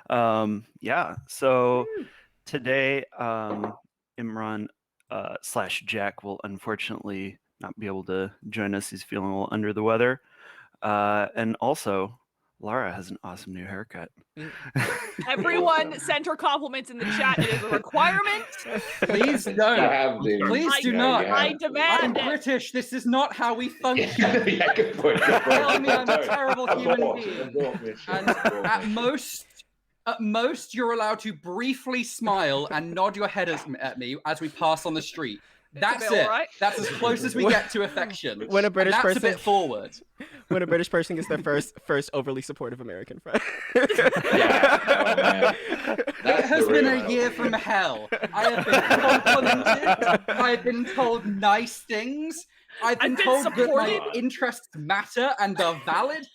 Yeah. So today, Imran slash Jack will unfortunately not be able to join us. He's feeling a little under the weather. And also, Lara has an awesome new haircut. Everyone sent her compliments in the chat. It is a requirement. Please don't. Please do not. I demand I'm it. British. This is not how we function. Yeah, good point. Tell me I'm a terrible human being. And at most, you're allowed to briefly smile and nod your head at me as we pass on the street. That's it. Right? That's as close as we get to affection. When a British person, a bit forward. When a British person gets their first overly supportive American friend. It has been a year from hell. I have been complimented. I have been told nice things. I've been told that my interests matter and are valid.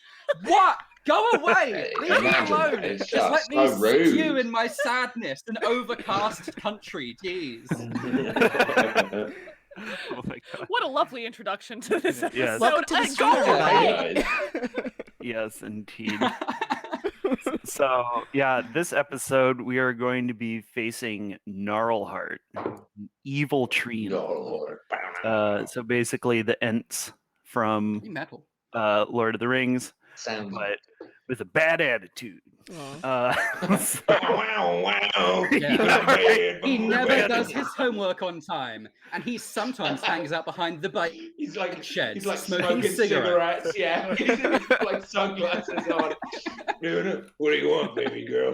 What? Go away! Leave me alone! Just let me stew in my sadness, an overcast country, jeez. Oh my God. What a lovely introduction to this episode. Yes. Welcome to the stream, everybody. Yes, indeed. So, yeah, this episode we are going to be facing Gnarlhart, evil Treant. So basically the Ents from Lord of the Rings. But with a bad attitude. Yeah. He never does his homework on time, and he sometimes hangs out behind the bike. He's like sheds, he's like smoking cigarettes. Yeah, he's like sunglasses on. What do you want, baby girl?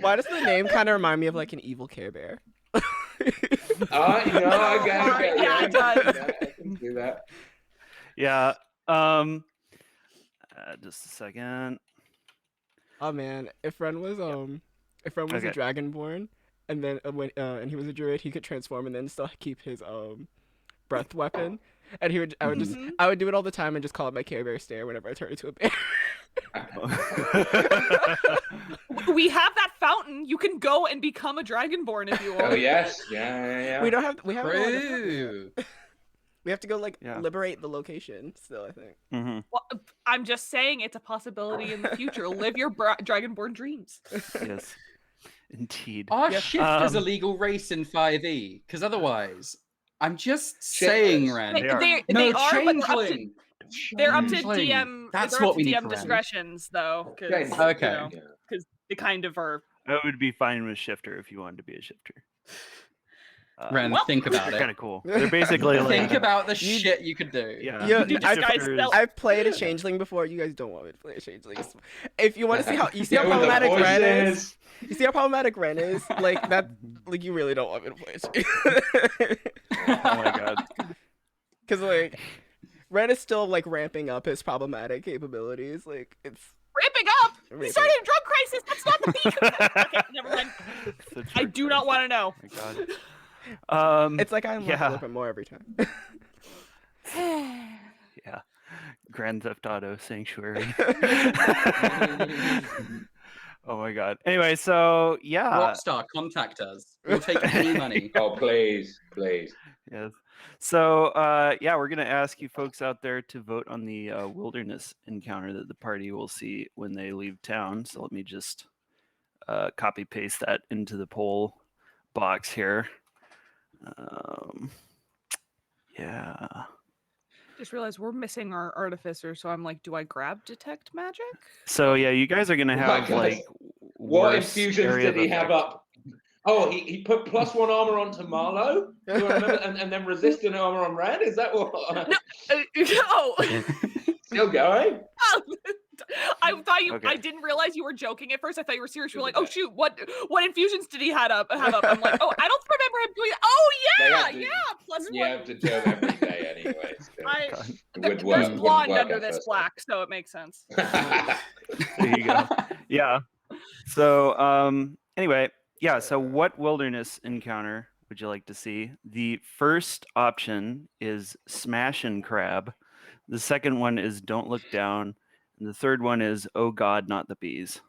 Why does the name kind of remind me of like an evil Care Bear? I can do that. Yeah. Just a second. Oh man, if Ren was a dragonborn, and then and he was a druid, he could transform and then still keep his breath weapon. And I would do it all the time and just call it my Care Bear stare whenever I turn into a bear. We have that fountain. You can go and become a dragonborn if you want. Oh yes, yeah. We have to go liberate the location still, I think. Mm-hmm. Well, I'm just saying it's a possibility in the future. Live your dragonborn dreams. Yes, indeed. Are shifters a legal race in 5e? Because otherwise, I'm just saying, Ren. They are, changeling. They're up to DM. That's what we DM need discretions, though. Because they kind of are. I would be fine with shifter if you wanted to be a shifter. Ren, think about it. Kind of cool. They're basically like, think about the shit you could do. Yeah. I've played a changeling before. You guys don't want me to play a changeling. If you want to see how how problematic Ren is, you see how problematic Ren is. Like that. Like you really don't want me to play a changeling. Oh my God. Because like Ren is still like ramping up his problematic capabilities. Like it's. Ramping up? He started a drug crisis. That's not the peak. Okay, never mind. I do not want to know. Oh my God. It's like I'm a little bit more every time. Yeah. Grand Theft Auto Sanctuary. Oh my God. Anyway, so yeah. Rockstar, contact us. We'll take any money. Oh, please. Yes. So we're gonna ask you folks out there to vote on the wilderness encounter that the party will see when they leave town. So let me just copy paste that into the poll box here. Just realized we're missing our artificer, so I'm like, do I grab detect magic? So yeah, you guys are gonna have like what infusions did he have up? Oh, he put +1 armor onto Marlowe, and then resistant armor on Ren. Is that what? No. Still going? I thought you. Okay. I didn't realize you were joking at first. I thought you were serious. You were like, "Oh shoot, what infusions did he have up?" I'm like, "Oh, I don't remember him doing." Oh yeah, +1. You have to do it every day anyway. There's blonde under this black, so it makes sense. There you go. Yeah. So anyway, yeah. So what wilderness encounter would you like to see? The first option is Smash and Crab. The second one is Don't Look Down. And the third one is Oh God, Not the Bees.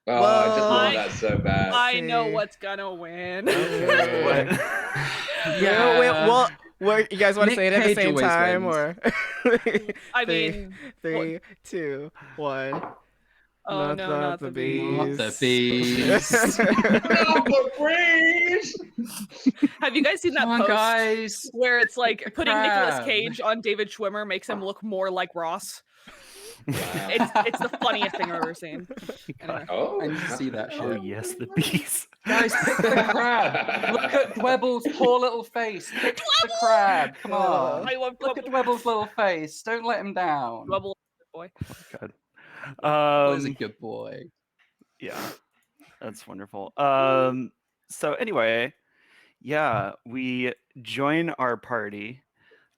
Oh, I just love that so bad. I know what's gonna win. Well, you guys want to say it at the same time, or? I mean, 3, 2, 1. Oh not no, not the bees. Not the bees. Not the bees. Have you guys seen that Come on, post guys. where it's like putting Nicolas Crab. Cage on David Schwimmer makes him look more like Ross? Wow. It's the funniest thing I've ever seen. Anyway. Oh, I need to see that shit. Oh yes, the bees. Guys, pick the crab. Look at Dwebble's poor little face. Pick the crab. Come on. I love Look at Dwebble's little face. Don't let him down. Dwebble, boy. God. Dwebble is a good boy. Yeah, that's wonderful. So anyway, yeah, we join our party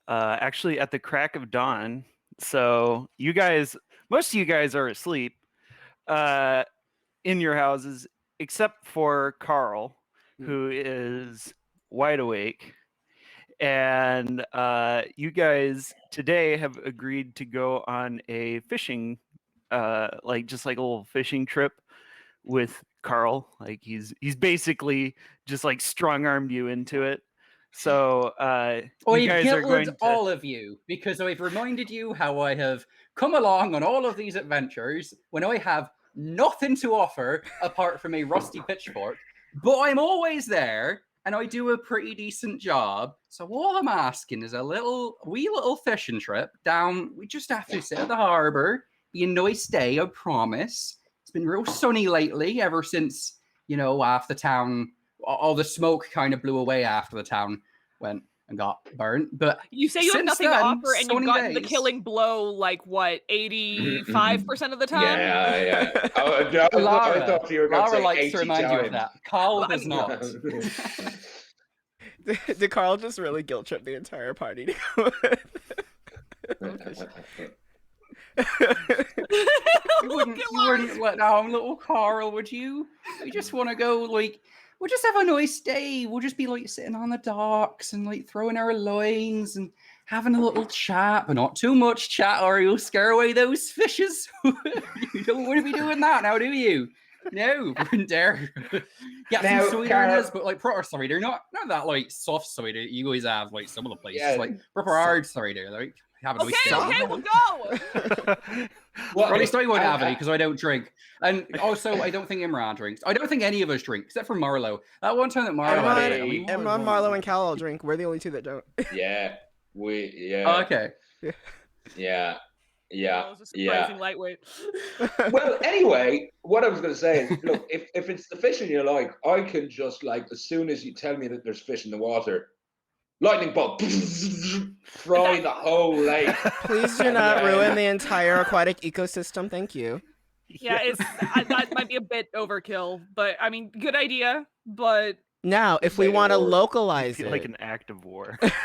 actually at the crack of dawn. So you guys, most of you guys are asleep in your houses, except for Carl, who is wide awake. And you guys today have agreed to go on a fishing, just like a little fishing trip with Carl. Like he's basically just like strong-armed you into it. So you guys are going to... all of you because I've reminded you how I have come along on all of these adventures when I have nothing to offer apart from a rusty pitchfork, but I'm always there and I do a pretty decent job. So all I'm asking is a wee little fishing trip down. We just have to sit at the harbour. Be a nice day, I promise. It's been real sunny lately, ever since, half the town, all the smoke kind of blew away after the town went and got burnt. But you say you have nothing to offer, and you've gotten the days. killing blow like what, 85% of the time? Yeah. Oh, no, Lara, I thought you were going to say likes 80 to remind you of times. that. Carl does not. Did Carl just really guilt trip the entire party to go? You wouldn't let down little Carl, would you? You just want to go, we'll just have a nice day. We'll just be sitting on the docks and throwing our lines and having a little chat, but not too much chat or you'll scare away those fishes. You don't want to be doing that now, do you? No, wouldn't dare. Get some cider in us, but proper cider, not that soft cider you always have some of the places, proper hard cider, Okay, we'll go. Well, at least I won't have any because I don't drink. And also, I don't think Imran drinks. I don't think any of us drink, except for Marlowe. That one time that Marlowe had it. Imran, Marlowe, and Cal all drink. We're the only two that don't. Yeah. Oh, okay. Yeah. That was a surprising lightweight. Well, anyway, what I was going to say is, look, if it's the fishing you like, I can just as soon as you tell me that there's fish in the water, lightning bolt, fry the whole lake. Please do not ruin the entire aquatic ecosystem. Thank you. Yeah, that might be a bit overkill, but I mean, good idea. But now, if we want to localize it, like an act of war, fish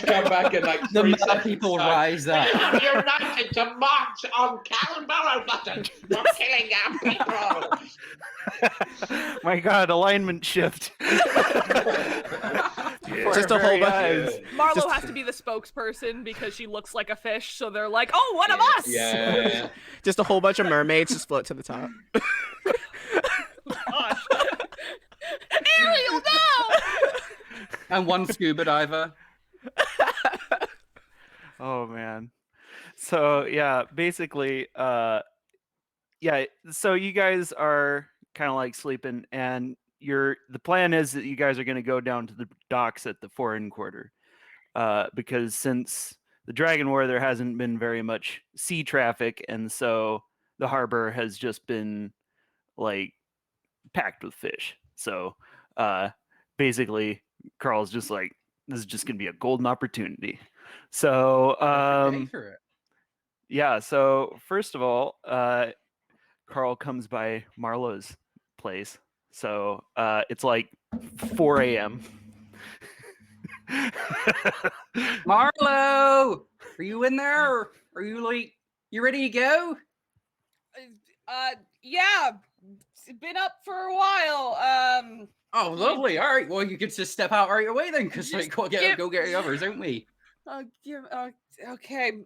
come back in the people rise up. We are united to march on Calambarrow Button. We're killing our people. My God, alignment shift. Just a whole bunch. Marlowe has to be the spokesperson because she looks like a fish, so they're like, "Oh, one of us!" Yeah. Just a whole bunch of mermaids just float to the top. Gosh. Ariel, no! And one scuba diver. Oh man. So yeah, basically, so you guys are kind of sleeping, and the plan is that you guys are going to go down to the docks at the foreign quarter, because since the Dragon War, there hasn't been very much sea traffic, and so the harbor has just been packed with fish. So basically, Carl's just this is just going to be a golden opportunity. So yeah. So first of all, Carl comes by Marlowe's place. So it's 4 a.m. Marlowe, are you in there? Are you you ready to go? Yeah, been up for a while. Oh, lovely. All right. Well, you can just step out right away then, because go get the others, don't we? Okay.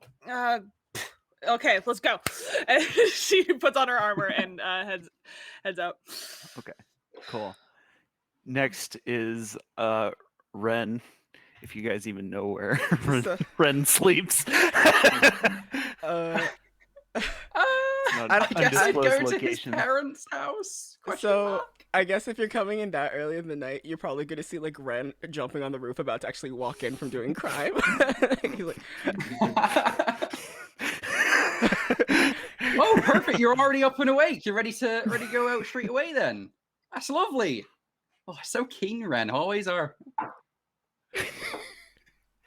Okay, let's go. And she puts on her armor and heads out. Okay, cool. Next is Ren. If you guys even know where Ren sleeps. I guess I'd go undisclosed to his location. parents' house. So I guess if you're coming in that early in the night, you're probably going to see like Ren jumping on the roof about to actually walk in from doing crime. He's like, oh, perfect! You're already up and awake. You're ready to go out straight away. Then that's lovely. Oh, so keen, Ren. Always are.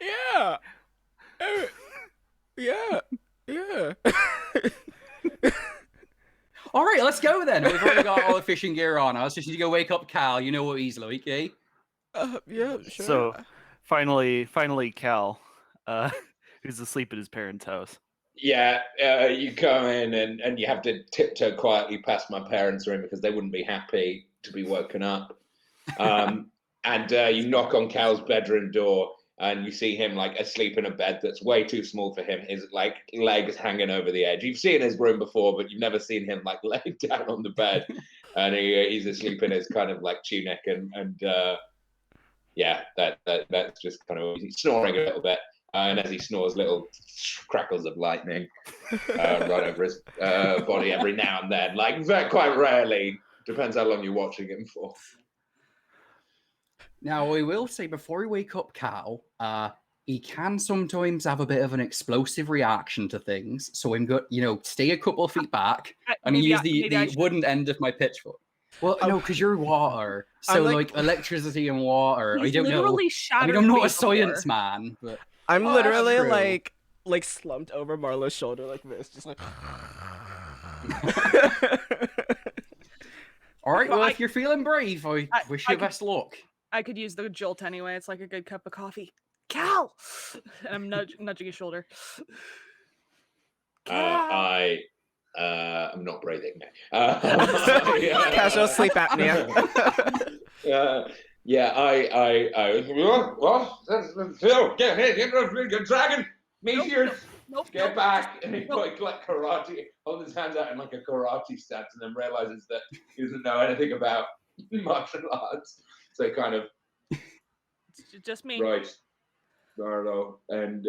yeah, yeah, yeah. All right, let's go then. We've already got all the fishing gear on us. Just need to go wake up Cal. You know what he's like, eh? Yeah, sure. So, finally, Cal, who's asleep at his parents' house. Yeah, you come in and you have to tiptoe quietly past my parents' room because they wouldn't be happy to be woken up. And you knock on Cal's bedroom door and you see him like asleep in a bed that's way too small for him. His like legs hanging over the edge. You've seen his room before, but you've never seen him like lay down on the bed. And he's asleep in his kind of like tunic and yeah, that's just kind of he's snoring a little bit. And as he snores, little crackles of lightning run over his body every now and then. Like quite rarely. Depends how long you're watching him for. Now, I will say before we wake up Cal, he can sometimes have a bit of an explosive reaction to things. So I'm good, stay a couple of feet back and use the wooden end of my pitchfork. Well, no, because you're water. So like electricity and water. I don't know. I mean, I'm not a science man, but I'm literally like slumped over Marlowe's shoulder like this, just like. All right, well, if you're feeling brave, I wish you best luck. I could use the jolt anyway. It's like a good cup of coffee. Cal! And I'm nudging his shoulder. I'm not breathing. Casual sleep apnea. Phil, get dragon, meteors, get back. And he like karate, holds his hands out in like a karate stance, and then realizes that he doesn't know anything about martial arts. So kind of it's just me. Right. Marlowe and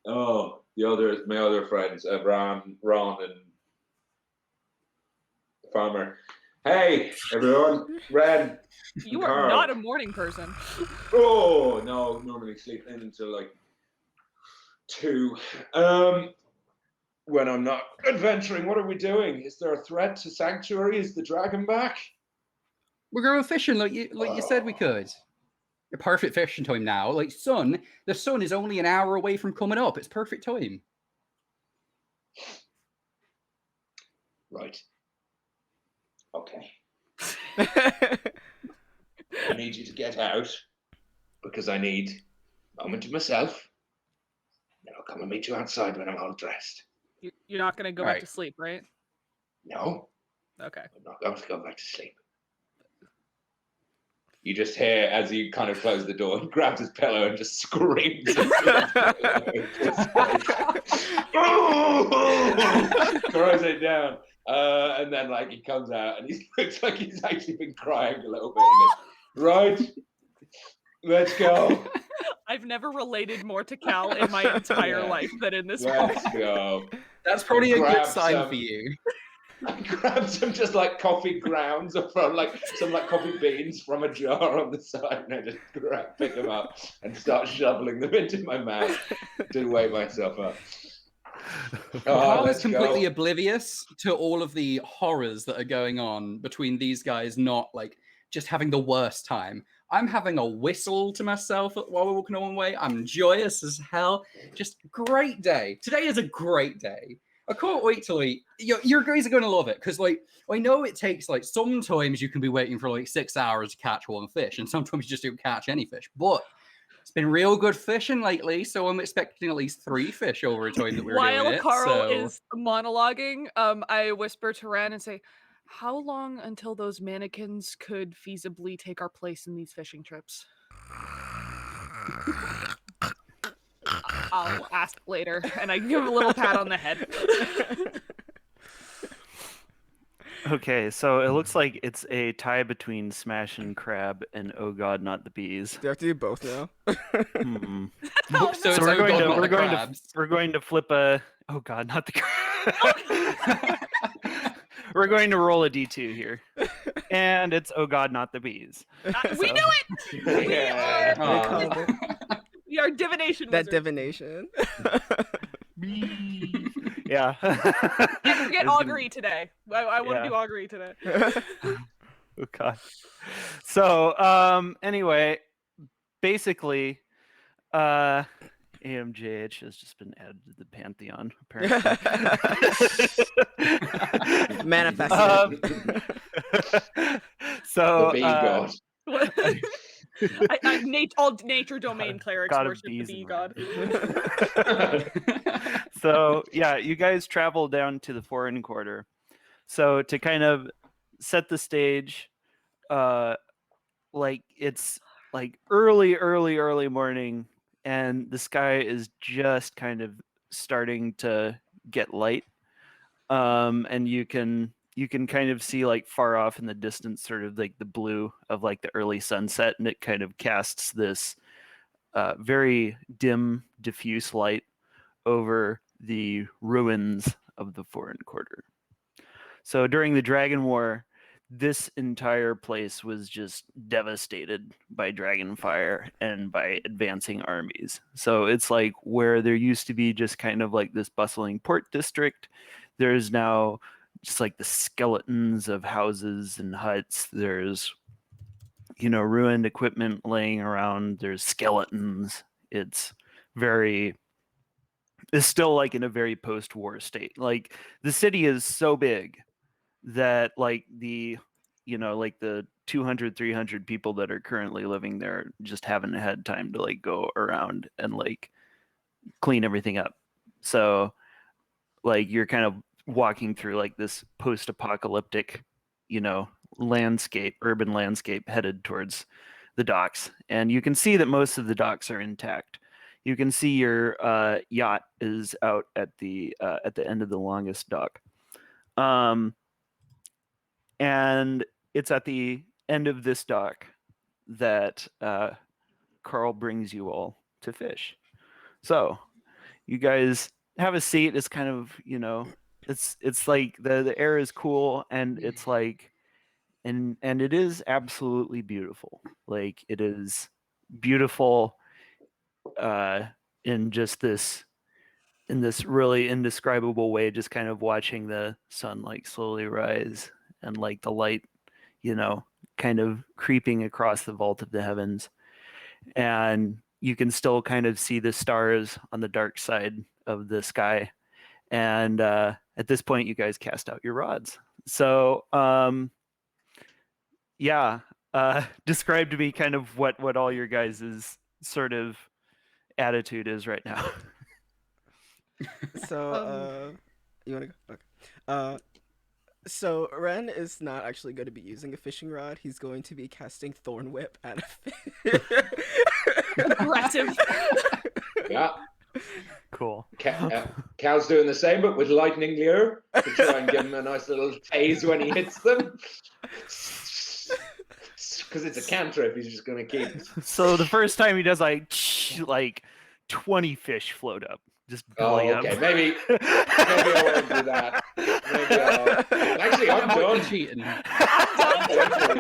my other friends, Ron and Farmer. Hey everyone, Ren. You are not a morning person. Oh no, normally sleep in until like 2. When I'm not adventuring, what are we doing? Is there a threat to Sanctuary? Is the dragon back? We're going fishing like you said we could. A perfect fishing time now. Like the sun is only an hour away from coming up. It's perfect time. Right. Okay. I need you to get out because I need a moment to myself. Then I'll come and meet you outside when I'm all dressed. You're not going to go back to sleep, right? No. Okay. I'm not going to go back to sleep. You just hear as he kind of closes the door, he grabs his pillow and just screams. Throws it down. And then like he comes out and he looks like he's actually been crying a little bit. He goes, right, let's go. I've never related more to Cal in my entire life than in this one. Let's go. That's probably a good sign for you. I grabbed some just like coffee grounds from like some like coffee beans from a jar on the side, and I just pick them up and start shoveling them into my mouth to wake myself up. Carl is completely oblivious to all of the horrors that are going on between these guys, not like just having the worst time. I'm having a whistle to myself while we're walking on the way. I'm joyous as hell. Just great day. Today is a great day. I can't wait till your guys are going to love it because like I know it takes like sometimes you can be waiting for like 6 hours to catch one fish and sometimes you just don't catch any fish, but it's been real good fishing lately, so I'm expecting at least 3 fish over a time that we're doing it. While Carl is monologuing, I whisper to Ren and say, how long until those mannequins could feasibly take our place in these fishing trips? I'll ask later, and I give him a little pat on the head. Okay, so it looks like it's a tie between Smash and Crab and Oh God, Not the Bees. Do you have to do both now? Mm-hmm. So we're going to flip a Oh God, Not the Crab. We're going to roll a d2 here. And it's, oh god, not the bees. We knew it! We are divination That wizards. divination. Yeah. Can't forget augury today. I want to do augury today. Oh god. So, anyway, basically, AMJH has just been added to the pantheon, apparently. Manifested. So, The bee god. All nature domain clerics God of worship the bees bee and god. So, yeah, you guys travel down to the foreign quarter. So, to kind of set the stage, like it's like early morning, and the sky is just kind of starting to get light. And you can kind of see like far off in the distance sort of like the blue of like the early sunset, and it kind of casts this very dim, diffuse light over the ruins of the foreign quarter. So during the Dragon War, this entire place was just devastated by dragon fire and by advancing armies. So it's like where there used to be just kind of like this bustling port district, there's now just like the skeletons of houses and huts. There's, ruined equipment laying around. There's skeletons. It's still like in a very post-war state. Like the city is so big that like the 200, 300 people that are currently living there just haven't had time to like go around and like clean everything up. So like you're kind of walking through like this post-apocalyptic, urban landscape headed towards the docks. And you can see that most of the docks are intact. You can see your yacht is out at the end of the longest dock. And it's at the end of this dock that Carl brings you all to fish. So you guys have a seat. It's kind of, it's like the air is cool, and it's like, and it is absolutely beautiful. Like it is beautiful in just this really indescribable way, just kind of watching the sun like slowly rise and like the light, kind of creeping across the vault of the heavens. And you can still kind of see the stars on the dark side of the sky. And at this point, you guys cast out your rods. So, describe to me kind of what all your guys' sort of attitude is right now. So, you want to go? Okay. So Ren is not actually going to be using a fishing rod. He's going to be casting Thorn Whip at a fish. Aggressive. Yeah. Cool. Cal's doing the same, but with lightning lure to try and give him a nice little tase when he hits them. Because it's a cantrip, he's just going to keep. So the first time he does like 20 fish float up. Just belly up. Okay, maybe I won't do that. Maybe actually, I'm done cheating. I'm done.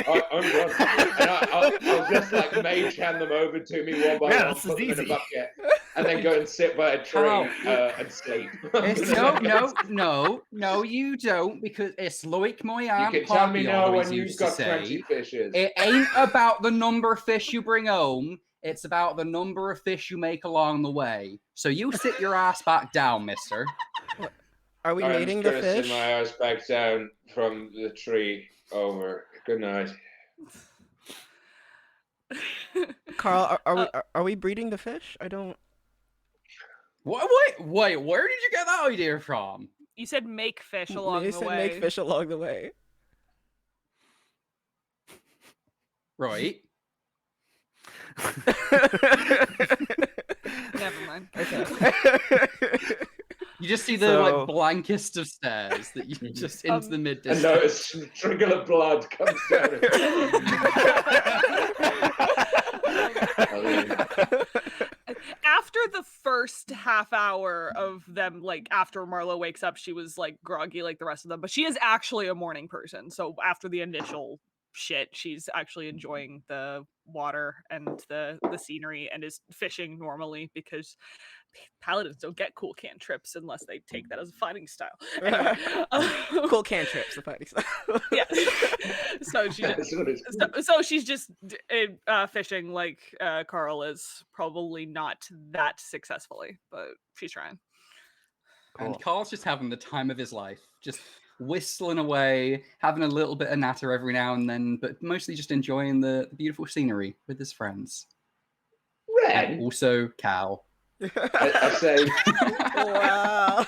And I'll just like mage hand them over to me one by one, put them in a bucket, and then go and sit by a tree and sleep. No, you don't, because it's like my aunt. You can tell me now when you've got 20 fishes. It ain't about the number of fish you bring home. It's about the number of fish you make along the way. So you sit your ass back down, mister. Are we mating the fish? I'm sit my ass back down from the tree. Over. Good night. Carl, are we breeding the fish? I don't. Wait, where did you get that idea from? You said make fish along the way. Make fish along the way. Right. Never mind. Okay. You just see the blankest of stairs that you just into the mid distance. And notice a trickle of blood comes down. after the first half hour of them, like after Marlowe wakes up, she was like groggy like the rest of them, but she is actually a morning person. So after the initial shit, she's actually enjoying the water and the scenery and is fishing normally because paladins don't get cool cantrips unless they take that as a fighting style. Anyway, cool cantrips, the fighting style. Yeah. So she's just fishing like Carl is, probably not that successfully, but she's trying. Cool. And Carl's just having the time of his life, just whistling away, having a little bit of natter every now and then, but mostly just enjoying the beautiful scenery with his friends. Ren. And also Cal. I say, Wow.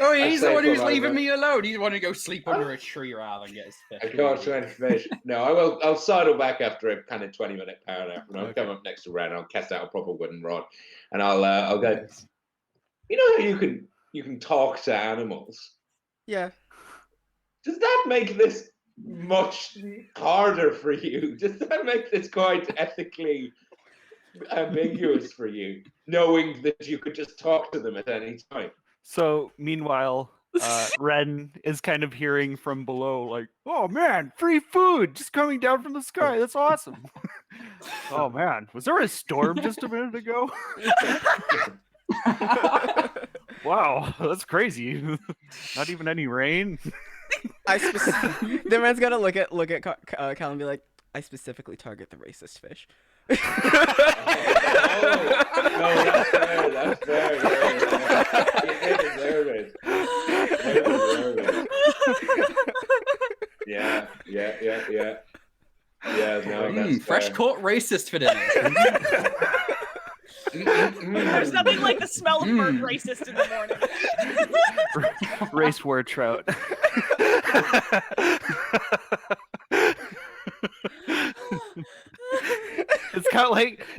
Oh, he's the one who's leaving me alone. He's the one to go sleep under a tree rather than get his fish. I can't try and fish. No, I'll sidle back after a kind of 20-minute power nap, and I'll come up next to Ren. I'll cast out a proper wooden rod, and I'll go. You know how you can talk to animals? Yeah. Does that make this much harder for you? Does that make this quite ethically ambiguous for you, knowing that you could just talk to them at any time? So meanwhile, Ren is kind of hearing from below, like, "Oh man, free food just coming down from the sky. That's awesome." Oh man, was there a storm just a minute ago? Wow, that's crazy. Not even any rain. The man's gotta look at Cal and be like, I specifically target the racist fish. No, that's fair. Yeah. No, that's fresh fair. caught racist for dinner. There's nothing like the smell of burnt racist in the morning. Race war trout.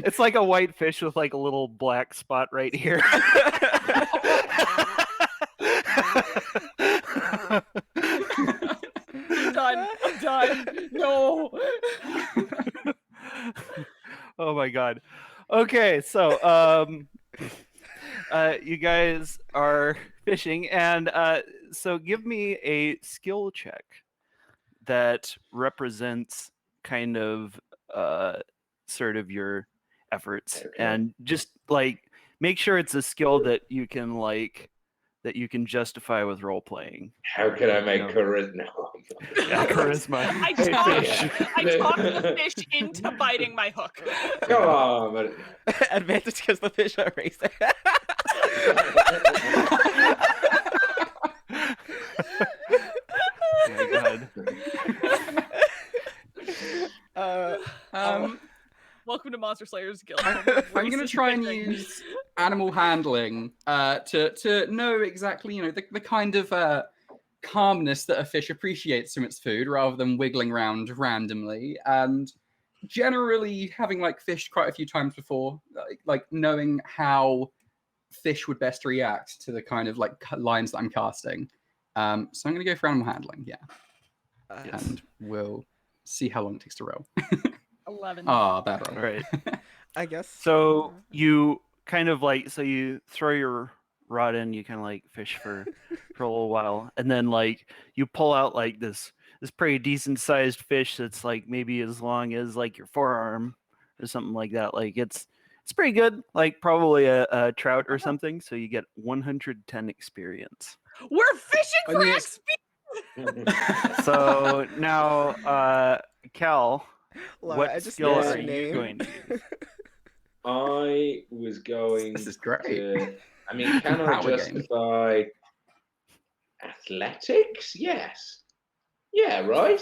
It's like a white fish with like a little black spot right here. I'm done. No. Oh my god. Okay, so you guys are fishing, and so give me a skill check that represents kind of sort of your efforts, and just like make sure it's a skill that you can justify with role playing. How can I make charisma? Yeah, charisma. I talk the fish into biting my hook. Come on, man. Advantage because the fish are racist. Oh my god. Welcome to Monster Slayers Guild. I'm going to try and use animal handling to know exactly, the kind of calmness that a fish appreciates from its food rather than wiggling around randomly. And generally having fished quite a few times before, like knowing how fish would best react to the kind of lines that I'm casting. So I'm going to go for animal handling, yeah. Yes. And we'll see how long it takes to roll. 11. Ah, bad roll. Right. I guess. So you kind of you throw your rod in, you kind of fish for a little while, and then you pull out this pretty decent sized fish that's maybe as long as your forearm or something like that. It's pretty good, probably a trout or something. So you get 110 experience. We're fishing for XP. So now, Cal, Laura, what skill are you going to use? I was going. This is great. Can I justify athletics? Yes. Yeah, right.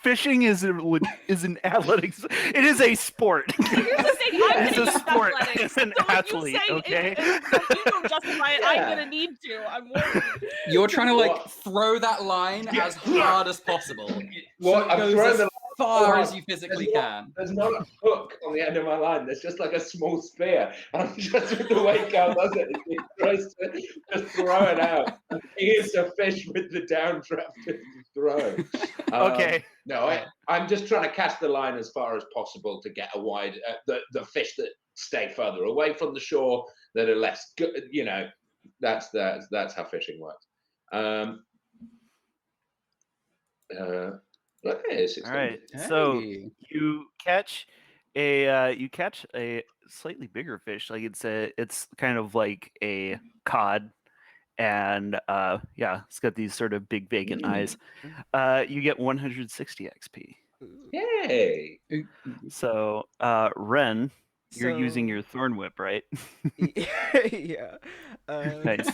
Fishing is an athletics. It is a sport. Here's the thing. It's a sport. It's an athlete. Okay. You don't justify it. I'm gonna need to. I'm worried. You're trying to throw that line as hard as possible. What? I'm throwing the far as you physically can. There's not a hook on the end of my line. There's just a small spear. And I'm just with the way Cal does it. He tries to just throw it out. He is a fish with the downdrafted throw. Okay. No, I'm just trying to cast the line as far as possible to get a wide the fish that stay further away from the shore, that are less good. You know, that's how fishing works. Okay, All right. So Hey. you catch a slightly bigger fish. Like it's kind of like a cod, and yeah, it's got these sort of big vacant eyes. You get 160 XP. Yay! So Ren, you're using your thorn whip, right? Yeah. Nice.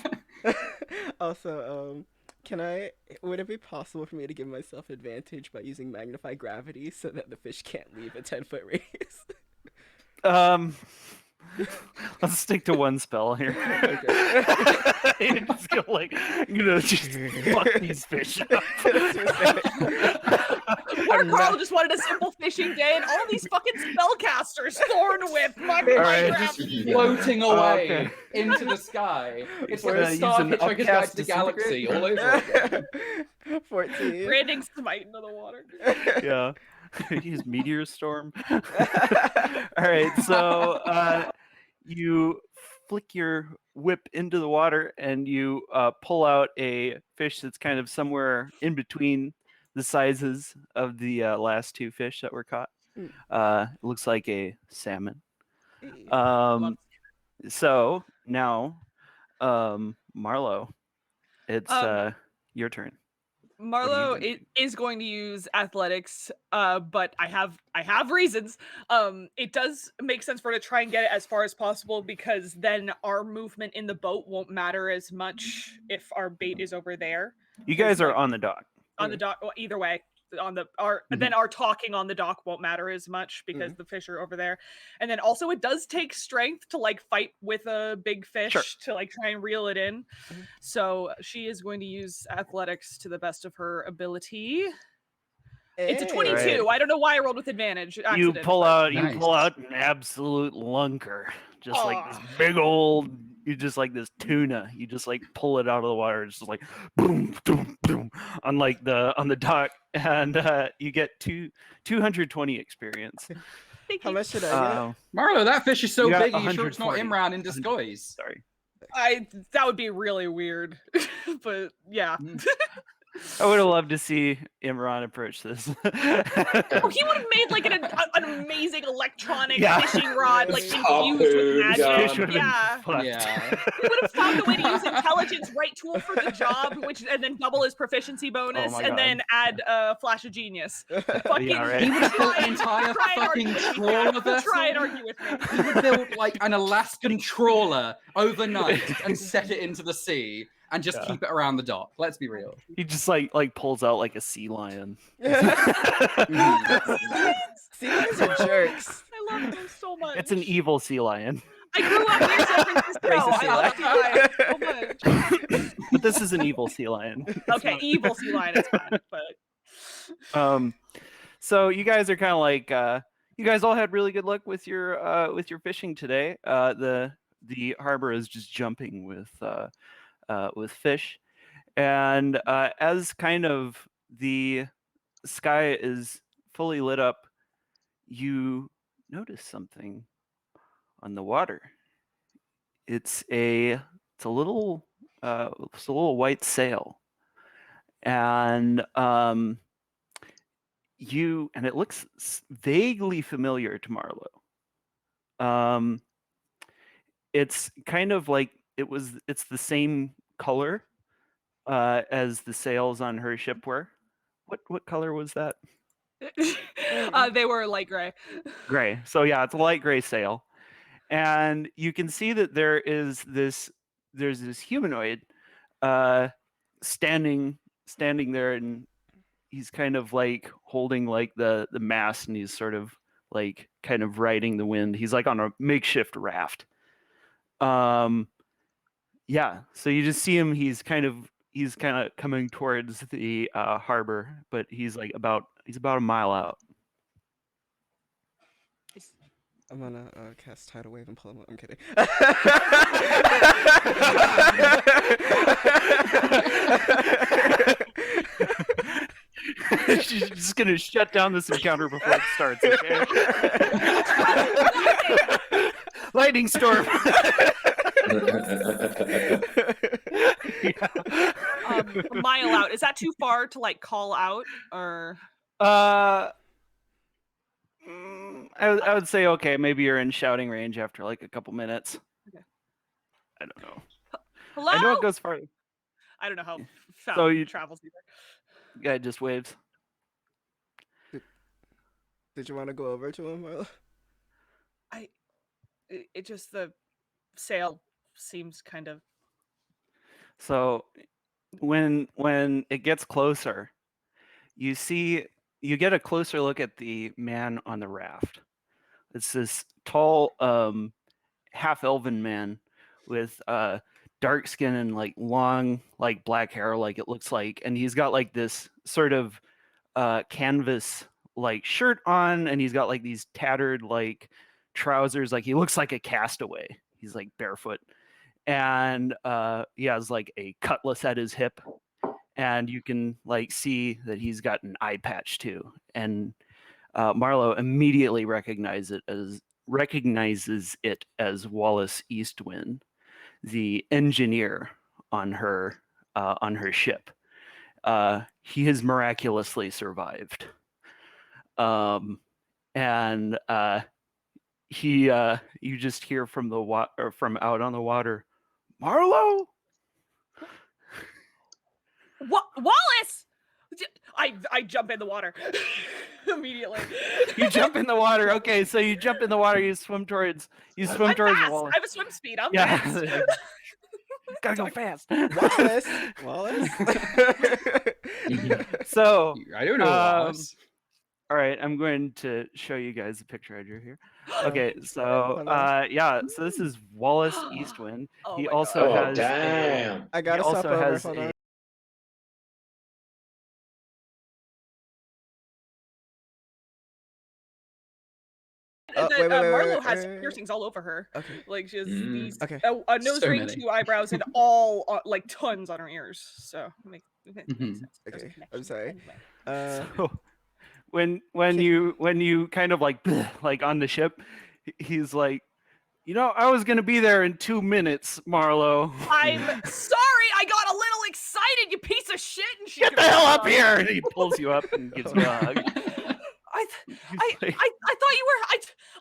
Also, would it be possible for me to give myself advantage by using magnify gravity so that the fish can't leave a 10-foot radius? Let's stick to one spell here. Okay. Just go like, just fuck these fish up. Poor Carl just wanted a simple fishing day, and all these fucking spellcasters, thorn whip, my Just floating away into the sky. It's like the Star Hitchhiker's Guide to the Galaxy all over again. 14. Branding smite into the water. Yeah. Use meteor storm. All right, so you flick your whip into the water and you pull out a fish that's kind of somewhere in between the sizes of the last two fish that were caught. It looks like a salmon. So now, Marlowe, it's your turn. Marlowe is going to use athletics, but I have reasons. It does make sense for her to try and get it as far as possible, because then our movement in the boat won't matter as much if our bait is over there. You guys are on the dock. On the dock, well, either way. Then our talking on the dock won't matter as much because the fish are over there. And then also it does take strength to like fight with a big fish to like try and reel it in. So she is going to use athletics to the best of her ability. It's a 22. Right. I don't know why I rolled with advantage. You pull out an absolute lunker. Just like this big old, you just like this tuna. You just like pull it out of the water. It's just like boom, boom, boom on the dock, and you get 220 experience. How much should I get? Marlowe, that fish is so big. You sure it's not Imran in disguise? Sorry. That would be really weird, but yeah. I would have loved to see Imran approach this. He would have made like an amazing electronic fishing rod, like infused with magic. Yeah. He would have found a way to use intelligence right tool for the job, and then double his proficiency bonus, and then add flash of genius. Fucking, He would have built an entire fucking trawler vessel. Try and argue with me. He would build like an Alaskan trawler overnight and set it into the sea. And just keep it around the dock. Let's be real. He just like pulls out like a sea lion. Sea lions are jerks. I love them so much. It's an evil sea lion. I grew up near San Francisco. I love sea lions so much. But this is an evil sea lion. Okay, evil sea lion is fine. But so you guys are kind of like you guys all had really good luck with your fishing today. The harbor is just jumping with fish, and as kind of the sky is fully lit up, you notice something on the water. It's a little white sail, and it looks vaguely familiar to Marlowe. It's kind of like it's the same color as the sails on her ship were. What color was that? They were light gray. Gray. So yeah, it's a light gray sail. And you can see that there's this humanoid standing there, and he's kind of like holding like the mast, and he's sort of like kind of riding the wind. He's like on a makeshift raft. Yeah, so you just see him. He's kind of coming towards the harbor, but he's about a mile out. I'm gonna cast Tidal Wave and pull him up. I'm kidding. She's just gonna shut down this encounter before it starts. Okay? lightning storm. A mile out. Is that too far to like call out or? I would say okay. Maybe you're in shouting range after like a couple minutes. Okay. I don't know. Hello? I know it goes far. I don't know how fast So travels either. Yeah, just waves. Did you want to go over to him, Marlowe? It just the sail seems kind of. So when it gets closer, you get a closer look at the man on the raft. It's this tall, half-elven man with dark skin and like long, like black hair, like it looks like, and he's got like this sort of canvas like shirt on, and he's got like these tattered like trousers, like he looks like a castaway. He's like barefoot, and he has like a cutlass at his hip, and you can like see that he's got an eye patch too. And Marlowe immediately recognizes it as Wallace Eastwind, the engineer on her ship. He has miraculously survived, and you just hear from from out on the water, Marlowe. Wallace! I jump in the water immediately. You jump in the water. Okay, so you jump in the water. You swim towards fast. Wallace. I have a swim speed. I'm fast. Gotta go fast. Wallace. So I don't know. Wallace. all right, I'm going to show you guys the picture I drew here. Okay, so so this is Wallace Eastwind. Oh He my also God. has damn. I gotta he stop also over. has Hold on. Marlowe has wait. piercings all over her. Okay. Like she has these Okay. a nose So ring, many. 2 eyebrows, and all like tons on her ears. So it makes sense. There's a Okay, I'm connection. sorry. Anyway. So when you kind of like on the ship, he's like, I was gonna be there in 2 minutes, Marlowe. I'm sorry, I got a little excited, you piece of shit. And she Get the hell up here! And he pulls you up and gives you a hug. I thought you were.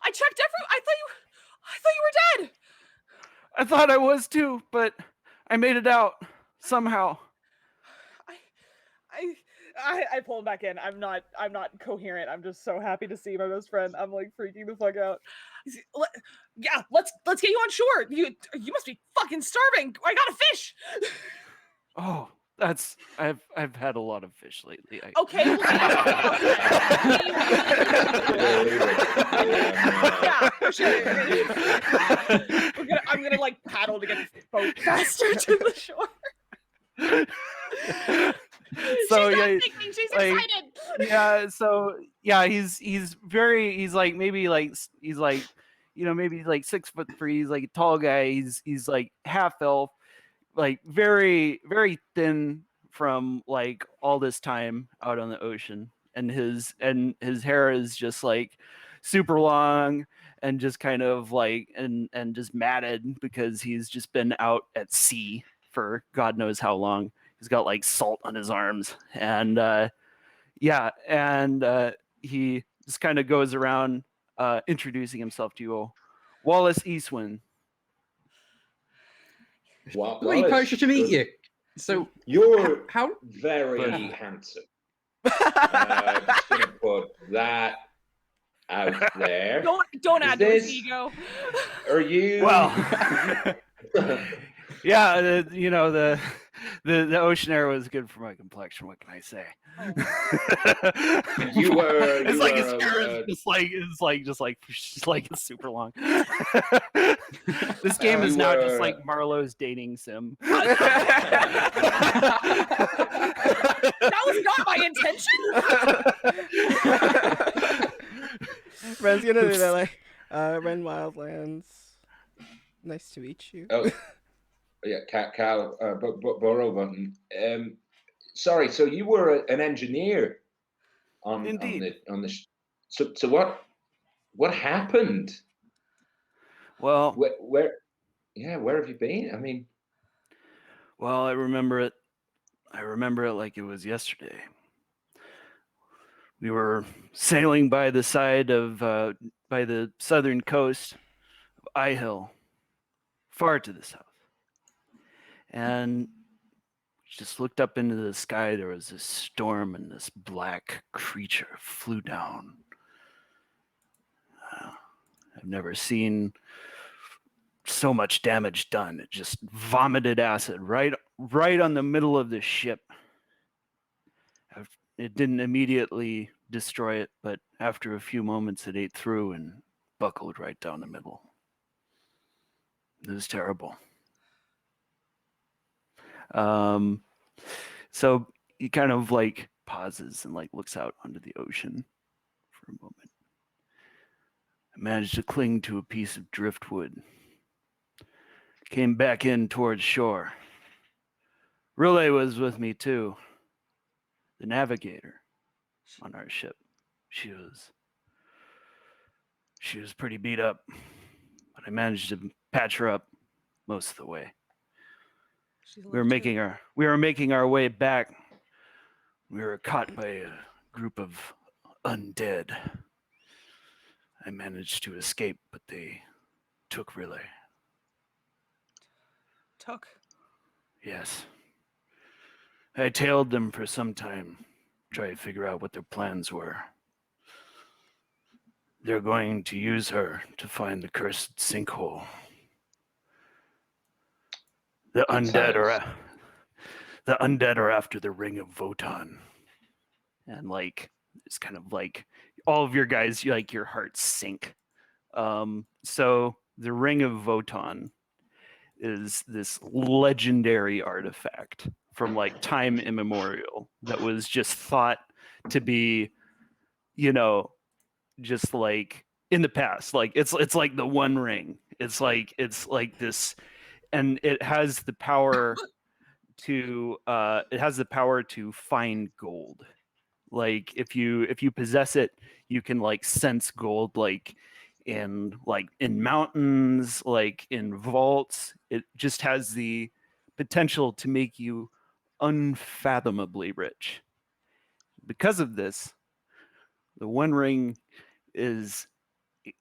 I checked I thought you were dead. I thought I was too, but I made it out somehow. I pull him back in. I'm not coherent. I'm just so happy to see my best friend. I'm like freaking the fuck out. Yeah, let's get you on shore. You must be fucking starving. I got a fish. Oh, I've had a lot of fish lately. Okay. Yeah, for sure. I'm gonna like paddle to get the boat faster to the shore. So she's yeah, thinking, she's excited. Yeah, so yeah, he's like maybe like maybe like 6'3". He's like a tall guy. He's like half elf, like very very thin from like all this time out on the ocean, and his hair is just like super long and just kind of like and just matted because he's just been out at sea for God knows how long. He's got like salt on his arms, and he just kind of goes around introducing himself to you. Wallace Eastwind. Really pleasure to meet you. So you're how very handsome. I'm just gonna put that out there. Don't add to his ego. Are you? Well, yeah, the ocean air was good for my complexion. What can I say? You were. It's like his hair is just like it's super long. This game is now just like Marlowe's dating sim. That was not my intention. Ren's gonna do that like, Ren Wildlands. Nice to meet you. Oh, yeah, Cal, Burrow button. Sorry, so you were an engineer on the so what happened? Well, where have you been? I mean, well, I remember it like it was yesterday. We were sailing by the southern coast of Ihill, far to the south, and just looked up into the sky. There was this storm, and this black creature flew down. I've never seen so much damage done. It just vomited acid right on the middle of the ship. It didn't immediately destroy it, but after a few moments it ate through and buckled right down the middle. It was terrible. So he kind of like pauses and like looks out onto the ocean for a moment. I managed to cling to a piece of driftwood. Came back in towards shore. Rile was with me too. The navigator on our ship. She was pretty beat up, but I managed to patch her up most of the way. We were making our way back. We were caught by a group of undead. I managed to escape, but they took Rile. Took? Yes. I tailed them for some time, try to figure out what their plans were. They're going to use her to find the cursed sinkhole. The undead are after the Ring of Wotan. And like it's kind of like all of your guys, like your hearts sink. So the Ring of Wotan is this legendary artifact from like time immemorial that was just thought to be, just like in the past. Like it's like the One Ring. It's like this, and it has the power to find gold. Like if you possess it, you can like sense gold, like in mountains, like in vaults. It just has the potential to make you unfathomably rich. Because of this, the One Ring is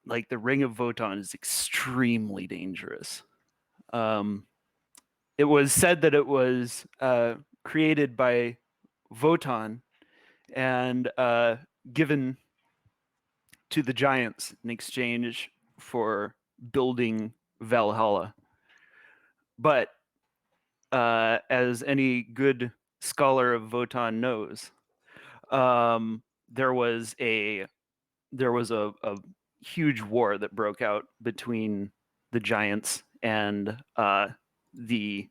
like the Ring of Wotan is extremely dangerous. It was said that it was created by Wotan and given to the giants in exchange for building Valhalla. But as any good scholar of Wotan knows, there was a huge war that broke out between the giants and the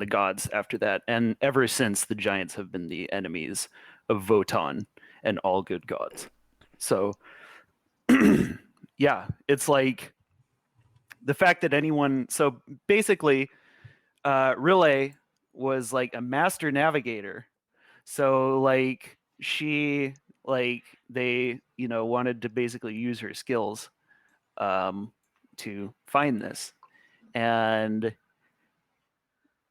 gods after that, and ever since the giants have been the enemies of Wotan and all good gods. So yeah, it's like the fact that so basically Rile was like a master navigator, so like they wanted to basically use her skills to find this, and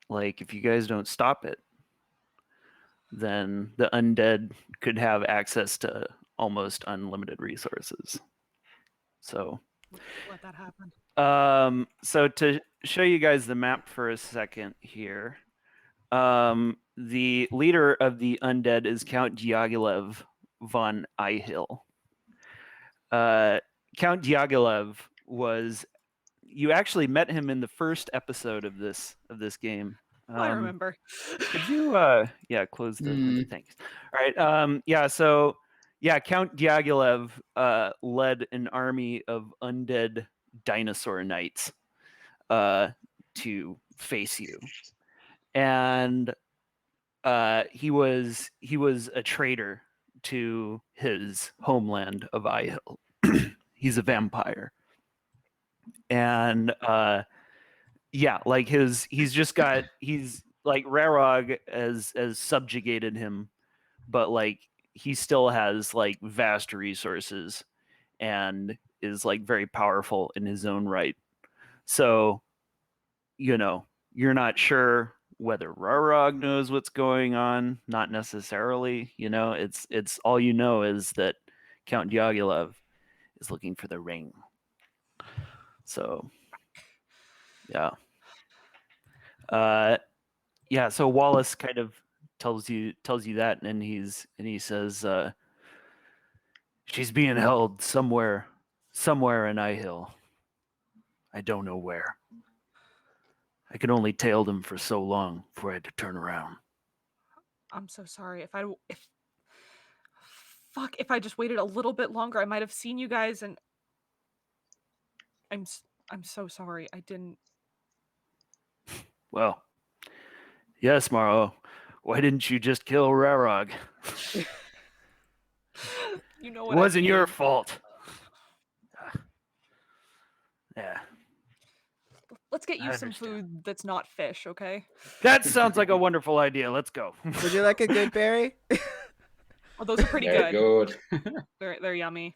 like if you guys don't stop it, then the undead could have access to almost unlimited resources. So let that happen. So to show you guys the map for a second here, the leader of the undead is Count Diaghilev von Ihill. Count Diaghilev you actually met him in the first episode of this game. I remember. Could you close the thanks. All right. So Count Diaghilev led an army of undead dinosaur knights to face you. And he was a traitor to his homeland of Ihill. He's a vampire. And he's like Rarog has subjugated him, but like he still has like vast resources, and is like very powerful in his own right. So, you know, you're not sure whether Rarog knows what's going on, not necessarily, you know, it's all you know is that Count Diaghilev is looking for the ring. So, yeah. Yeah, so Wallace kind of tells you that, and he says, she's being held somewhere in Hill. I don't know where. I could only tail them for so long before I had to turn around. I'm so sorry. If I just waited a little bit longer, I might have seen you guys, and I'm so sorry. I didn't. Well, yes, Marlowe. Why didn't you just kill Rarog? You know It what? wasn't your fault. Yeah. Let's get you some food that's not fish, okay? That sounds like a wonderful idea. Let's go. Would you like a good berry? Oh, those are pretty They're good. good. They're yummy.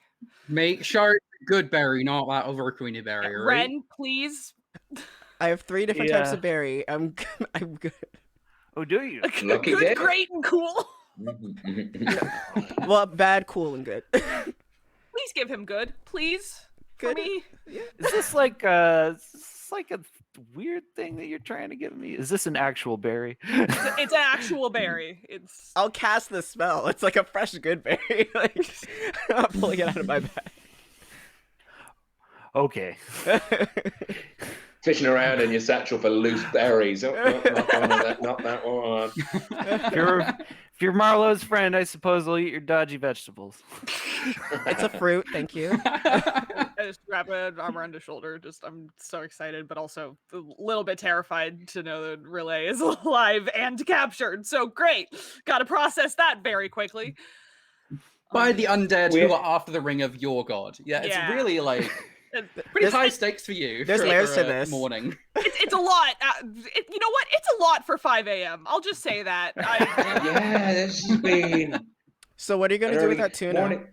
Make sure it's a good berry, not that other queenie berry, right? Ren, please. I have 3 different types of berry. I'm good. Oh, do you? Lucky Good, day. great, and cool. Well, bad, cool, and good. Please give him good, please. Good. For me. Yeah. Is this like a weird thing that you're trying to give me? Is this an actual berry? It's an actual berry. It's. I'll cast the spell. It's like a fresh good berry. Like I'm not pulling it out of my bag. Okay. Fishing around in your satchel for loose berries. Oh, not that one. If you're Marlowe's friend, I suppose I'll eat your dodgy vegetables. It's a fruit, thank you. I just wrap an arm around his shoulder. I'm so excited, but also a little bit terrified to know that Relay is alive and captured. So great. Got to process that very quickly. By the undead who are after the ring of your god. Yeah, it's Yeah. really like pretty There's- high stakes for you. there's for layers to a this. morning. It's a lot. You know what? It's a lot for 5 a.m. I'll just say that. Yeah, this has been. So what are you gonna do with that tuna? Morning.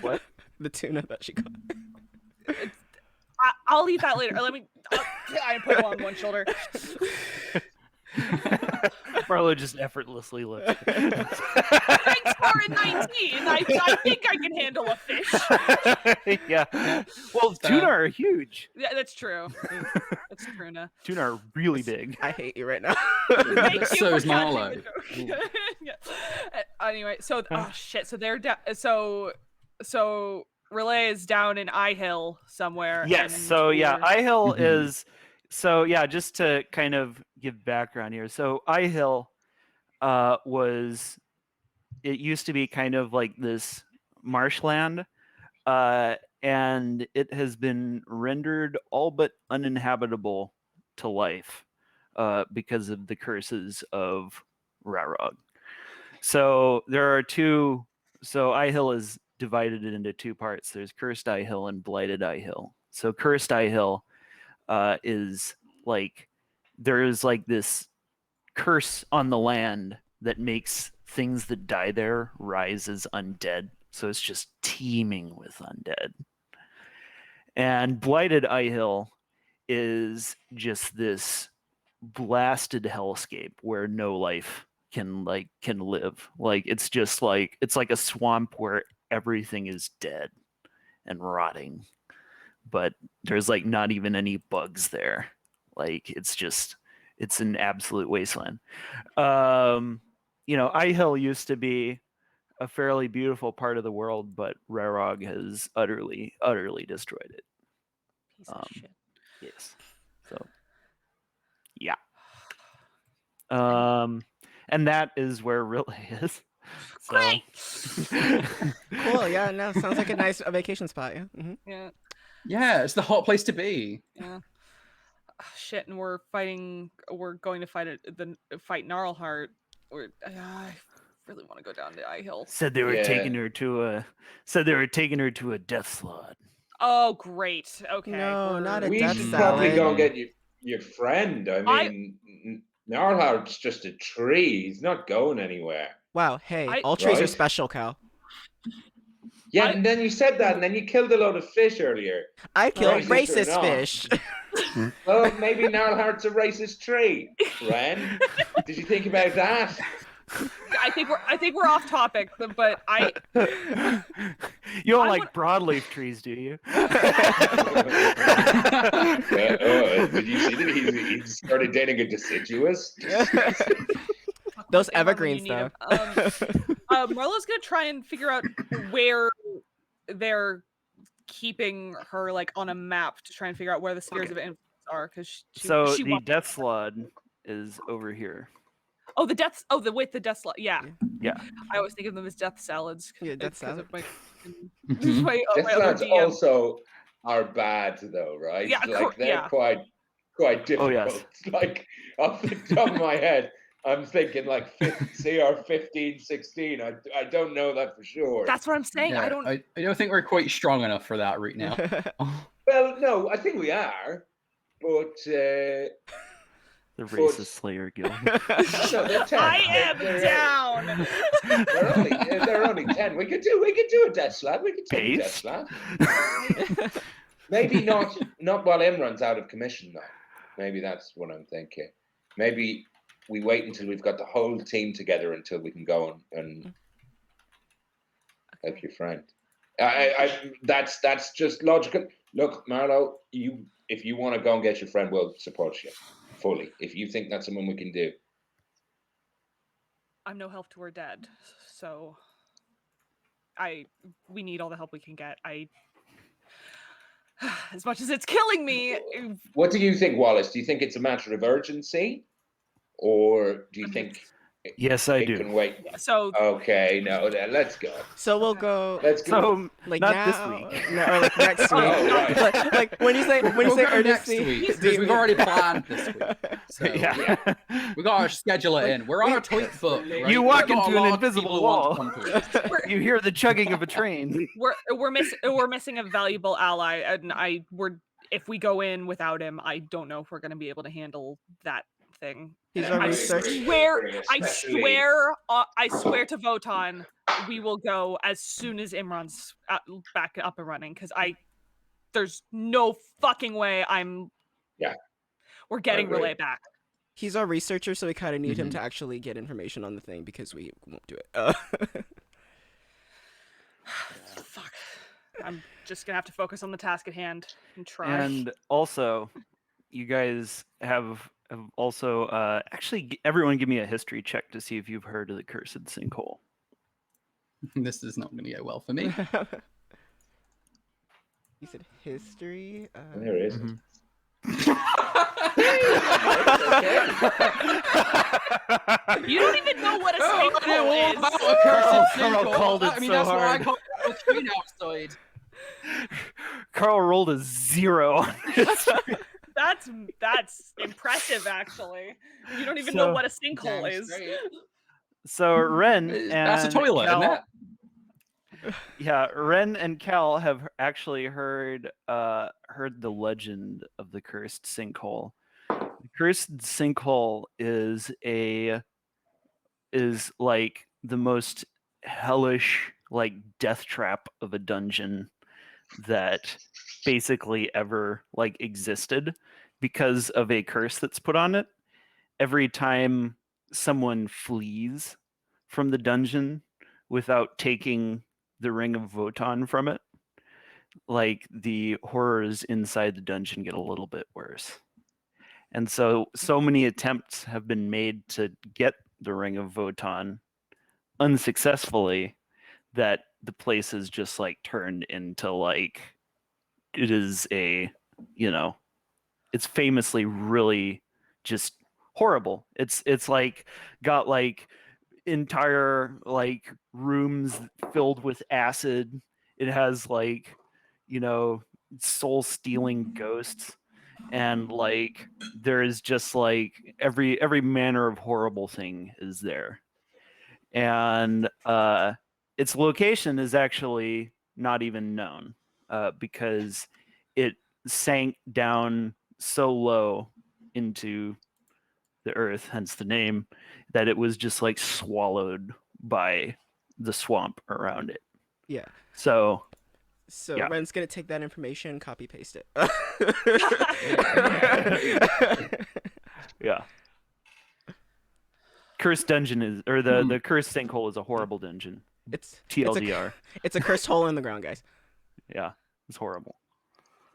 What? The tuna that she caught. I'll eat that later. I put it on one shoulder. Marlowe just effortlessly looks. Thanks for a 19. I think I can handle a fish. Yeah. Well, tuna are huge. Yeah, that's true. That's tuna. Tuna are really big. I hate you right now. Thank you So for is catching Marlowe. the joke. Yeah. Anyway, so oh shit, so they're down. So Relay is down in Hill somewhere. Yes. and So yeah, we're- Hill Mhm. is. So yeah, just to kind of give background here. So Hill was. It used to be kind of like this marshland, and it has been rendered all but uninhabitable to life because of the curses of Rarog. So there are two. So Hill is divided into 2 parts. There's Cursed Hill and Blighted Hill. So Cursed Hill is like there's like this curse on the land that makes things that die there rise as undead. So it's just teeming with undead. And Blighted Hill is just this blasted hellscape where no life can live. Like it's just like it's like a swamp where everything is dead and rotting. But there's like not even any bugs there. Like it's an absolute wasteland. Hill used to be a fairly beautiful part of the world, but Rarog has utterly destroyed it. Piece of shit. Yes. So yeah. And that is where Relay is. So. Great. Cool. Yeah. No. Sounds like a nice vacation spot. Yeah. Mm-hmm. Yeah. Yeah, it's the hot place to be. Yeah. Shit, and we're going to fight Gnarlhart. I really want to go down to Hill. Said they were Yeah. taking her to a death slot. Oh, great. Okay. No, not a We death should salad. probably go and get your friend. I mean, Gnarlhart's just a tree. He's not going anywhere. Wow. Hey, I- all trees are Right? special, Cal. Yeah, and then you said that, and then you killed a load of fish earlier. I killed Racist or racist not. fish. Well, maybe Gnarlhart's a racist tree, Ren. Did you think about that? I think we're off topic, but I. You don't I like would- broadleaf trees, do you? Did you see that he started dating a deciduous? Those Imran when you evergreens, need 'em. though. Marlowe's gonna try and figure out where they're keeping her, like on a map, to try and figure out where the spheres of influence are, because So she the wants- death slot is over here. Oh, the death. Oh, the death slot. Yeah. Yeah. I always think of them as death salads. Yeah, death because of my, Mhm. my Death other Slats DM. also are bad though, right? Yeah, like they're yeah. quite difficult. yes. Like off the top of my head, I'm thinking like CR 15, 16. I don't know that for sure. That's what I'm saying. Yeah, I don't. I don't think we're quite strong enough for that right now. Well, no, I think we are, but The racist Slayer Guild. no, they're 10. I am They're- down. They're only 10. We could do a death slab. We could take a death Base? slab. Maybe not while Imran's out of commission though. Maybe that's what I'm thinking. Maybe we wait until we've got the whole team together until we can go and help your friend. That's just logical. Look, Marlowe, if you want to go and get your friend, we'll support you fully. If you think that's something we can do. I'm no help to her dead, so we need all the help we can get. As much as it's killing me. What do you think, Wallace? Do you think it's a matter of urgency, or do you think Yes, I it do. can wait? So Okay, no, then let's go. So we'll go. Let's go. So Like not now, this week. No, or like next week. Oh, right. like when you say We'll go next urgency, week, do because you we've mean- already planned this week. So Yeah. we gotta schedule it in. We're on a tight foot. Right? You walk We've got into a an lot of invisible people who want to wall. come to us. You hear the chugging of a train. we're missing a valuable ally, and if we go in without him, I don't know if we're going to be able to handle that thing. He's And our I research. I swear to Wotan, we will go as soon as Imran's back up and running, because there's no fucking way we're getting agree. Relay back. He's our researcher, so we kind of need him to actually get information on the thing because we won't do it. Fuck. I'm just gonna have to focus on the task at hand and try. And also, you guys have also actually everyone give me a history check to see if you've heard of the cursed sinkhole. This is not going to go well for me. You said history. There it is. You don't even know what a Oh, I know all sinkhole about is. a cursed Carl sinkhole. called it I mean, so that's what I hard. call a train outside. Carl rolled a 0 on his That's impressive, actually. You don't even know So- what a sinkhole Damn is. straight. So Ren and That's a toilet, Cal, isn't it? Yeah, Ren and Cal have actually heard the legend of the cursed sinkhole. The cursed sinkhole is like the most hellish, like, death trap of a dungeon that basically ever like existed because of a curse that's put on it. Every time someone flees from the dungeon without taking the Ring of Wotan from it, like, the horrors inside the dungeon get a little bit worse. And so many attempts have been made to get the Ring of Wotan unsuccessfully that the place is just like turned into like, it is it's famously really just horrible. It's like got like entire like rooms filled with acid. It has like, soul stealing ghosts, and like there is just like every manner of horrible thing is there. And its location is actually not even known because it sank down so low into the earth, hence the name, that it was just like swallowed by the swamp around it. Yeah. So yeah. Ren's gonna take that information, copy paste it. Yeah. Cursed dungeon is, or the cursed sinkhole is a horrible dungeon. It's TLDR. It's a cursed hole in the ground, guys. Yeah, it's horrible.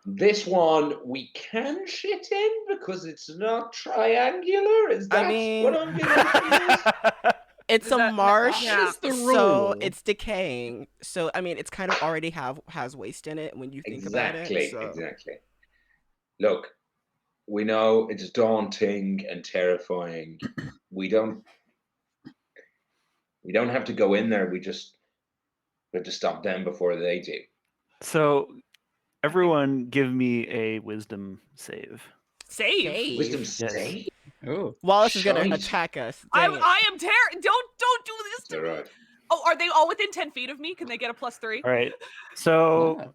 This one we can shit in because it's not triangular. Is that what I'm getting? It's a marsh, the so rule. it's decaying. So I mean, it's kind of already has waste in it when you think about it. Exactly. Look, we know it's daunting and terrifying. We don't have to go in there. We have to stop them before they do. So, everyone, give me a wisdom save. Save. Wisdom Yes. save. Oh, Wallace is gonna Shite. attack us. I Dang it. am Don't do this to me. Right. Oh, are they all within 10 feet of me? Can they get a +3? All right. So, Ah.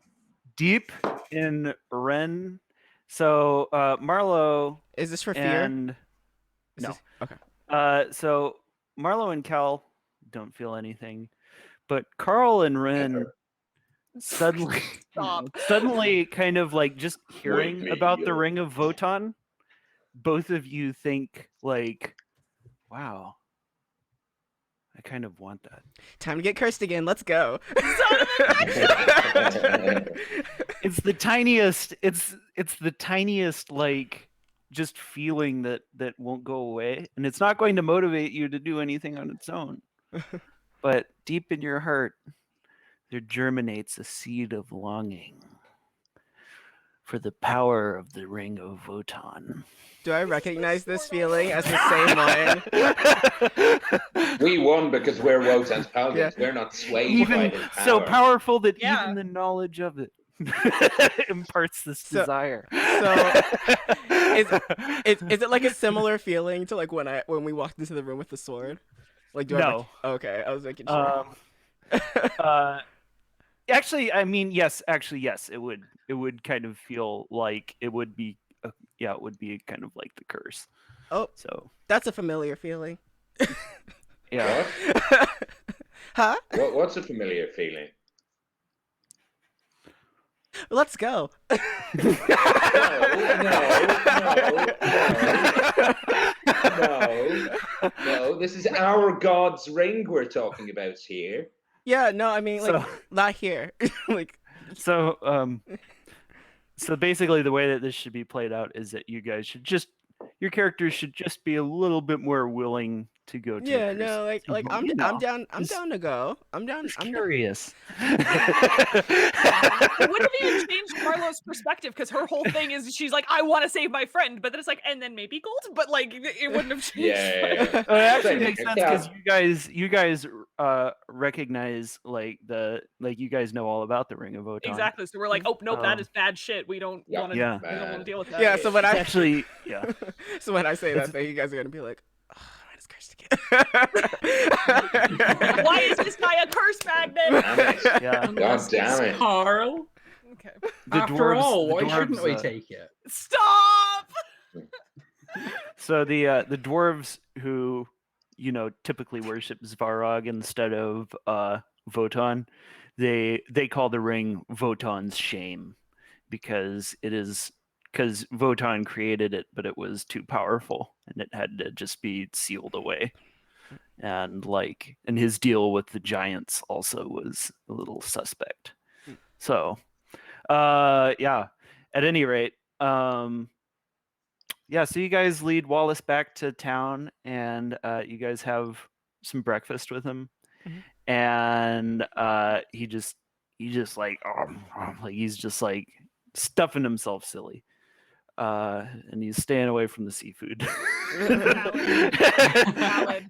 deep in Ren. So, Marlowe Is this for fear? and Is no. Okay. So Marlowe and Cal don't feel anything, but Carl and Ren suddenly kind of like just hearing about the Ring of Wotan, both of you think like, wow, I kind of want that. Time to get cursed again. Let's go. It's the tiniest. It's the tiniest like just feeling that won't go away, and it's not going to motivate you to do anything on its own. But deep in your heart, there germinates a seed of longing for the power of the Ring of Wotan. Do I recognize this feeling as the same one? We won because we're Wotan's paladins. Yeah. We're not swayed by Even his power. so powerful that Yeah. even the knowledge of it imparts this desire. So, is it like a similar feeling to like when we walked into the room with the sword? Like, do No. Okay, I was making sure. Actually, I mean, yes. Actually, yes. It would kind of feel like it would be. It would be kind of like the curse. Oh, so that's a familiar feeling. Yeah. Huh? What's a familiar feeling? Let's go. No. This is our God's ring we're talking about here. Yeah, no, I mean, like, not here. Like, so basically the way that this should be played out is that you guys should your characters should just be a little bit more willing to go to. Yeah, no, like I'm down to go. I'm curious. It would have even changed Marlowe's perspective because her whole thing is she's like, I want to save my friend, but then it's like, and then maybe gold, but like it wouldn't have changed. Yeah. It actually makes sense because you guys recognize like you guys know all about the Ring of Wotan. Exactly. So we're like, oh nope, that is bad shit. We don't want to. Yeah. We don't want to deal with that. Yeah. So when So when I say that thing, you guys are gonna be like, oh, I just cursed again. Why is this guy a curse magnet? Yeah. God damn it. Carl. Okay. After all, why shouldn't we take it? Stop. So the dwarves who typically worship Svarog instead of Wotan, they call the ring Wotan's shame because Wotan created it, but it was too powerful and it had to just be sealed away. And his deal with the giants also was a little suspect. So, at any rate, so you guys lead Wallace back to town, and you guys have some breakfast with him, and he's just stuffing himself silly, and he's staying away from the seafood. Valid.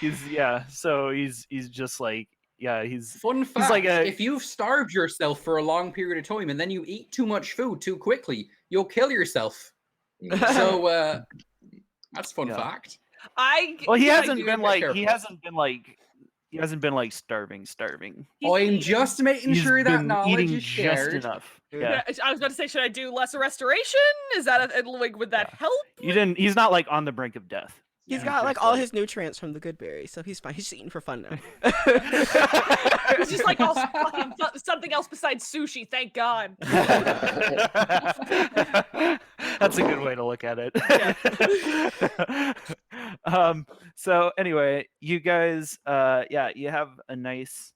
He's just like. Yeah, Fun fact, he's like if you've starved yourself for a long period of time and then you eat too much food too quickly, you'll kill yourself. So that's fun fact. He hasn't been like starving. I'm just making sure that knowledge is shared. Just enough. Yeah. I was about to say, should I do lesser restoration? Is that would that help? He's not like on the brink of death. He's got like all his nutrients from the good berries, so he's fine. He's just eating for fun now. It's just like fucking something else besides sushi. Thank God. That's a good way to look at it. So anyway, you guys, you have a nice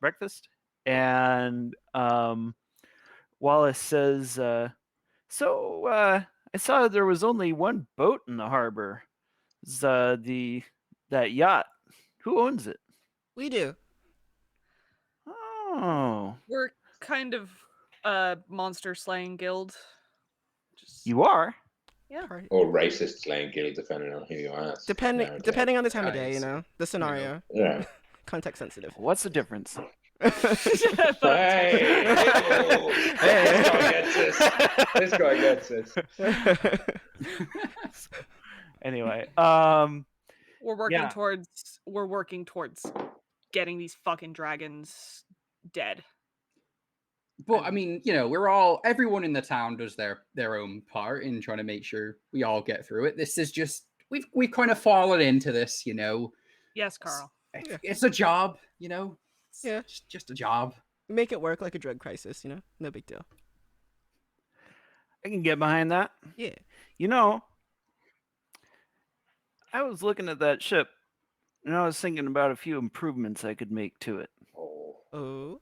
breakfast, and Wallace says, "So I saw there was only one boat in the harbor. It's, that yacht. Who owns it?" We do. Oh, We're kind of a monster slaying guild. you are? Yeah. Or racist slaying guild, depending on who you ask. Depending on the time of day, the scenario. Yeah. Context sensitive. What's the difference? Hey, this guy gets it. Anyway, we're working towards getting these fucking dragons dead. But I mean, everyone in the town does their own part in trying to make sure we all get through it. This is just we've kind of fallen into this, Yes, Carl. It's a job, Yeah, it's just a job. Make it work like a drug crisis, no big deal. I can get behind that. Yeah. I was looking at that ship, and I was thinking about a few improvements I could make to it. Oh.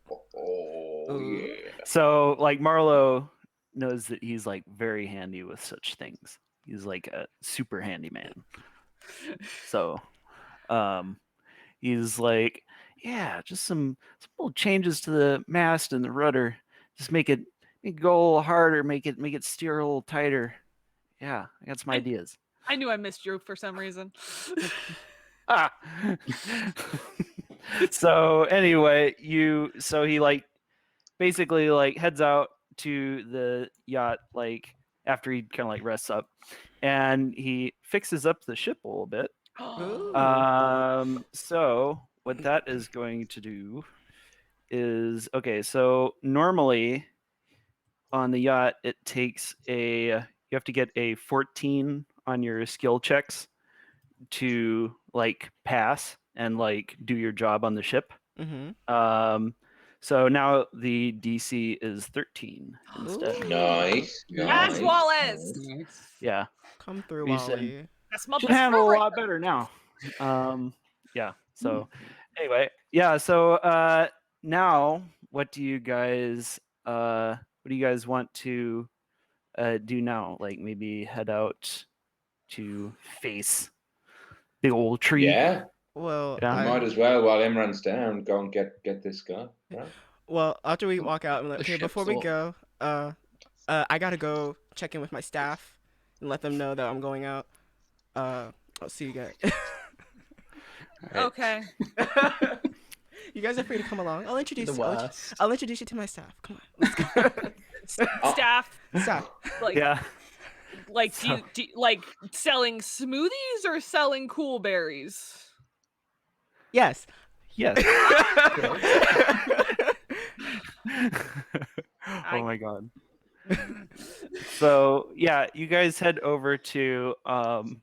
Yeah. So, like, Marlowe knows that he's like very handy with such things. He's like a super handyman. So, he's like, yeah, just some little changes to the mast and the rudder. Just make it go a little harder, make it steer a little tighter. Yeah, I got some ideas. I knew I missed you for some reason. So anyway, he like basically like heads out to the yacht like after he kind of like rests up, and he fixes up the ship a little bit. So what that is going to do is, okay, so normally on the yacht it takes you have to get a 14 on your skill checks to like pass and like do your job on the ship. Mm-hmm. So now the DC is 13 instead. Nice. Yes, Wallace. Yeah. Come through, We said- Wally. That's my Should best handle friend a lot better now. Yeah. So anyway, yeah. So now what do you guys want to do now? Like maybe head out to face the old tree. Yeah. Well, Yeah. Might as well while Imran's down, go and get this guy. Right? Well, after we walk out, I'm like, The okay, ship's before we off. go, I gotta go check in with my staff and let them know that I'm going out. I'll see you guys. Okay. You guys are free to come along. I'll introduce The you. worst. I'll introduce you to my staff. Come on, let's go. Staff. Staff. Like, Yeah. like do you like selling smoothies or selling cool berries? Yes. Yes. Oh my god. So yeah, you guys head over to Ren's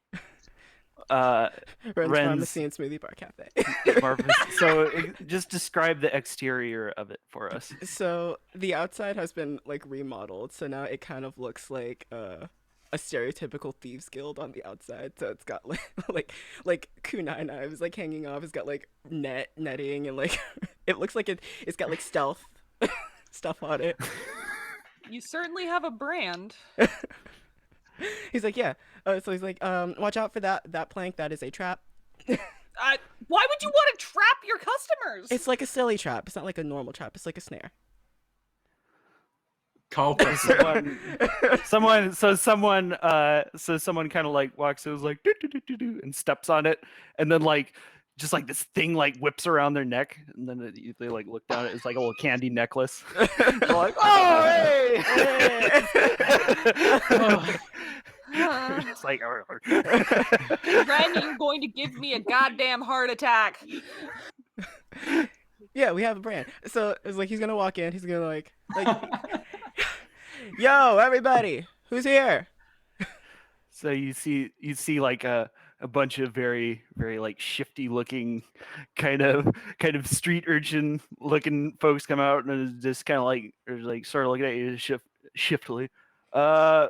Ren's- Pharmacy and Smoothie Bar Cafe. So just describe the exterior of it for us. So the outside has been like remodeled, so now it kind of looks like a stereotypical thieves guild on the outside. So it's got like kunai knives like hanging off. It's got like netting and like it looks like it's got like stealth stuff on it. You certainly have a brand. He's like, yeah. So he's like, watch out for that plank. That is a trap. Why would you want to trap your customers? It's like a silly trap. It's not like a normal trap. It's like a snare. Someone kind of like walks in, was like do, and steps on it, and then like just like this thing like whips around their neck, and then they like look down at it. It's like a little candy necklace. They're like, oh hey! It's like, Ren, you're going to give me a goddamn heart attack. Yeah, we have a brand. So it's like he's gonna walk in. He's gonna like yo, everybody, who's here? So you see like a bunch of very like shifty looking kind of street urchin looking folks come out and is just kind of like sort of looking at you shiftily. Yeah.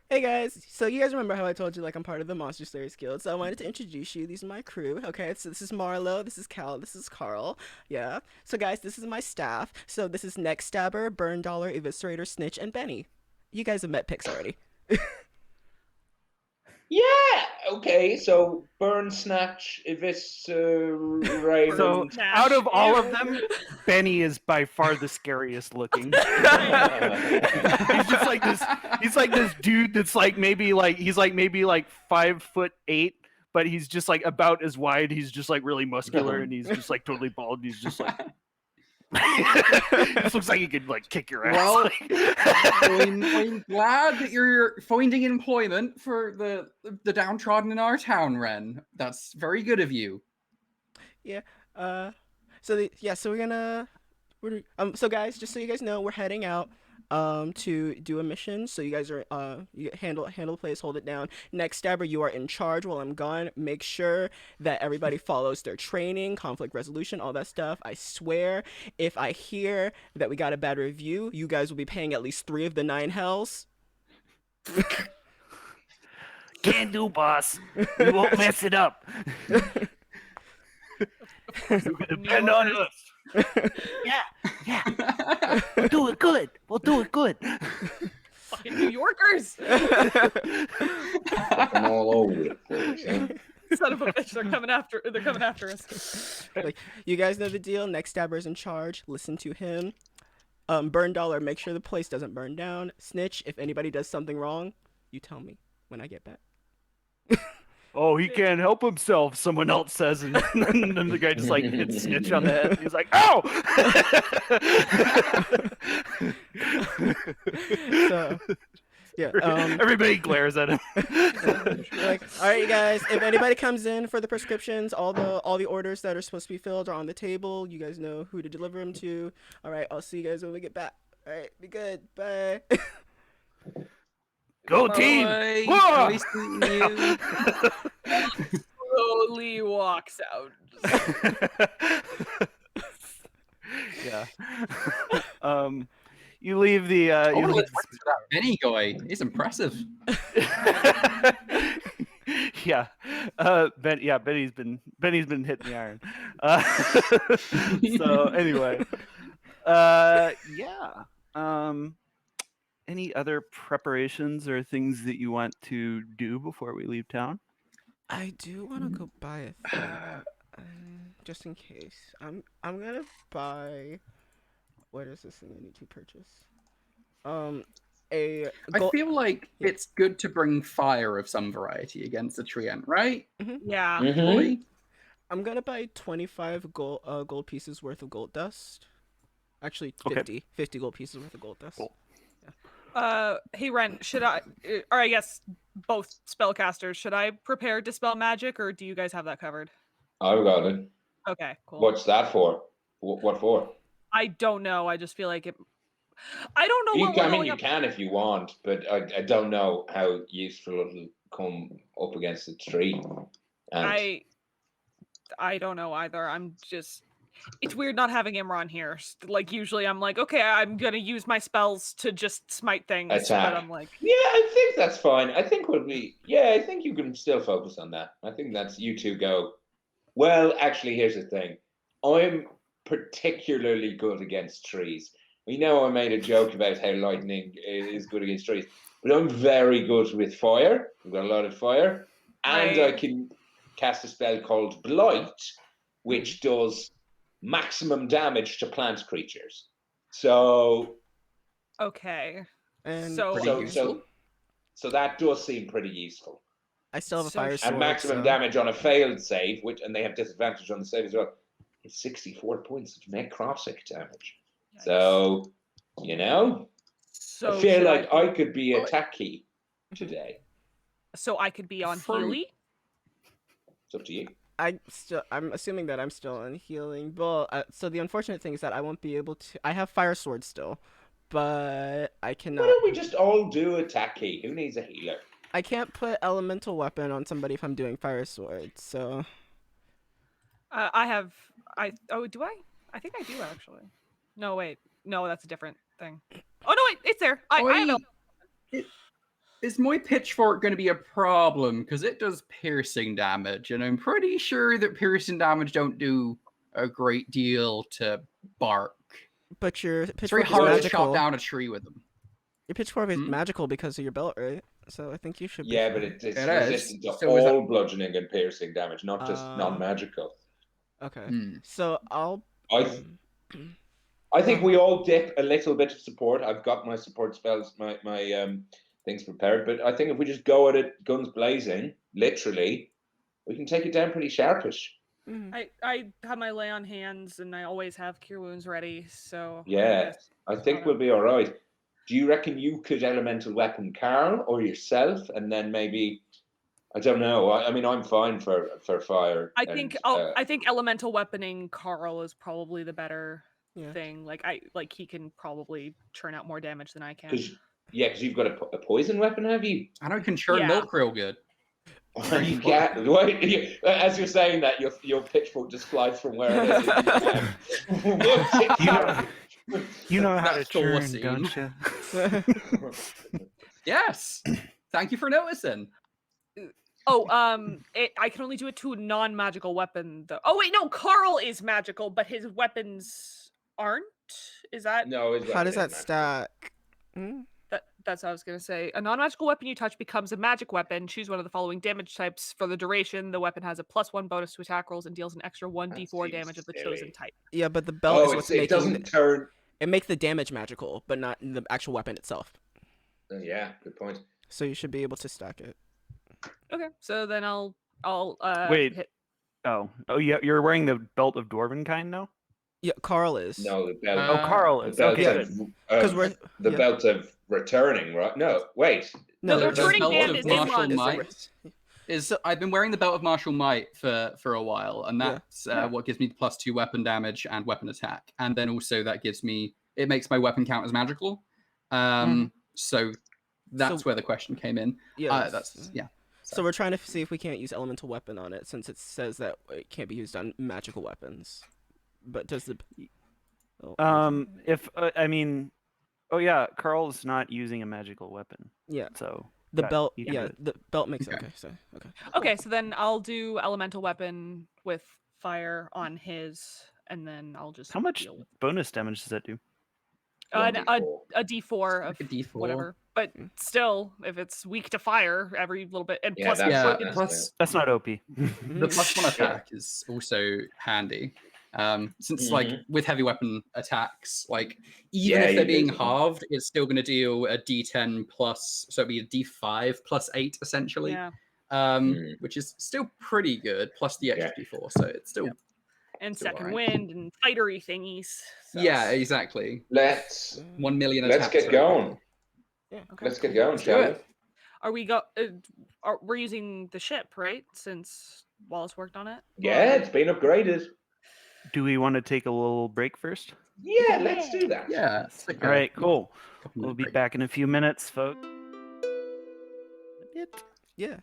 Hey guys, so you guys remember how I told you like I'm part of the Monster Slayers Guild? So I wanted to introduce you. These are my crew. Okay, so this is Marlowe, this is Cal, this is Carl. Yeah. So guys, this is my staff. So this is Neck Stabber, Burn Dollar, Eviscerator, Snitch, and Benny. You guys have met Pix already. Yeah. Okay. So burn, snatch, eviscerate. So out of all of them, Benny is by far the scariest looking. He's just like this. He's like this dude that's like maybe like 5'8", but he's just like about as wide. He's just like really muscular, and he's just like totally bald. He's just like. This looks like he could like kick your ass. Well, I'm glad that you're finding employment for the downtrodden in our town, Ren. That's very good of you. Yeah. So we're gonna. So guys, just so you guys know, we're heading out to do a mission. So you guys are you handle the place, hold it down. Next Stabber, you are in charge while I'm gone. Make sure that everybody follows their training, conflict resolution, all that stuff. I swear, if I hear that we got a bad review, you guys will be paying at least 3 of the 9 hells. Can do, boss. We won't mess it up. You can depend on us. Yeah. We'll do it good. Fucking New Yorkers. Fucking all over the place. Huh? Son of a bitch, they're coming after us. Like, you guys know the deal. Next Stabber's in charge. Listen to him. Burn Dollar, make sure the place doesn't burn down. Snitch, if anybody does something wrong, you tell me when I get back. Oh, he can't help himself, someone else says, and then the guy just like hits Snitch on the head. He's like, ow! So, yeah. Everybody glares at him. Like, all right, you guys. If anybody comes in for the prescriptions, all the orders that are supposed to be filled are on the table. You guys know who to deliver them to. All right, I'll see you guys when we get back. All right, be good. Bye. Go team! Bye. Nice meeting you. Slowly walks out. Yeah. You leave the. You leave that Benny guy. He's impressive. Yeah. Benny's been hitting the iron. So anyway. Yeah. Any other preparations or things that you want to do before we leave town? I do want to go buy a thing, just in case. I'm gonna buy. What is this thing I need to purchase? I feel like it's good to bring fire of some variety against the Treant, right? Mm-hmm. Yeah. Mm-hmm. I'm gonna buy 25 gold pieces worth of gold dust. Actually, 50 gold pieces worth of gold dust. Cool. Hey Ren, should I, or I guess both spellcasters, should I prepare Dispel Magic, or do you guys have that covered? I've got it. Okay, cool. What's that for? What for? I don't know. I just feel like it. I don't know. You can if you want, but I don't know how useful it'll come up against the tree. And I don't know either. I'm just. It's weird not having Imran here. Like usually, I'm like, okay, I'm gonna use my spells to just smite things. Attack. But I'm like, yeah, I think that's fine. I think I think you can still focus on that. I think that's you two go. Well, actually, here's the thing. I'm particularly good against trees. We know I made a joke about how lightning is good against trees, but I'm very good with fire. I've got a lot of fire, and I can cast a spell called Blight, which does maximum damage to plant creatures. So okay, and so that does seem pretty useful. I still have a fire sword. And maximum damage on a failed save, and they have disadvantage on the save as well. It's 64 points of necrotic damage. Nice. So, I feel like I could be attacky today. So I could be on Healy? It's up to you. I'm assuming that I'm still on healing. Well, so the unfortunate thing is that I won't be able to. I have fire sword still, but I Why cannot. don't we just all do attack key? Who needs a healer? I can't put elemental weapon on somebody if I'm doing fire sword. So do I? I think I do actually. No, wait. No, that's a different thing. Oh no, wait, it's there. I have Is my pitchfork going to be a problem? Because it does piercing damage, and I'm pretty sure that piercing damage don't do a great deal to bark. but your It's very pitchfork is hard to magical. chop down a tree with them. Your pitchfork is magical because of your belt, right? So I think you should be Yeah, fine. but it's It resistant is. to So is all bludgeoning and piercing damage, not just Uh, non-magical. Okay. So I'll I think we all dip a little bit of support. I've got my support spells, my things prepared, but I think if we just go at it guns blazing, literally, we can take it down pretty sharpish. I have my lay on hands, and I always have cure wounds ready. So Yeah, I think we'll be all right. Do you reckon you could elemental weapon Carl or yourself, and then maybe I don't know. I mean, I'm fine for fire. I think I think elemental weaponing Carl is probably the better thing. Like he can probably churn out more damage than I can. Because you've got a poison weapon, have you? I know you can churn milk real good. You can't. Wait, as you're saying that, your pitchfork just flies from where it is. You know how to That's churn, awesome. don't you? Yes. Thank you for noticing. I can only do it to a non-magical weapon though. Oh wait, no, Carl is magical, but his weapons aren't. Is that no? How does that stack? That's what I was gonna say. A non-magical weapon you touch becomes a magic weapon. Choose one of the following damage types for the duration. The weapon has a +1 bonus to attack rolls and deals an extra 1d4 damage of the chosen type. Yeah, but the belt is what's making it doesn't turn. It makes the damage magical, but not the actual weapon itself. Yeah, good point. So you should be able to stack it. Okay, so then I'll wait. hit. Oh, yeah, you're wearing the belt of dwarven kind now? Yeah, Carl is. No, the belt. Carl is. The belt Okay, because we're the belt of returning, right? No, wait. No, the returning belt band of is martial Imran. might. I've been wearing the belt of martial might for a while, and that's what gives me +2 weapon damage and weapon attack, and then also that gives me it makes my weapon count as magical. So that's where the question came in. So we're trying to see if we can't use elemental weapon on it, since it says that it can't be used on magical weapons. But does the Carl's not using a magical weapon. Yeah. So the belt. Yeah, the belt makes it. Okay, so then I'll do elemental weapon with fire on his, and then I'll just. How much bonus damage does that do? A D4 of a D4. whatever, but still, if it's weak to fire, every little bit, and plus that's not OP. The +1 attack is also handy. Since with heavy weapon attacks, even if they're being halved, it's still going to deal a D10 plus, so it'd be a D5 +8 essentially. Which is still pretty good, plus the extra D4, so it's still and second wind and fightery thingies. So. Yeah, exactly. Let's 1 million. Let's get going. Yeah, okay. Let's get going, shall we? Are we we're using the ship, right? Since Wallace worked on it. Yeah, it's been upgraded. Do we want to take a little break first? Yeah, let's do that. Yeah. All right, cool. We'll be back in a few minutes, folks. Yeah.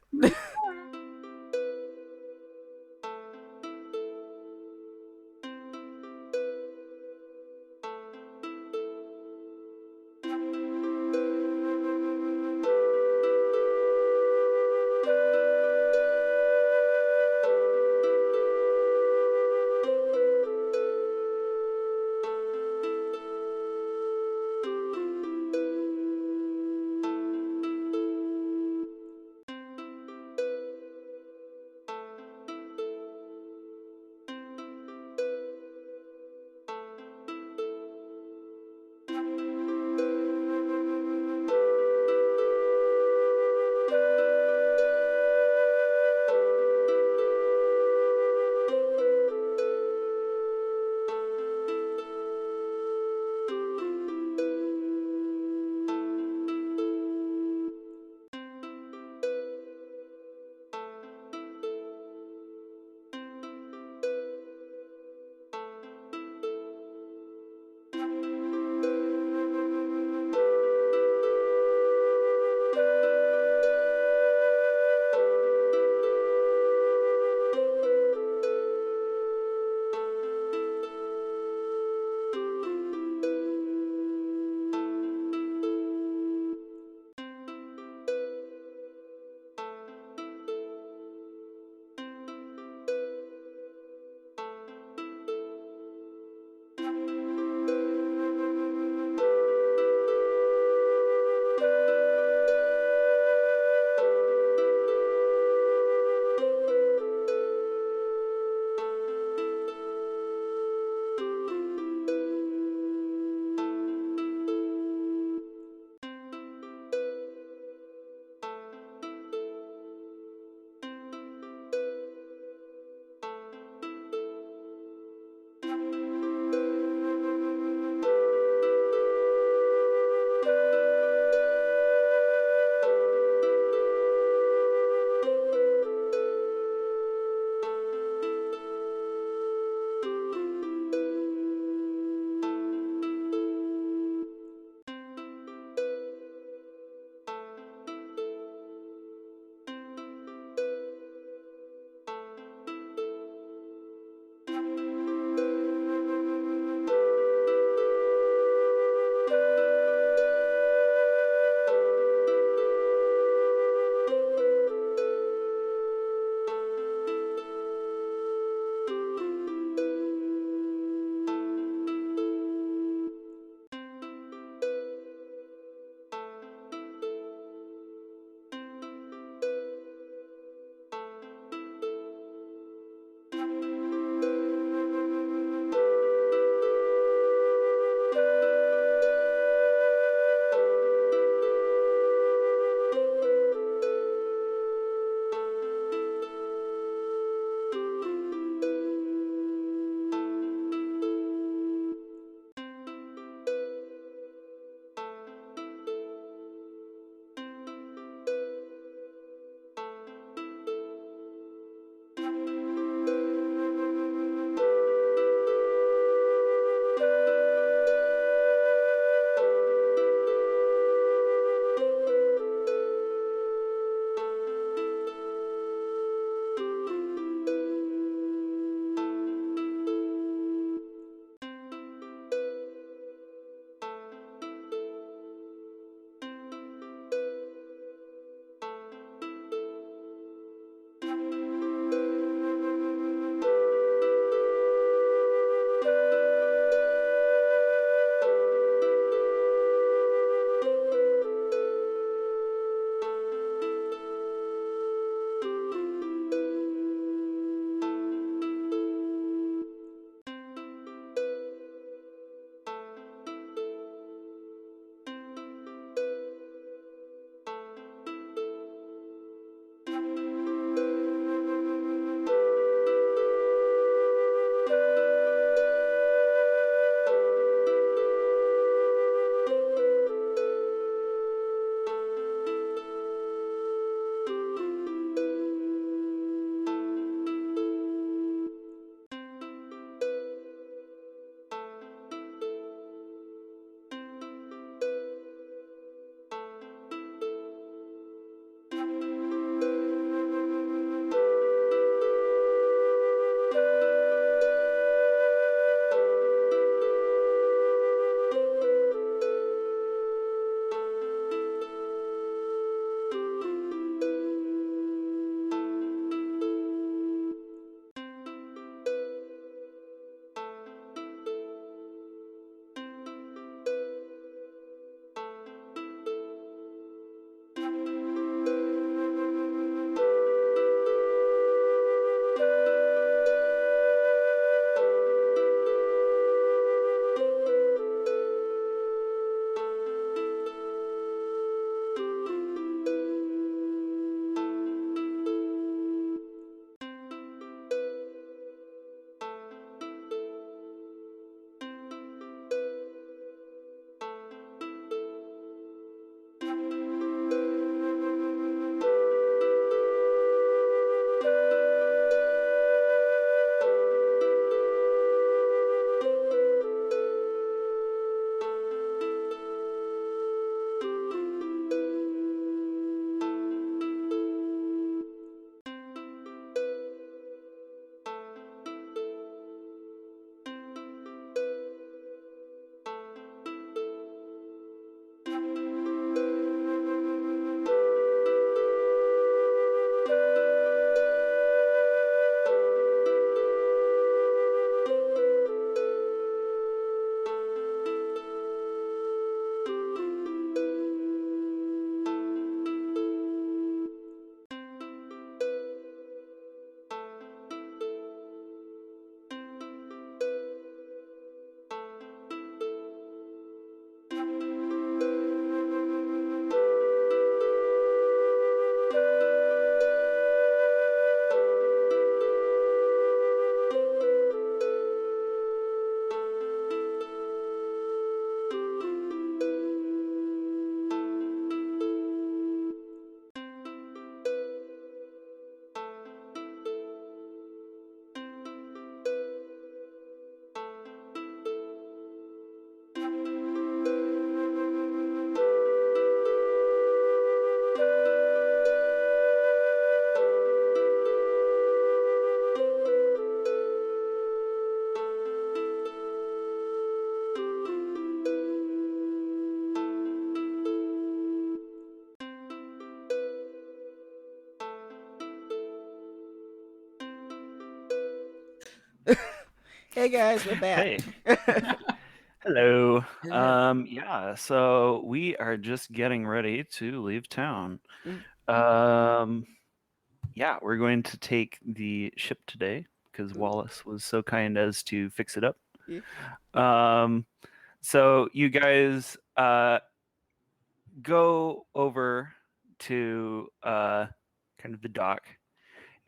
Hey guys, we're back. Hey. Hello. Yeah, so we are just getting ready to leave town. Yeah, we're going to take the ship today because Wallace was so kind as to fix it up. Yeah. So you guys go over to kind of the dock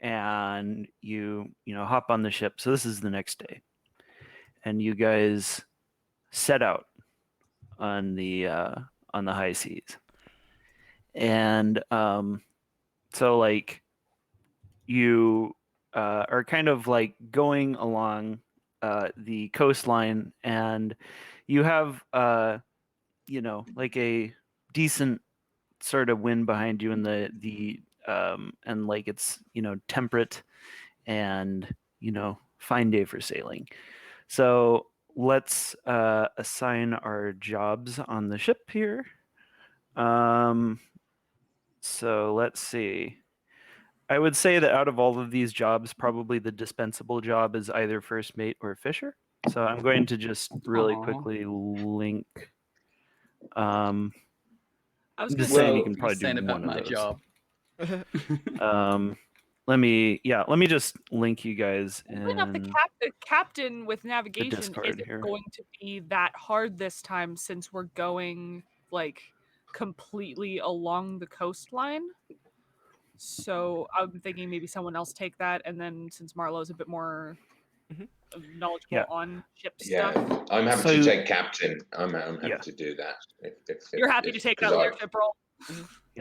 and you hop on the ship. So this is the next day. And you guys set out on the high seas. And so like you are kind of like going along the coastline, and you have like a decent sort of wind behind you, and the and like it's temperate and fine day for sailing. So let's assign our jobs on the ship here. So let's see. I would say that out of all of these jobs, probably the dispensable job is either first mate or fisher. So I'm going to just really quickly link. I was just gonna saying say, you can probably do one of those. Job. Let me just link you guys in the captain with navigation Discord isn't here. going to be that hard this time since we're going like completely along the coastline. So I'm thinking maybe someone else take that, and then since Marlowe's a bit more knowledgeable on ship stuff, I'm happy to take captain. I'm happy to do that. You're happy to take that leadership role.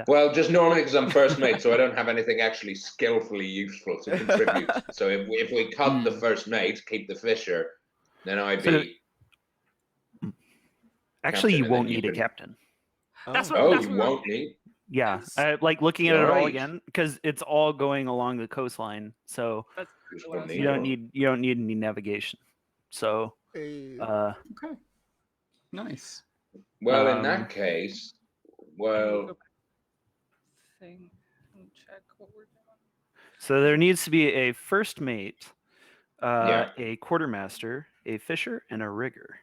Well, just normally because I'm first mate, so I don't have anything actually skillfully useful to contribute. So if we cut the first mate, keep the fisher, then I'd be. Actually, you won't need a captain. That's what. You won't need. Yeah, like looking at it all again, because it's all going along the coastline, so you don't need any navigation. So, okay, nice. Well, in that case, check what we're doing. So there needs to be a first mate, a quartermaster, a fisher, and a rigger.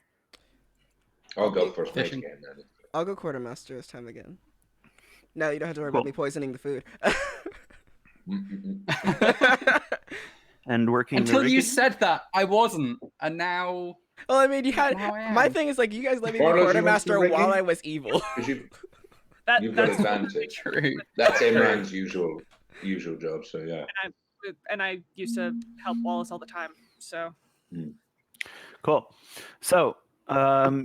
I'll go first mate again. Then. I'll go quartermaster this time again. Now you don't have to worry about me poisoning the food. And working until you said that, I wasn't, and now. Well, I mean, you had. My thing is like you guys let me be quartermaster while I was evil. You've got advantage. True. That's Imran's usual job. So yeah. And I used to help Wallace all the time. So. Cool. So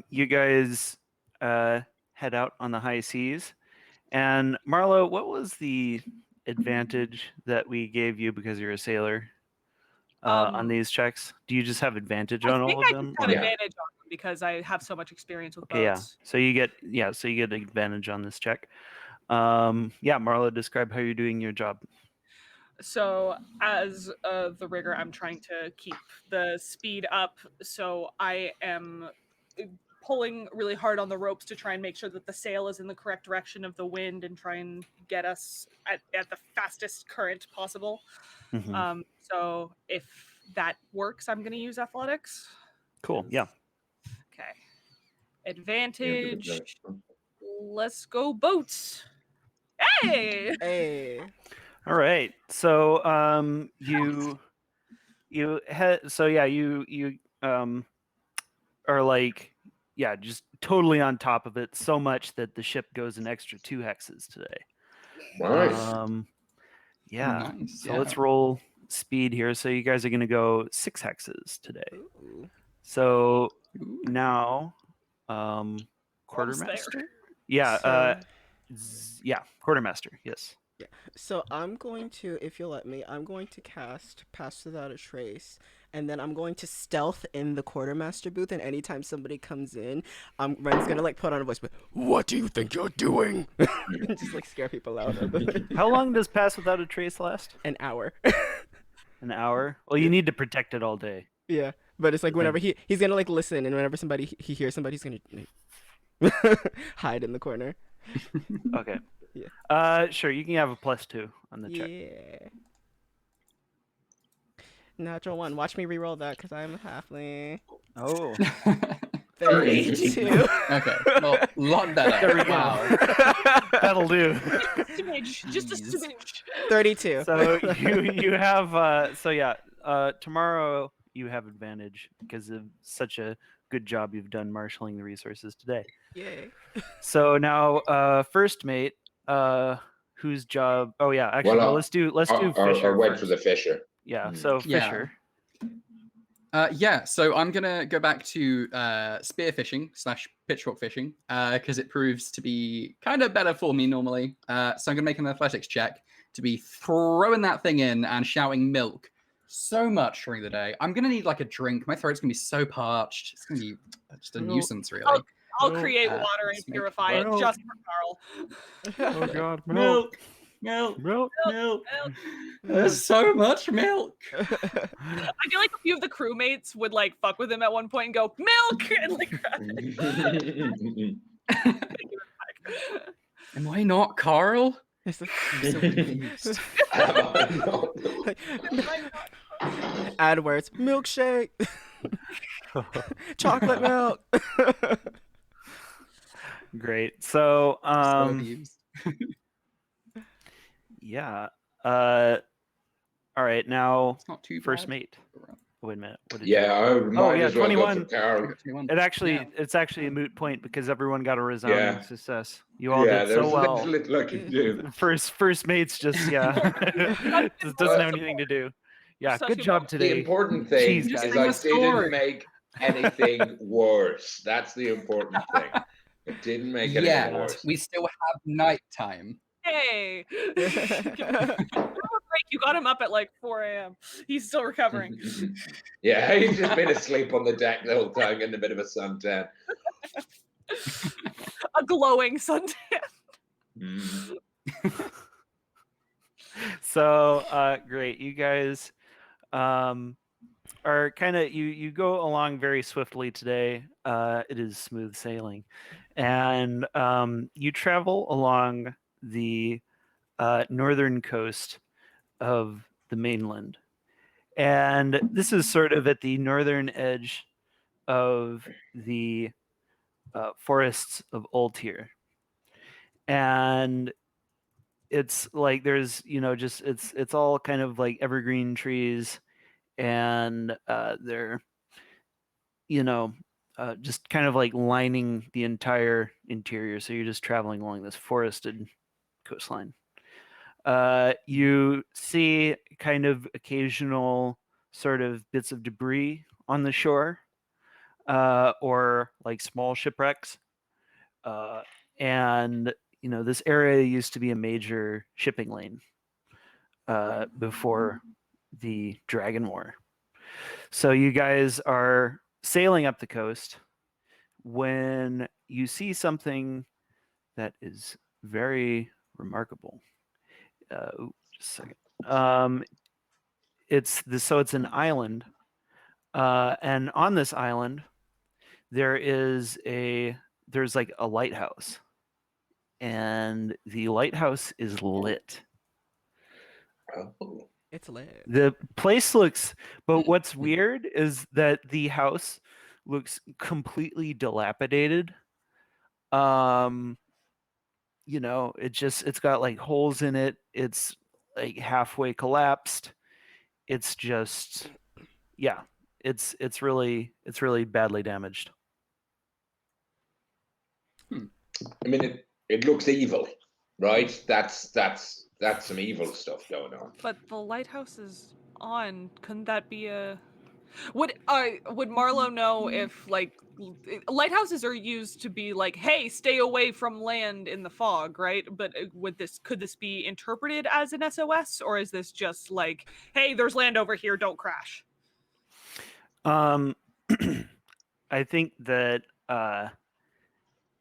you guys head out on the high seas. And Marlowe, what was the advantage that we gave you because you're a sailor on these checks? Do you just have advantage on all of them? I think I have advantage on them because I have so much experience with boats. Yeah. So you get advantage on this check. Marlowe, describe how you're doing your job. So as the rigger, I'm trying to keep the speed up. So I am pulling really hard on the ropes to try and make sure that the sail is in the correct direction of the wind and try and get us at the fastest current possible. So if that works, I'm going to use athletics. Cool. Yeah. Okay. Advantage. Let's go boats. Hey. All right. So you are like just totally on top of it, so much that the ship goes an extra 2 hexes today. Nice. Nice. So let's roll speed here. So you guys are going to go 6 hexes today. Ooh. So now quartermaster. Quartermaster. Yes. Yeah. So I'm going to, if you'll let me, I'm going to cast Pass Without a Trace, and then I'm going to stealth in the quartermaster booth, and anytime somebody comes in, Ren's gonna like put on a voice, but what do you think you're doing? Just like scare people out. How long does Pass Without a Trace last? An hour. An hour? Well, you need to protect it all day. Yeah, but it's like whenever he's gonna like listen, and whenever he hears somebody, he's gonna hide in the corner. Okay. Yeah. Sure, you can have a +2 on the check. Yeah. Natural 1. Watch me re-roll that because I'm a halfling. Oh. 32. Okay, well, lot better. There we go. Wow. That'll do. Just a Jeez. smidge. 32. So you have tomorrow you have advantage because of such a good job you've done marshaling the resources today. Yay. So now first mate, whose job? Oh yeah, actually no, let's do Fisher. I went first. for the Fisher. Yeah. So Fisher. Yeah, so I'm gonna go back to spear fishing / pitchfork fishing because it proves to be kind of better for me normally. So I'm gonna make an athletics check to be throwing that thing in and shouting milk so much during the day. I'm gonna need like a drink. My throat's gonna be so parched. It's gonna be just a nuisance, really. I'll create water and just make purify it milk. just for Carl. Oh God, Milk. There's so much milk. I feel like a few of the crewmates would like fuck with him at one point and go milk and like grab it. Am I not Carl? It's a- Add words. Milkshake. Chocolate milk. Great. So So abused. yeah. All right. Now It's not too first bad. mate. Wait a minute. What did Yeah, I might yeah, as well go 21. for Carl. It's actually a moot point because everyone got a resounding Yeah. success. You all did so there's well. little I can do. First mate's just just doesn't have anything to do. Yeah, Such good a job bummer. today. The important thing Jeez, is guys. Bring I a story. didn't make anything worse. That's the important thing. I didn't make anything Yeah, worse. we still have nighttime. Hey. Give him a break. You got him up at like 4 a.m. He's still recovering. Yeah, he's just been asleep on the deck the whole time, getting a bit of a suntan. A glowing suntan. Mm. So great. You guys are kind of you go along very swiftly today. It is smooth sailing, and you travel along the northern coast of the mainland, and this is sort of at the northern edge of the forests of Ultir, and it's like there's just it's all kind of like evergreen trees, and they're just kind of like lining the entire interior, so you're just traveling along this forested coastline. You see kind of occasional sort of bits of debris on the shore, or like small shipwrecks, and this area used to be a major shipping lane before the Dragon War. So you guys are sailing up the coast when you see something that is very remarkable. Just a second. It's an island, and on this island there's like a lighthouse, and the lighthouse is lit. Oh. It's lit. The place looks, but what's weird is that the house looks completely dilapidated. It's got like holes in it. It's like halfway collapsed. It's just, yeah, it's really badly damaged. I mean, it looks evil, right? That's some evil stuff going on. But the lighthouse is on. Couldn't that be a? Would Marlowe know if like lighthouses are used to be like, hey, stay away from land in the fog, right? But could this be interpreted as an SOS, or is this just like, hey, there's land over here, don't crash? I think that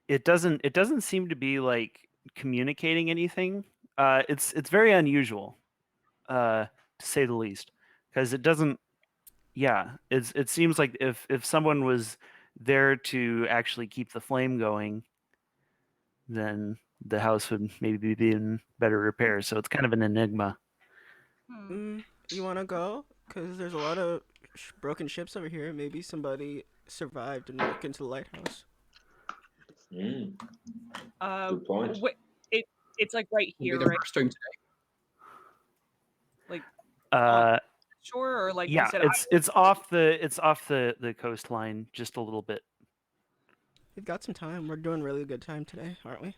it doesn't seem to be like communicating anything. It's very unusual, to say the least, because it doesn't. Yeah, it seems like if someone was there to actually keep the flame going, then the house would maybe be in better repair. So it's kind of an enigma. You want to go? Because there's a lot of broken ships over here. Maybe somebody survived and walked into the lighthouse. Good point. It's like right It'll here, be the right? first time today. Like shore, or like yeah, you said, it's off the coastline just a little bit. We've got some time. We're doing really good time today, aren't we?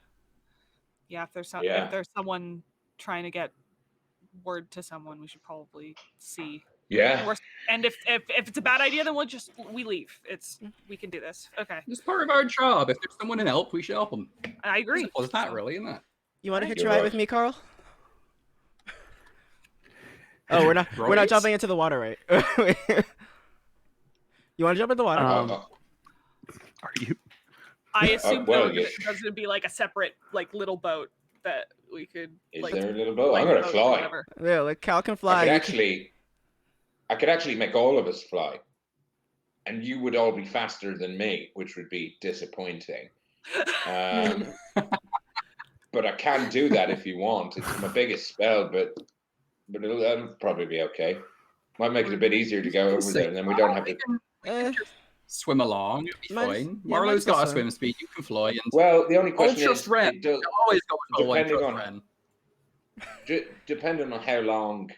Yeah, if there's someone trying to get word to someone, we should probably see. Yeah. And if it's a bad idea, then we leave. We can do this. Okay. It's part of our job. If there's someone in help, we should help them. I agree. Simple as that, really, isn't it? You want to hitch a You're ride right. with me, Carl? Oh, we're not jumping into the water, right? You want to jump in the water? Are you? I assume well, there's going to be like a separate like little boat that we could. Is like, there a little boat? I'm gonna fly. Yeah, like Cal can fly. I could actually make all of us fly, and you would all be faster than me, which would be disappointing. But I can do that if you want. It's my biggest spell, but that'll probably be okay. Might make it a bit easier to go over there, and then we don't have to swim along. It'll be fine. Marlowe's got a swim speed. You can fly. And well, the only question just is, Ren. You always go with depending on how long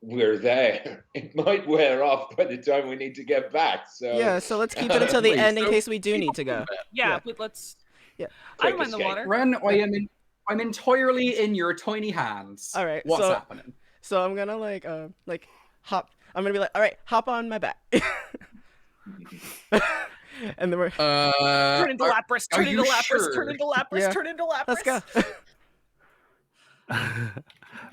we're there, it might wear off by the time we need to get back. So yeah, so let's keep it until the end in case we do need to go. Yeah, but let's. Yeah, I don't mind the water. Ren, I'm entirely in your tiny hands. All right, what's happening? So I'm gonna hop. I'm gonna be like, all right, hop on my back. And then we're turn into Lapras, turn into Lapras, turn into Lapras, turn into Lapras. Let's go.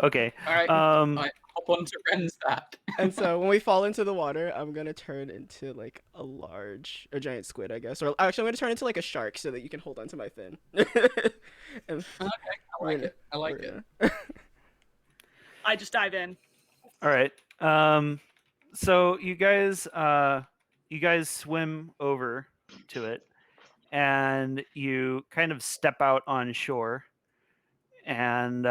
Okay. All right. I hop onto Ren's back. And so when we fall into the water, I'm gonna turn into like a giant squid, I guess. Or actually, I'm gonna turn into like a shark so that you can hold onto my fin. Okay, I like it. I just dive in. All right. So you guys swim over to it, and you kind of step out on shore, and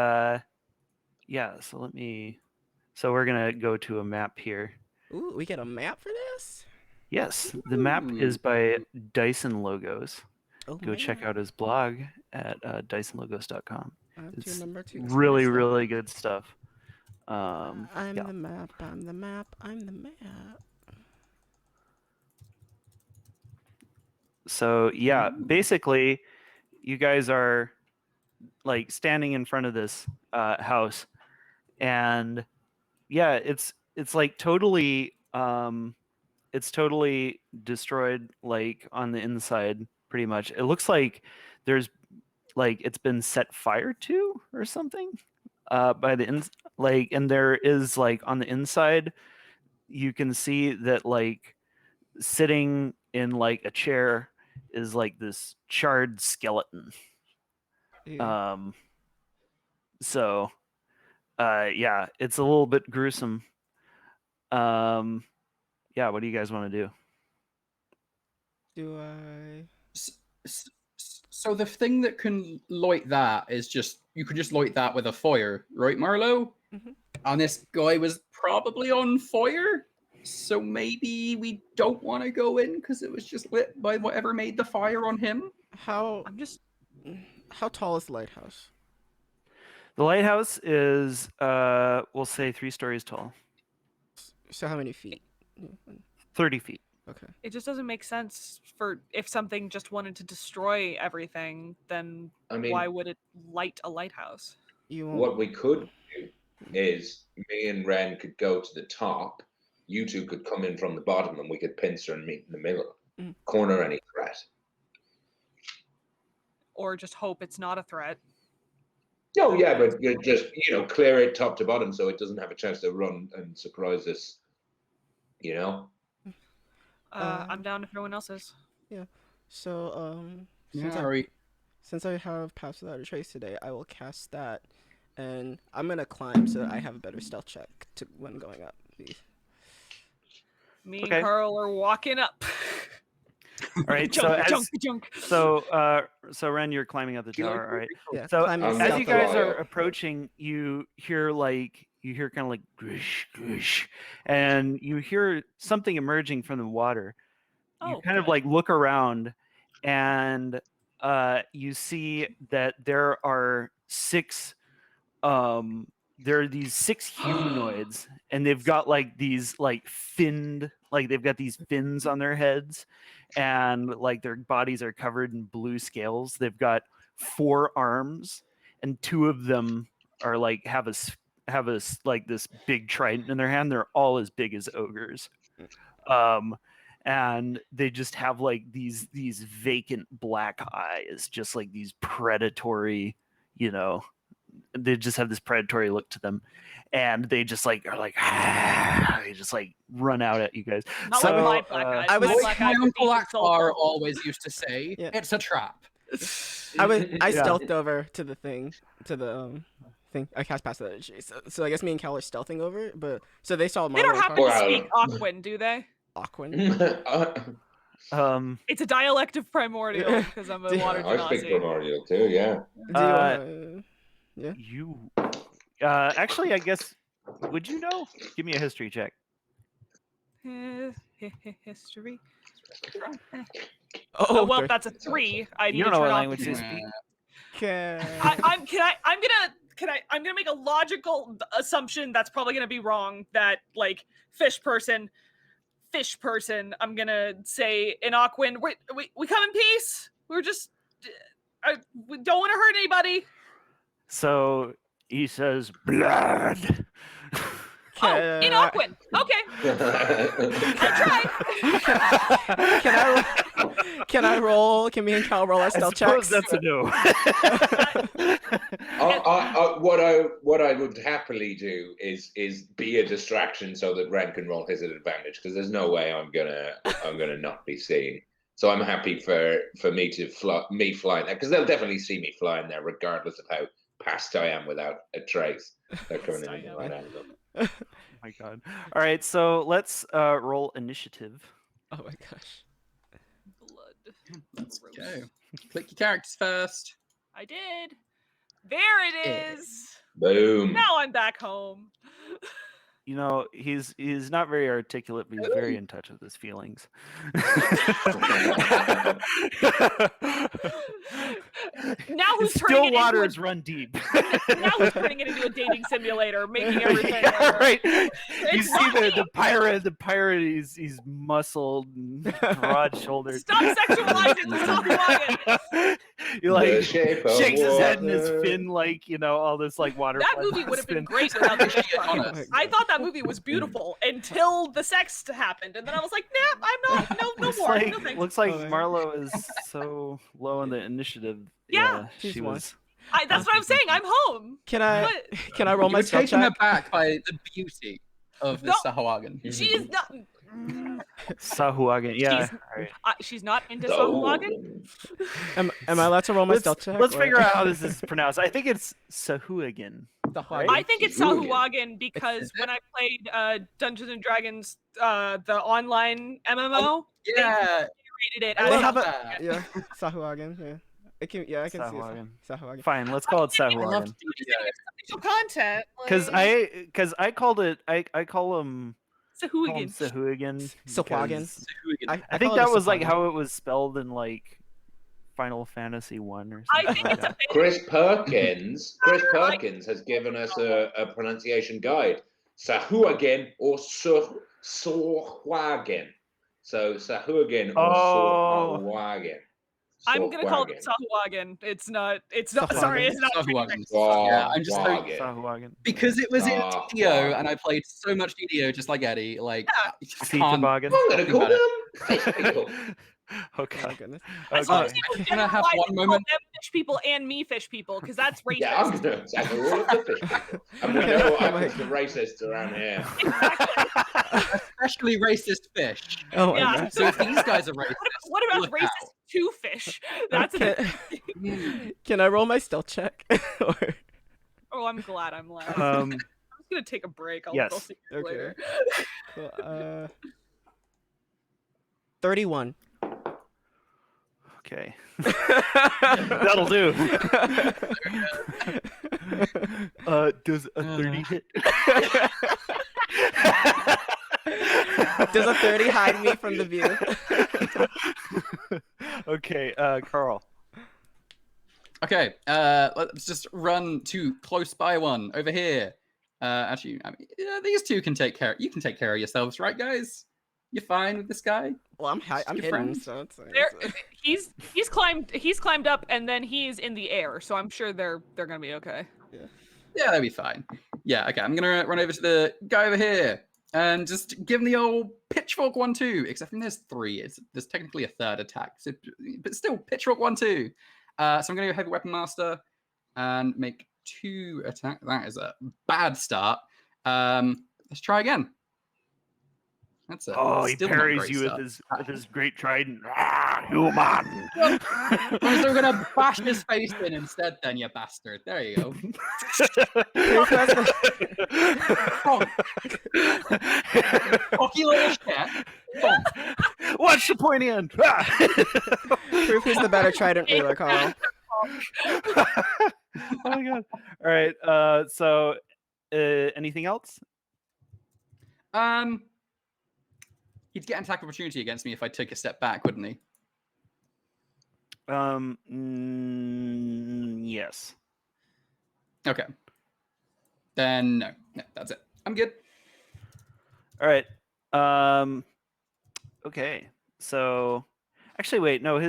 so we're gonna go to a map here. Ooh, we get a map for this? Yes, the map is by Dyson Logos. Oh, go check out his blog at dysonlogos.com. It's really, really good stuff. I'm the map. So yeah, basically, you guys are like standing in front of this house, and yeah, it's like totally destroyed, like on the inside, pretty much. It looks like there's like it's been set fire to or something by the and there is like on the inside, you can see that like sitting in like a chair is like this charred skeleton. Yeah. So yeah, it's a little bit gruesome. Yeah, what do you guys want to do? So the thing that can light that is you could just light that with a fire, right, Marlowe? Mm-hmm. And this guy was probably on fire, so maybe we don't want to go in because it was just lit by whatever made the fire on him. How tall is the lighthouse? The lighthouse is we'll say 3 stories tall. So how many feet? 30 feet. Okay. It just doesn't make sense for if something just wanted to destroy everything, then why would it light a lighthouse? What we could do is me and Ren could go to the top. You two could come in from the bottom, and we could pincer and meet in the middle. Corner any threat. Or just hope it's not a threat. Oh yeah, but you just clear it top to bottom so it doesn't have a chance to run and surprise us. I'm down if no one else is. Yeah. So since I have Pass Without a Trace today, I will cast that, and I'm gonna climb so that I have a better stealth check when going up. Me and Carl are walking up. All right. So Ren, you're climbing up the tower. All right. Yeah, So climbing as you stealthily. guys are approaching, you hear kind of like goosh goosh, and you hear something emerging from the water. You kind of like look around, and you see that there are these 6 humanoids, and they've got like these like finned, like they've got these fins on their heads, and like their bodies are covered in blue scales. They've got 4 arms, and 2 of them are like have like this big trident in their hand. They're all as big as ogres. And they just have like these vacant black eyes, just like these predatory, they just have this predatory look to them, and they just like are like they just like run out at you guys. Not So, like my black eyes. My uncle Akbar always used to say, "It's a trap." I stealthed over to the thing, thing. I cast pass that energy, so I guess me and Cal are stealthing over. But so they saw They Marlowe. don't happen to speak Aquan, do they? Aquan. It's a dialect of primordial because I'm a water I speak primordial too. Yeah. Yeah. You actually, I guess, would you know? Give me a history check. History. Oh, well, that's a 3. I need You don't to know turn what off language the- they speak. I'm gonna make a logical assumption that's probably gonna be wrong. That like fish person. I'm gonna say in Aquan, we come in peace. We're just we don't want to hurt anybody. So he says, "Blood." In Aquan. Okay. I tried. Can me and Cal roll our stealth checks? That's a no. What I would happily do is be a distraction so that Ren can roll his advantage, because there's no way I'm gonna not be seen. So I'm happy for me to fly there, because they'll definitely see me flying there regardless of how past I am without a trace. They're coming in the right angle. Oh my god. All right, so let's roll initiative. Oh my gosh. Blood. Let's go. Click your characters first. I did. There it is. Boom. Now I'm back home. He's not very articulate, but he's very in touch with his feelings. Now who's Still turning it waters into run deep. now who's turning it into a dating simulator, making everything right. You It's see not the pirate. He's muscled and broad-shouldered. Stop sexualizing the sahuagin. He like The shape of shakes his head and his water. fin, like all this like water. That movie would have been great without the sex part. Honest. I thought that movie was beautiful until the sex happened, and then I was like, nah, I'm not. No Looks more. like, No thanks. looks like Marlowe is so low in the initiative. Yeah. she She's was. That's what I'm saying. I'm home. Can I roll You my were stealth taken check? aback by the beauty of the Sahuagin. She is not. Sahuagin. Yeah. She's- All right. She's not into sahuagin. Am I allowed to roll my stealth check? Let's or- figure out how this is pronounced. I think it's Sahuagin. Right? I think it's Sahuagin. sahuagin because when I played Dungeons and Dragons, the online MMO, Yeah. rated it I as They love have a that. yeah, Sahuagin. Yeah, I can see Sahuagin. it. Sahuagin. Fine, let's call it I love Sahuagin. official content. Because I called it. I call him sahuagin. Sahuagin. Sahuagin. I call think it that a was like Sahuagin. how it was spelled in like Final Fantasy 1 or I something think like it's a that. Chris Perkins has given us a pronunciation guide. Sahuagin or Sahuagin. So Sahuagin or Oh. Sahuagin. I'm gonna call it sahuagin. It's not. Sorry, it's not. Sahuagin. Sahuagin. Yeah, I'm just so Sahuagin. Sahuagin. because it was in Ah, DDO fuck. and I played so much DDO just like Eddie. Like I Sea can't. toboggan. I'm gonna call About it. them fish people. Oh Okay. my goodness. Sometimes Okay. people Can I have generalize one and call moment? them fish people and me fish people because that's racist. Yeah, I'm gonna attack all of the fish people. And we know I'm the racists around here. Especially racist fish. Oh my Yeah. god. So if these guys are racist, What about look racist out. to fish? That's Can I roll my stealth check? Or- Oh, I'm glad I'm last. Um, I'm just gonna take a break. I'll yes. see you Okay. later. well, 31. Okay. That'll do. Does a 30 hit? Does a 30 hide me from the view? Okay, Carl. Okay, let's just run to close by one over here. Actually, I mean, these two can take care. You can take care of yourselves, right, guys? You're fine with this guy. Well, I'm hidden, friends? so it's He's climbed up and then he's in the air, so I'm sure they're gonna be okay. Yeah, they'll be fine. Yeah, okay. I'm gonna run over to the guy over here and just give him the old pitchfork 1-2. Except from there's 3. There's technically a third attack, so, but still pitchfork 1-2. So I'm gonna go heavy weapon master and make 2 attack. That is a bad start. Let's try again. That's it. Oh, he parries you with his great trident. Human. So we're gonna bash his face in instead, then, you bastard. There you go. Cocky little shit. What's the pointy end? Proof who's the better trident ruler, Carl. Oh my god. All right. So, anything else? He'd get an attack opportunity against me if I took a step back, wouldn't he? Yes. Okay. Then no, that's it. I'm good. All right. Okay. So, actually, wait. No,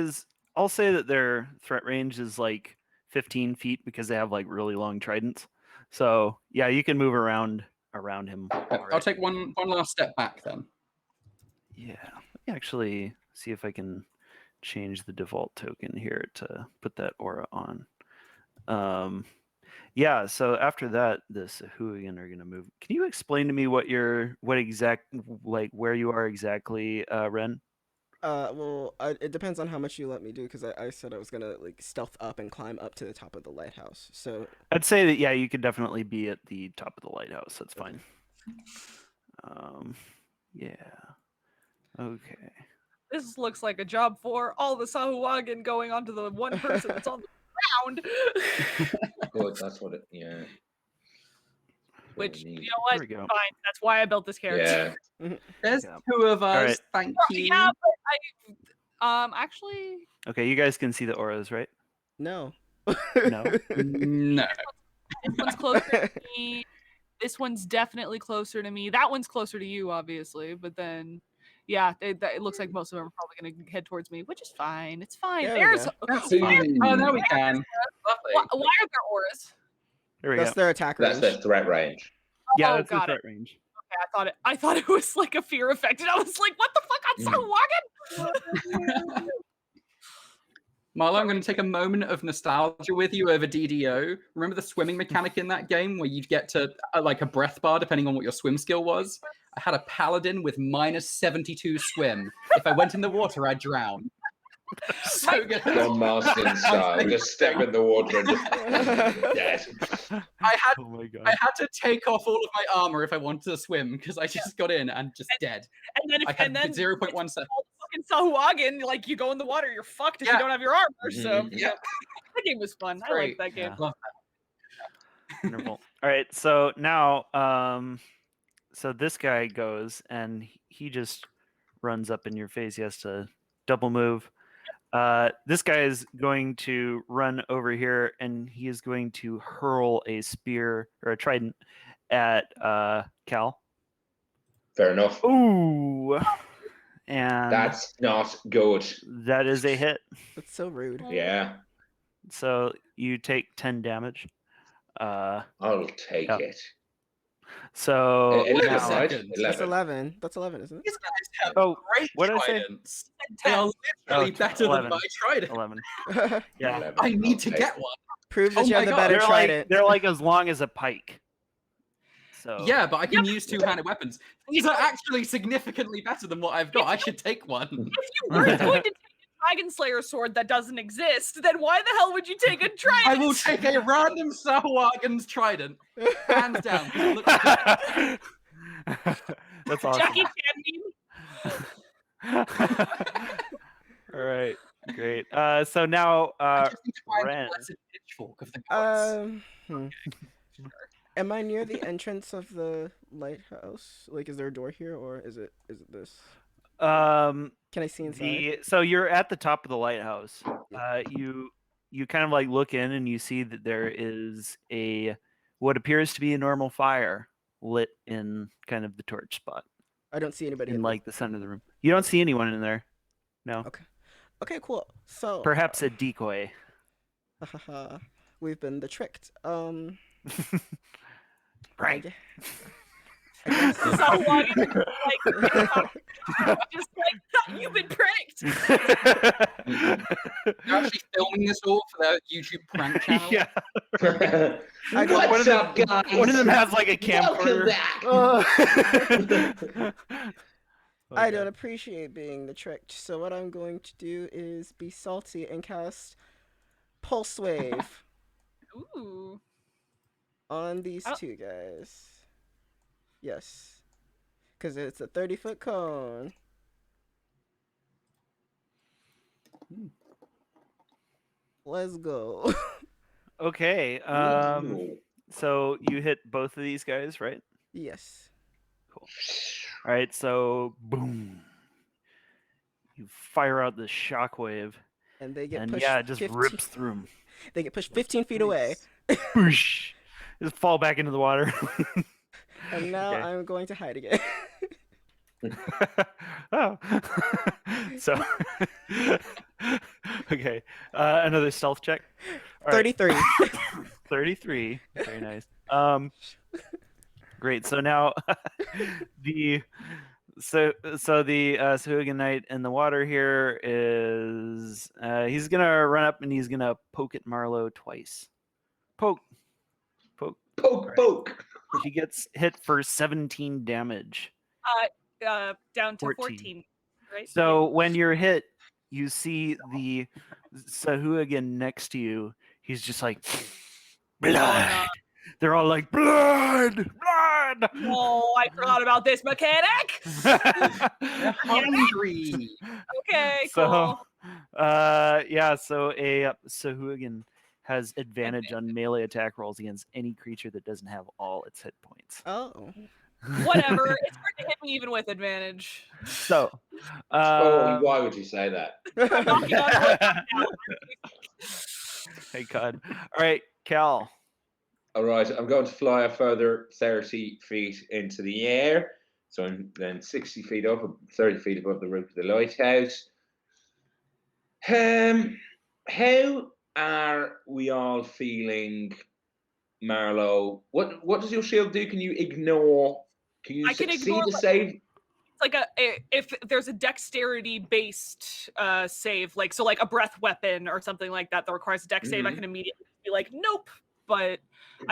I'll say that their threat range is like 15 feet because they have like really long tridents. So, yeah, you can move around him. I'll take one last step back then. Yeah. Let me actually see if I can change the default token here to put that aura on. Yeah, so after that, the sahuagin are going to move. Can you explain to me where you are exactly, Ren? Well, it depends on how much you let me do, because I said I was gonna like stealth up and climb up to the top of the lighthouse. So I'd say that, yeah, you could definitely be at the top of the lighthouse. That's fine. Yeah. Okay. This looks like a job for all the sahuagin going onto the one person that's on the ground. Good, that's what it. Yeah. Which, you know There what? we go. Fine. That's why I built this character. Yeah. There's Yeah. 2 of us. right. Thank you. Yeah, but actually, Okay, you guys can see the auras, right? no. No. No. this one's closer to me. This one's definitely closer to me. That one's closer to you, obviously. But then, yeah, it looks like most of them are probably going to head towards me, which is fine. It's fine. There we There's. go. Oh, now we can. Why are there auras? There we That's go. their attack range. That's their threat range. Yeah, Oh, that's the got threat range. Okay, I thought it was like a fear effect, and I was like, what the fuck on sahuagin? Marlowe, I'm going to take a moment of nostalgia with you over DDO. Remember the swimming mechanic in that game where you'd get to like a breath bar depending on what your swim skill was? I had a paladin with -72 swim. If I went in the water, I'd drown. So good. John Marston style. Just step in the water and just dead. I Oh my god. had to take off all of my armor if I wanted to swim because I just got in and just dead. And then, I had 0.1 seconds. fucking sahuagin, like you go in the water, you're fucked if you don't have your armor. So Yeah. that game was fun. I Great. like that game. Yeah. Love Wonderful. All right, so now, so this guy goes and he just runs up in your face. He has to double move. This guy is going to run over here and he is going to hurl a spear or a trident at Cal. Fair enough. Ooh, and That's not good. that is a hit. That's so rude. Yeah, So you take 10 damage. I'll take Yeah. it. So 11, now- right? That's That's 11. 11. That's 11, isn't it? These guys have Oh, great what did I say? tridents. They are literally Oh, better 11. than my trident. 11. Yeah. 11, I need I'll to take get it. one. Prove that Oh you have my the God, better They're trident. like as long as a pike. So Yeah, but I can use 2-handed weapons. These are actually significantly better than what I've got. I should take one. If you were going to take a Dragon Slayer sword that doesn't exist, then why the hell would you take a trident? I will take a random sahuagin's trident, hands down. 'Cause it looks good. That's awesome. Jackie Chan meme. All right. Great. So now, I just need to find Ren. the blessed pitchfork of the gods. Am I near the entrance of the lighthouse? Like, is there a door here, or is it this? Can I see inside? So you're at the top of the lighthouse. You kind of like look in and you see that there is what appears to be a normal fire lit in kind of the torch spot. I don't see anybody in like the center of the room. You don't see anyone in there. No. Okay, cool. So perhaps a decoy. We've been tricked. Right. Sahuagin, just like, you've been pranked. They're actually filming this all for their YouTube prank channel. Yeah. What's up, guys? One of them has like a camcorder. I don't appreciate being tricked, so what I'm going to do is be salty and cast Pulse Wave. Ooh. On these two guys. Yes. Because it's a 30-foot cone. Let's go. Okay. So you hit both of these guys, right? Yes. Cool. All right, so boom. You fire out the shockwave. And they get pushed. Yeah, it just rips through them. They get pushed 15 feet away. Boosh. Just fall back into the water. And now I'm going to hide again. Oh. So okay. Another stealth check. All 33. Right. 33. Very nice. Great. So now the sahuagin knight in the water here is he's gonna run up and he's gonna poke at Marlowe twice. Poke. He gets hit for 17 damage. Down to 14, right? So when you're hit, you see the sahuagin next to you. He's just like, blood. They're all like, blood. Oh, I forgot about this mechanic. They're hungry. Okay, cool. So a sahuagin has advantage on melee attack rolls against any creature that doesn't have all its hit points. Oh. Whatever. It's hard to hit me even with advantage. So, why would you say that? Hey, God. All right, Cal. All right, I'm going to fly a further 30 feet into the air. So I'm then 60 feet up, 30 feet above the roof of the lighthouse. How are we all feeling, Marlowe? What does your shield do? Can you ignore? Can you see the save? It's like if there's a dexterity based save, like a breath weapon or something like that requires a dex save, I can immediately be like, nope. But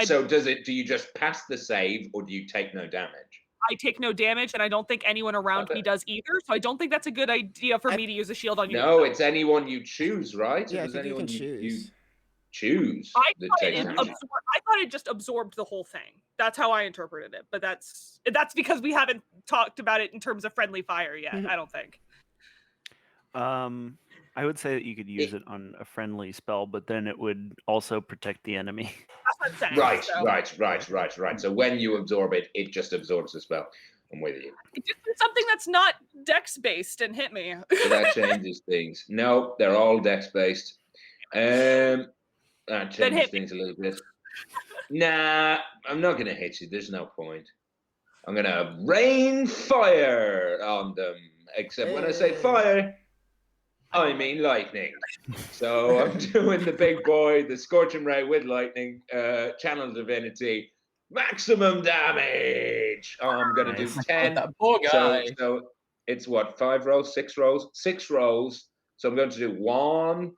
do you just pass the save or do you take no damage? I take no damage, and I don't think anyone around me does either. So I don't think that's a good idea for me to use a shield on you. No, it's anyone you choose, right? Yeah, I think you can choose. Choose. I thought it just absorbed the whole thing. That's how I interpreted it. But that's because we haven't talked about it in terms of friendly fire yet. I don't think. I would say that you could use it on a friendly spell, but then it would also protect the enemy. That's what I'm saying. Right. So when you absorb it, it just absorbs the spell. I'm with you. Just do something that's not dex based and hit me. So that changes things. No, they're all dex based. That changes things a little bit. Nah, I'm not gonna hit you. There's no point. I'm gonna rain fire on them. Except when I say fire, I mean lightning. So I'm doing the big boy, the scorching ray with lightning, channel divinity, maximum damage. I'm gonna do 10. That poor guy. So it's what, 5 rolls, 6 rolls, 6 rolls. So I'm going to do 1,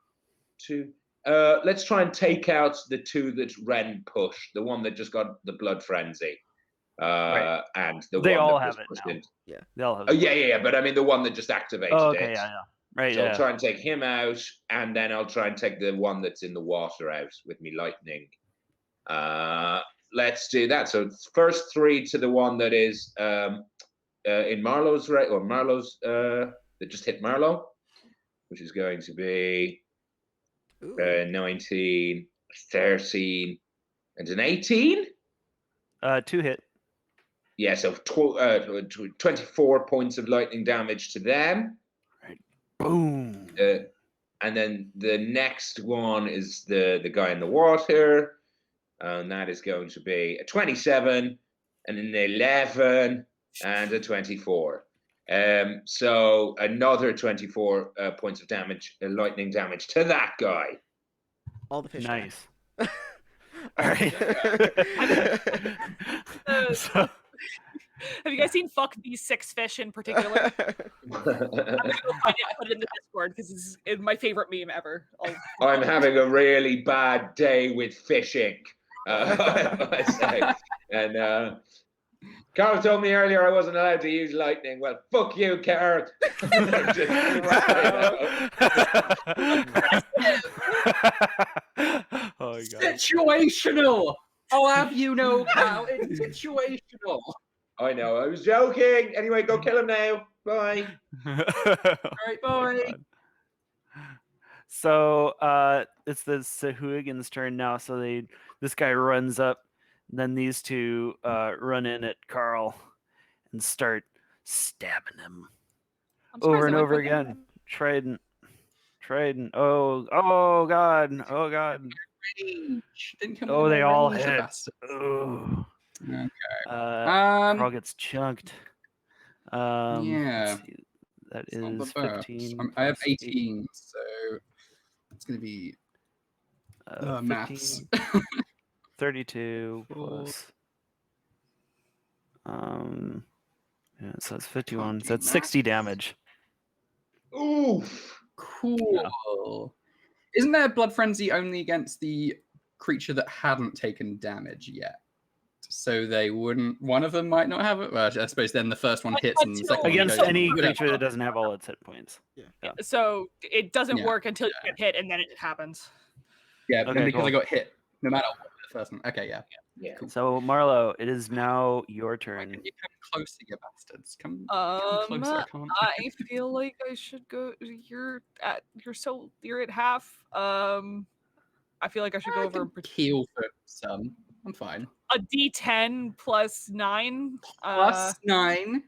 2. Let's try and take out the 2 that Ren pushed. The one that just got the blood frenzy. And they all have it now. Yeah, they all have it. Yeah. But I mean, the one that just activated it. Yeah. Right. So I'll try and take him out, and then I'll try and take the one that's in the water out with me lightning. Let's do that. So first 3 to the one that is in Marlowe's that just hit Marlowe. which is going to be 19, 13, and an 18. 2 hit. Yeah, so 24 points of lightning damage to them. Right. Boom. And then the next one is the guy in the water. And that is going to be a 27, and an 11, and a 24. So another 24 points of damage, lightning damage to that guy. All the fish. Nice. All right. So, have you guys seen "Fuck These 6 Fish" in particular? I'm gonna go find it and put it in the Discord because it's my favorite meme ever. I'm having a really bad day with fishing. I say. And Carl told me earlier I wasn't allowed to use lightning. Well, fuck you, Carl. Oh my God. Situational. I'll have you know, Cal. It's situational. I know. I was joking. Anyway, go kill him now. Bye. All right, bye. So it's the Sahuagin's turn now. So this guy runs up, and then these two run in at Carl and start stabbing him over and over again. Trident. Oh God. Oh, they all hit. Oh. Okay. Carl gets chunked. Yeah. Let's see. That is 15. I have plus 18, so it's going to be maths. 32 plus. Yeah, so it's 51. So it's 60 damage. Oof. Cool. Yeah. Isn't there blood frenzy only against the creature that hadn't taken damage yet? So they wouldn't. One of them might not have it. Well, I suppose then the first one hits and the second one against goes any creature that doesn't have all its hit points. Yeah. So it doesn't work until you get hit, and then it happens. Yeah, Okay, because cool. I got hit. No matter what, the first one. Okay, yeah. Cool. So Marlowe, it is now your turn. Can you come closer, you bastards? Come closer. I feel like I should go. You're at half. I feel like I should go over and heal for some. I'm fine. A D10 plus 9. Plus 9.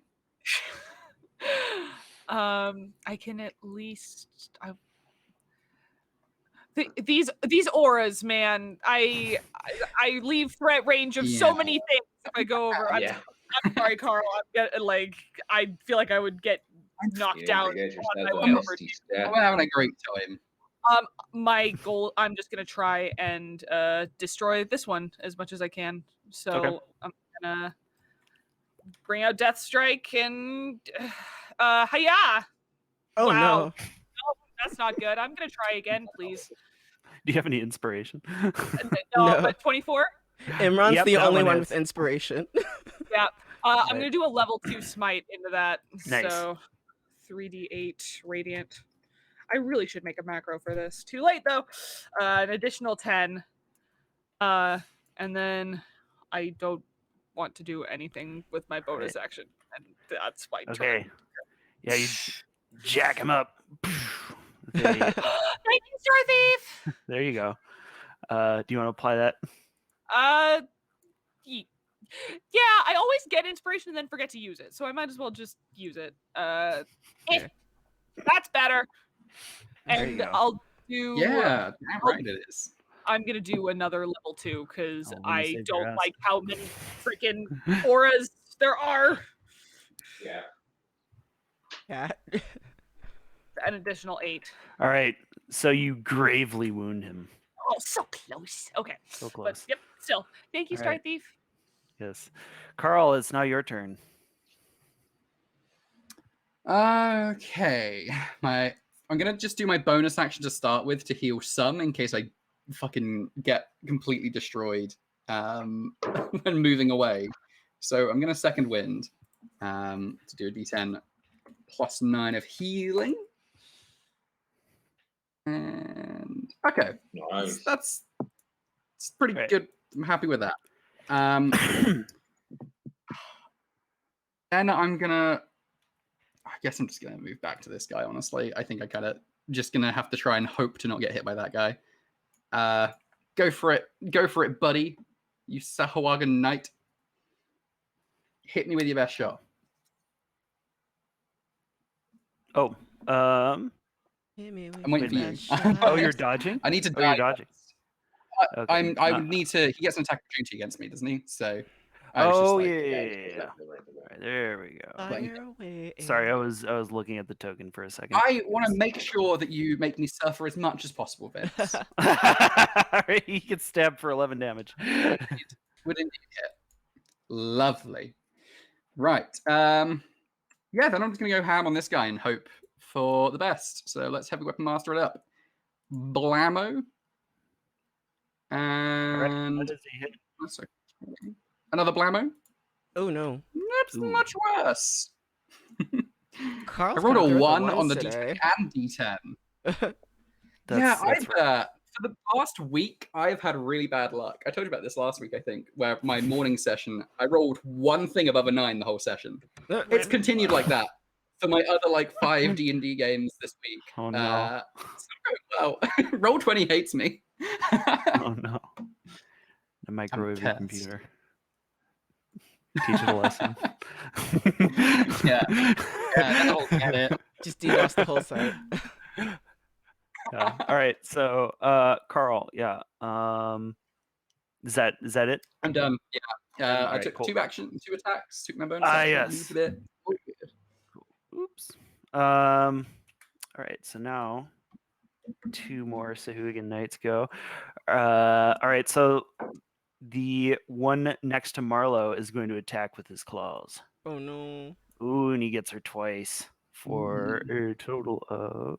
I can at least. These auras, man. I leave threat range of so many things if I go over. I'm sorry, Carl. I feel like I would get knocked down. I'm having a great time. My goal, I'm just gonna try and destroy this one as much as I can. So I'm gonna bring out Death Strike and hiya! Oh wow. No, that's not good. I'm gonna try again, please. Do you have any inspiration? No, but 24. Imran's the only one with inspiration. Yeah. I'm gonna do a level 2 smite into that. Nice. So 3d8 radiant. I really should make a macro for this. Too late though. An additional 10. And then I don't want to do anything with my bonus action, and that's my turn. Yeah, you jack him up. Thank you, Star Thief. There you go. Do you want to apply that? Yeah, I always get inspiration and then forget to use it, so I might as well just use it. That's better. And I'll do. Yeah, right it is. I'm gonna do another level 2 because I don't like how many freaking auras there are. Yeah. An additional 8. All right. So you gravely wound him. Oh, so close. Okay. So close. But yep. Still, thank you, Star Thief. Yes, Carl. It's now your turn. Okay. I'm gonna just do my bonus action to start with to heal some in case I fucking get completely destroyed when moving away. So I'm gonna second wind to do a D10 plus 9 of healing. And okay, nice. That's pretty good. I'm happy with that. Then I guess I'm just gonna move back to this guy. Honestly, I think I got it just gonna have to try and hope to not get hit by that guy. Go for it, buddy. You sahuagin knight. Hit me with your best shot. Oh, I'm waiting for you. oh, you're dodging? I need to. Oh, you're dodging. Okay. I would need to. He gets an attack opportunity against me, doesn't he? So. Oh like, yeah. Right, there we go. Fire away. Sorry, I was looking at the token for a second. I want to make sure that you make me suffer as much as possible, Vince. He gets stabbed for 11 damage. Would indeed hit. Lovely. Right. Yeah, then I'm just gonna go ham on this guy and hope for the best. So let's Heavy Weapon Master it up. Blammo. And What does he hit? Another blammo. Oh no. That's much worse. Carl's I rolled a coming through with 1 on the today. D10 and D10. That's right. For the past week, I've had really bad luck. I told you about this last week, I think, where my morning session, I rolled one thing above a 9 the whole session. It's continued like that for my other like 5 D&D games this week. Oh no. It's not going well. Roll20 hates me. Oh no. The microwave your computer. Teach it a lesson. Yeah, that'll get it. Just DDoS the whole site. Yeah. All right. So, Carl. Yeah. Is that it? I'm done. Yeah. I Alright, took cool. 2 attacks. Took my bonus. Yes. Used it. All good. Oops. All right. So now 2 more Sahuagin Knights go. All right. So the one next to Marlowe is going to attack with his claws. Oh no. Ooh, and he gets her twice for a total of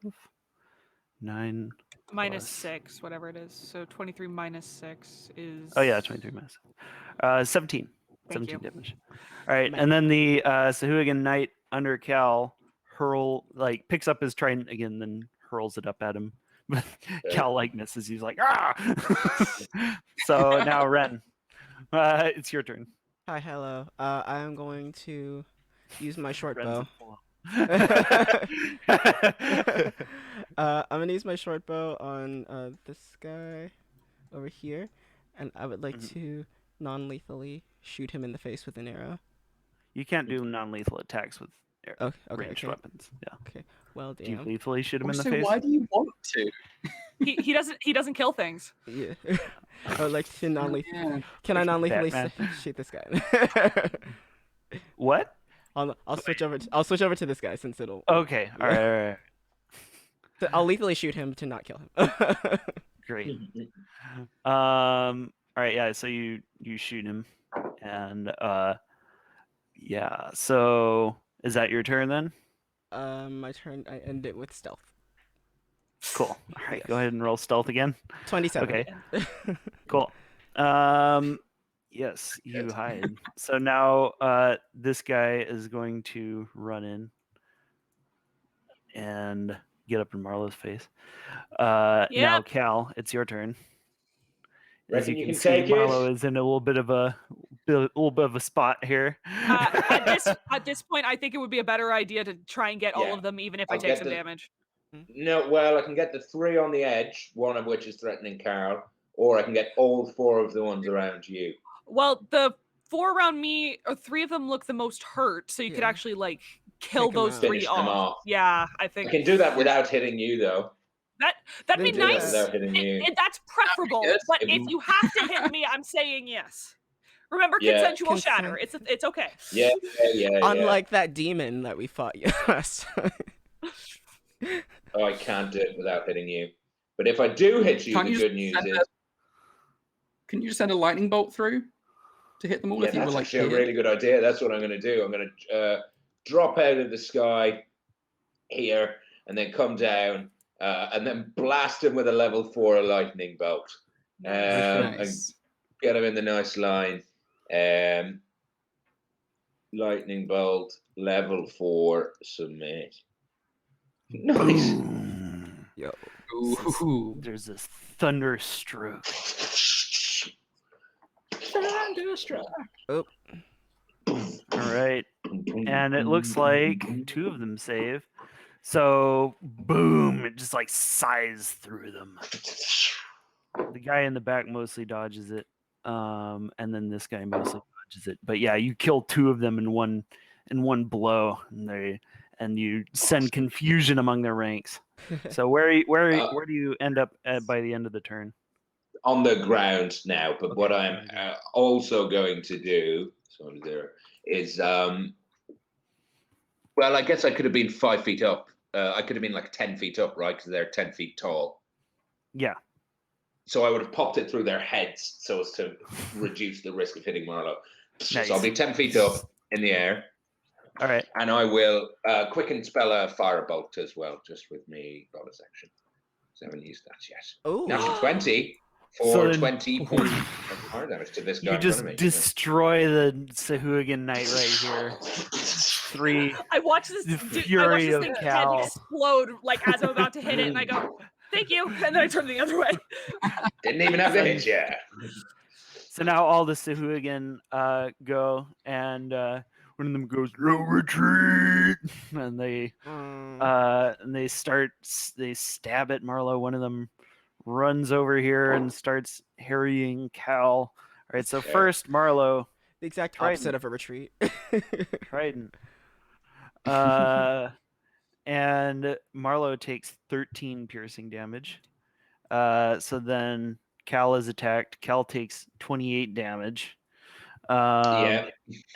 9 minus plus- 6, whatever it is. So 23 minus 6 is. Oh yeah, 23 minus 17. Thank 17 you. damage. All right, and then the Sahuagin Knight under Cal picks up his trident again, then hurls it up at him. But Cal misses. He's like, ah! So now Ren, it's your turn. Hi, hello. I am going to use my short bow. I'm gonna use my short bow on this guy over here, and I would like to non-lethally shoot him in the face with an arrow. You can't do non-lethal attacks with ranged weapons. Yeah. Okay. Well, Do you damn. lethally shoot him in the So face? why do you want to? He doesn't kill things. Yeah. I would like to non-lethally. Yeah. Can I non-lethally Batman. shoot this guy? What? I'll switch over. I'll switch over to this guy since it'll. Okay. All right. So I'll lethally shoot him to not kill him. Great. All right. Yeah. So you shoot him, and yeah. So is that your turn then? My turn. I end it with stealth. Cool. All right. Yes. Go ahead and roll stealth again. 27. Okay. Cool. Yes, you hide. So now this guy is going to run in and get up in Marlowe's face. Now, Cal, it's your turn. As Reckon you you can can see, take it? Marlowe is in a little bit of a spot here. At this point, I think it would be a better idea to try and get all Yeah. of them, even if I'll I take get some the- damage. No, well, I can get the 3 on the edge, one of which is threatening Carl, or I can get all 4 of the ones around you. Well, the 4 around me, or 3 of them look the most hurt, so you could Yeah. actually kill Take 'em those out. 3 Finish them off. Yeah, I I think can do that without hitting you, though. that'd be Then do that nice. Without hitting you. That's preferable, good. but If if you- you have to hit me, I'm saying yes. Remember, Yeah. consensual shatter. It's okay. Yeah. Unlike that demon that we fought last time. Oh, I can't do it without hitting you. But if I do hit you, Can't the you good just news send is... Can you just send a lightning bolt through to hit them all Yeah, if you were that's like actually a here? really good idea. That's what I'm going to do. I'm going to drop out of the sky here and then come down and then blast him with a level 4 lightning bolt. And Nice. get him in the nice line. Lightning bolt, level 4, submit. Nice. Boom. Yo. Ooh. There's this thunderstroke. Thunderstruck. All right. And it looks like 2 of them save. So boom, it just like sighs through them. The guy in the back mostly dodges it, and then this guy mostly dodges it. But yeah, you kill 2 of them in one blow, and you send confusion among their ranks. So where do you end up at by the end of the turn? On the ground now, but Okay, what I'm also going to do is well, I guess I could have been 5 feet up. I could have been like 10 feet up, right? Because they're 10 feet tall. Yeah. So I would have popped it through their heads so as to reduce the risk of hitting Marlowe. Nice. So I'll be 10 feet up in the air. All right. And I will quicken spell a firebolt as well, just with me bonus action. So I haven't used that yet. Oh. Natural 20 for 20 points of fire damage to this guy. You in just front of me. destroy the Sahuagin Knight right here. 3. I watched this. Fury of thing's Cal. head explode like as I'm about to hit it, and I go, "Thank you," and then I turn the other way. Didn't even have to hit you. So now all the Sahuagin go, and one of them goes, "No retreat!" And they stab at Marlowe. One of them runs over here and starts harrying Cal. All right, so first Marlowe, the exact Trident. opposite of a retreat. Trident. And Marlowe takes 13 piercing damage. So then Cal is attacked. Cal takes 28 damage. Yeah.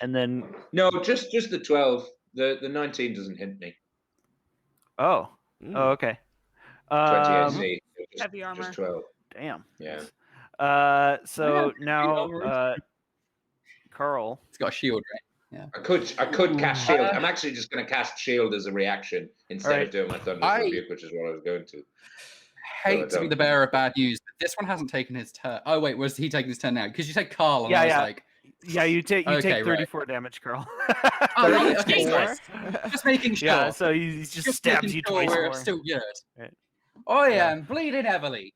And then No, just the 12. The 19 doesn't hit me. oh, okay. 20 AC. Heavy armor. Just 12. Damn. Yeah. So now, Carl. It's got a shield, right? Yeah. I could cast shield. I'm actually just going to cast shield as a reaction instead of doing my thunderous rebuke, which is what I was going to. Hate to be the bearer of bad news, but this one hasn't taken his turn. Oh wait, was he taking his turn now? Because you said Carl, and I was like, yeah, you take 34 damage, Carl. Oh, okay. Just making sure. Yeah, so he just stabs you twice more. Still good. Right. I am bleeding heavily.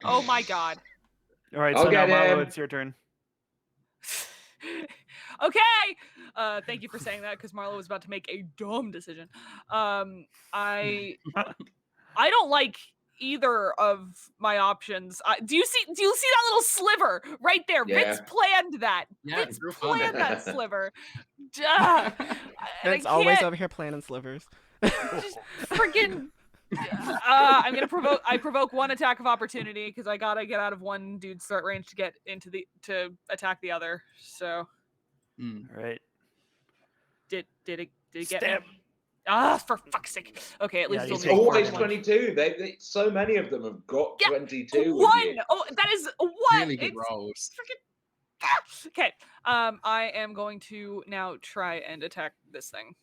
Oh my god. All right, so now Marlowe, it's your turn. Okay. Thank you for saying that, because Marlowe was about to make a dumb decision. I don't like either of my options. Do you see that little sliver right there? Yeah. Vince planned that. Yeah, Vince planned that sliver. Vince always over here planning slivers. Just freaking. I'm gonna provoke 1 attack of opportunity because I gotta get out of one dude's start range to get into to attack the other. So, Right. Did it get Stab. For fuck's sake. Okay, at least Yeah, it's he's only Always 1. 22. They so many of them have got 22. 1. Oh, that is 1. Really good rolls. Freaking. Okay. I am going to now try and attack this thing.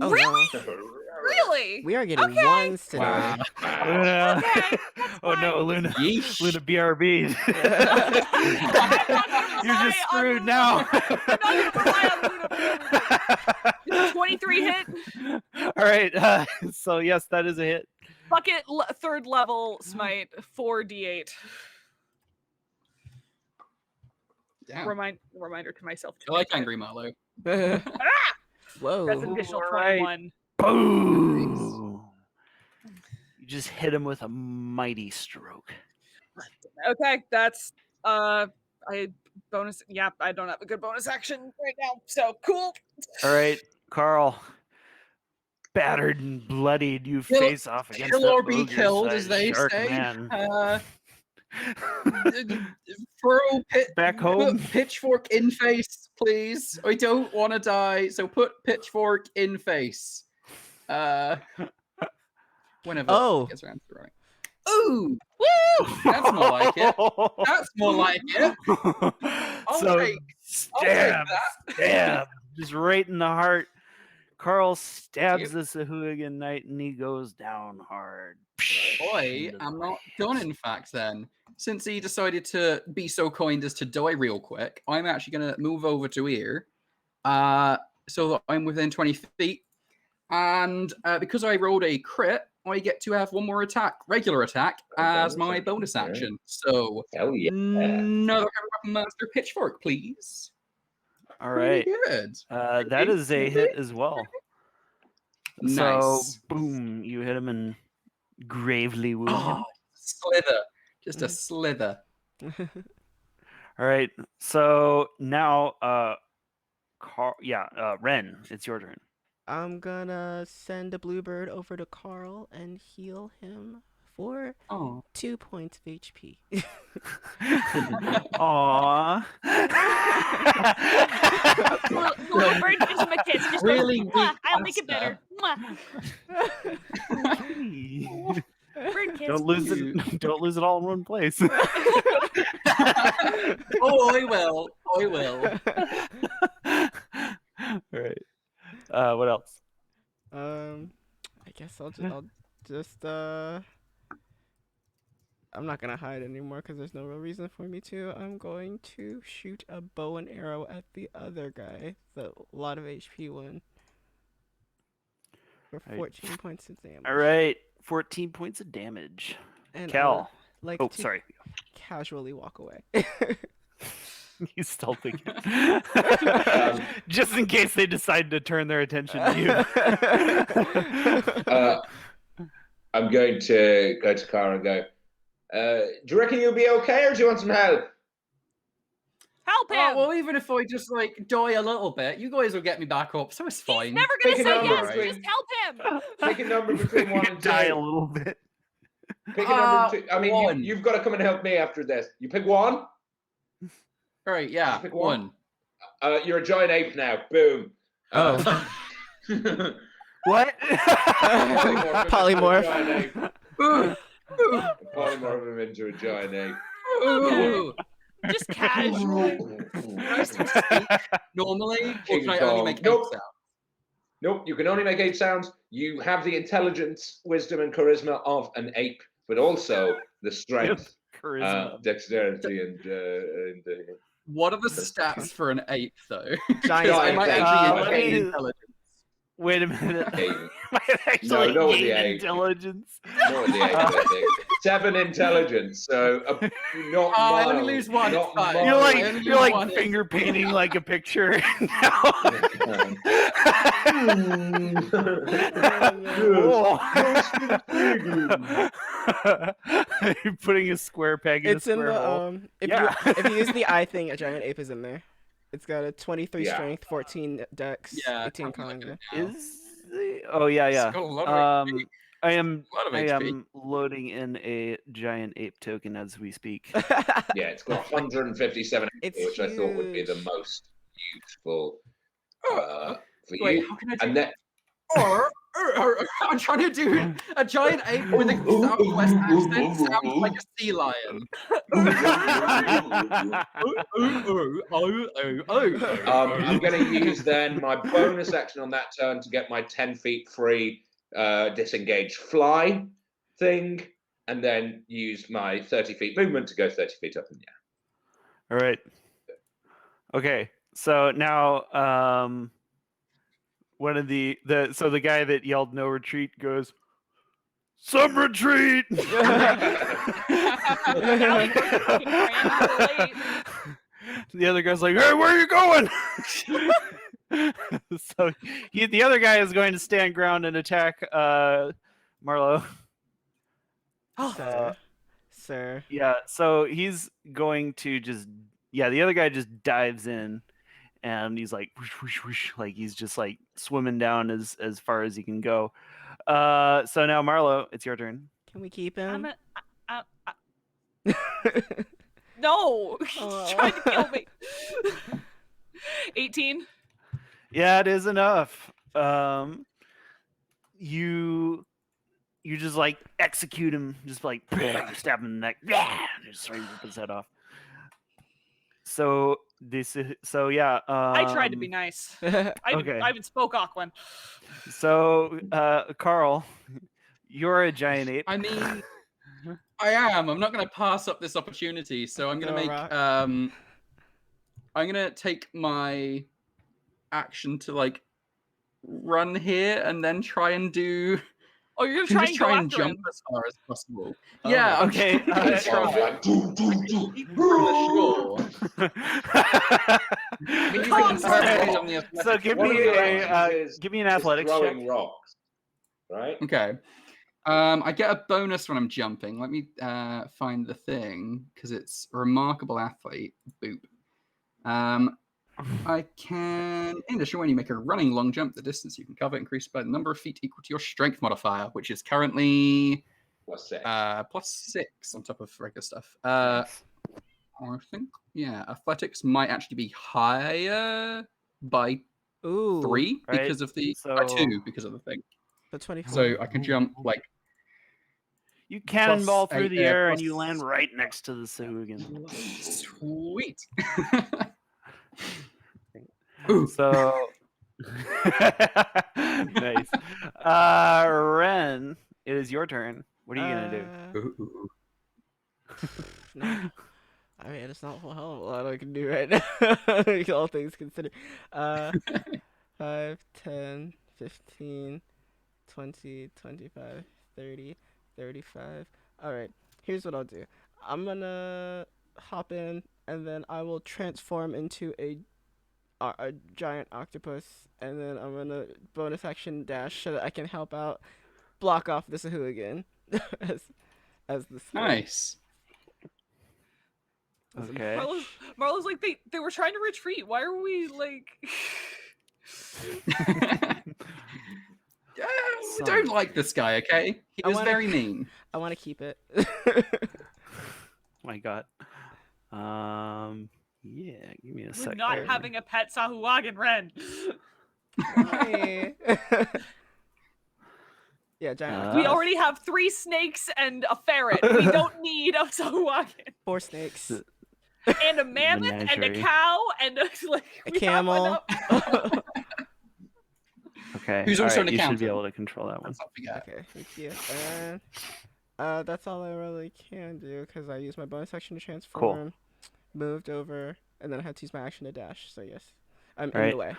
Oh, Really? no. Really? We are getting ones today. Wow. Luna. Okay, Oh no, Luna. Yeesh. Luna BRB. You're just screwed now. I'm not gonna rely on Luna. 23 hit. All right. So yes, that is a hit. Bucket 3rd level smite 4d8. Damn. Reminder to myself. I like Angry Marlowe. Whoa. That's an additional Alright. 21. Boom. You just hit him with a mighty stroke. Okay, that's I bonus. Yeah, I don't have a good bonus action right now. So cool. All right, Carl. Battered and bloodied, you face off against Kill the or be killed, as they shark say. man. Throw Back home. Put pitchfork in face, please. I don't want to die, so put pitchfork in face. Whenever it gets around to right. Ooh, woo! That's more like it. That's more like it. So stab, just right in the heart. Carl stabs the Sahuagin Knight and he goes down hard. Boy, I'm not done, in fact, then. Since he decided to be so kind as to die real quick, I'm actually going to move over to here so that I'm within 20 feet. And because I rolled a crit, I get to have 1 more attack, regular attack, as my bonus action. So, another weapon master pitchfork, please. All right. Good. That is a hit as well. So, Nice. boom, you hit him and gravely wound him. Oh, slither. Just a slither. All right. So now, Ren, it's your turn. I'm gonna send a bluebird over to Carl and heal him for 2 points of HP. Aww. Bluebird gives him a kiss. Just Really goes, weak I'll make it pasta. better. Mwah. Bird kiss. Don't lose it all in one place. Oh, I will. I will. All right. What else? I guess I'll just I'm not gonna hide anymore because there's no real reason for me to. I'm going to shoot a bow and arrow at the other guy, the lot of HP one, for 14 points of damage. All right, 14 points of damage. And Cal. sorry. Casually walk away. You stealthing it. Just in case they decide to turn their attention to you. I'm going to go to Cara and go, do you reckon you'll be okay, or do you want some help? Help him! Well, even if I just die a little bit, you guys will get me back up, so it's fine. He's never gonna Pick a say number, yes. right? Just help him. Pick a number between 1 and 2. Die a little bit. Pick a number between. I mean, 1. you've got to come and help me after this. You pick 1. Right, yeah, Pick 1. You're a giant ape now. Boom. What? Polymorph. Polymorph him into a giant ape. Ooh. Just casually. Can I still speak normally, or can I only make 8 Nope. sounds? Nope, you can only make 8 sounds. You have the intelligence, wisdom, and charisma of an ape, but also the strength, Charisma. dexterity, and What are the stats for an ape, though? Giant I might ape. actually let gain me- intelligence. Wait a minute. Ape. Might actually No, with gain the ape. intelligence. Not the ape, I think. 7 intelligence, so not I mild. only lose 1. Not Fine. mild. You're I like only you're lose like 1. finger painting like a picture. You're putting a square peg in It's a in square the hole. if Yeah. if you use the eye thing, a giant ape is in there. It's got a 23 Yeah. strength, 14 dex, Yeah, 18 I'm con. looking Yeah. at it now. Is oh yeah. It's got a lot of HP. I am A lot of I HP. am loading in a giant ape token as we speak. Yeah, it's got 157, It's which I thought would be the huge. most useful for Wait, you. how can I do And then or I'm trying to do a giant ape with a southwest accent sounds like a sea lion. I'm going to use then my bonus action on that turn to get my 10 feet free disengage fly thing, and then use my 30 feet movement to go 30 feet up in the air. All right. Okay. So now one of the guy that yelled no retreat goes, some retreat. The other guy's like, hey, where are you going? So the other guy is going to stand ground and attack Marlowe. Sir. Yeah, so he's going to the other guy just dives in and he's like whoosh, whoosh, whoosh, like he's just like swimming down as far as he can go. So now Marlowe, it's your turn. Can we keep him? No, he's trying to kill me. 18. Yeah, it is enough. You just like execute him, just like stab him in the neck, just rip his head off. So I tried to be nice. I even spoke Aquan. So Carl, you're a giant ape. I mean, I am. I'm not going to pass up this opportunity, so I'm going to make. I'm going to take my action to like run here and then try and do. Oh, you're gonna try and jump him. as far as possible. Oh, Yeah. okay. I'm trying. From the shore. So give me an athletics check. Throwing rocks. right? Okay. I get a bonus when I'm jumping. Let me find the thing because it's a remarkable athlete. Boop. I can, in addition, when you make a running long jump, the distance you can cover increased by the number of feet equal to your strength modifier, which is currently +6. +6 on top of regular stuff. Nice. I think, yeah, athletics might actually be higher by 3 because of the 2 because of the thing. The 24. So I can jump like. You cannonball through 8, the air and plus- you land right next to the sahuagin. Sweet. So nice. Ren, it is your turn. What are you gonna do? No. I mean, it's not a hell of a lot I can do right now. All things considered. 5, 10, 15, 20, 25, 30, 35. Alright, here's what I'll do. I'm gonna hop in, and then I will transform into a giant octopus, and then I'm gonna bonus action dash so that I can help out, block off the sahuagin as the Nice. Okay. Marlowe's like, they were trying to retreat. Why are we like? We don't like this guy, okay? He was very mean. I want to keep it. My God. Yeah, give me a We're second. not having a pet sahuagin, Ren. Yeah, giant. We already have 3 snakes and a ferret. We don't need a sahuagin. 4 snakes. And a mammoth and a cow and a camel. Okay. Who's also an You should accountant? be able to control that one. Okay, thank you. And that's all I really can do because I used my bonus action to transform, moved over, and then I had to use my action to dash. So yes, I'm in the way.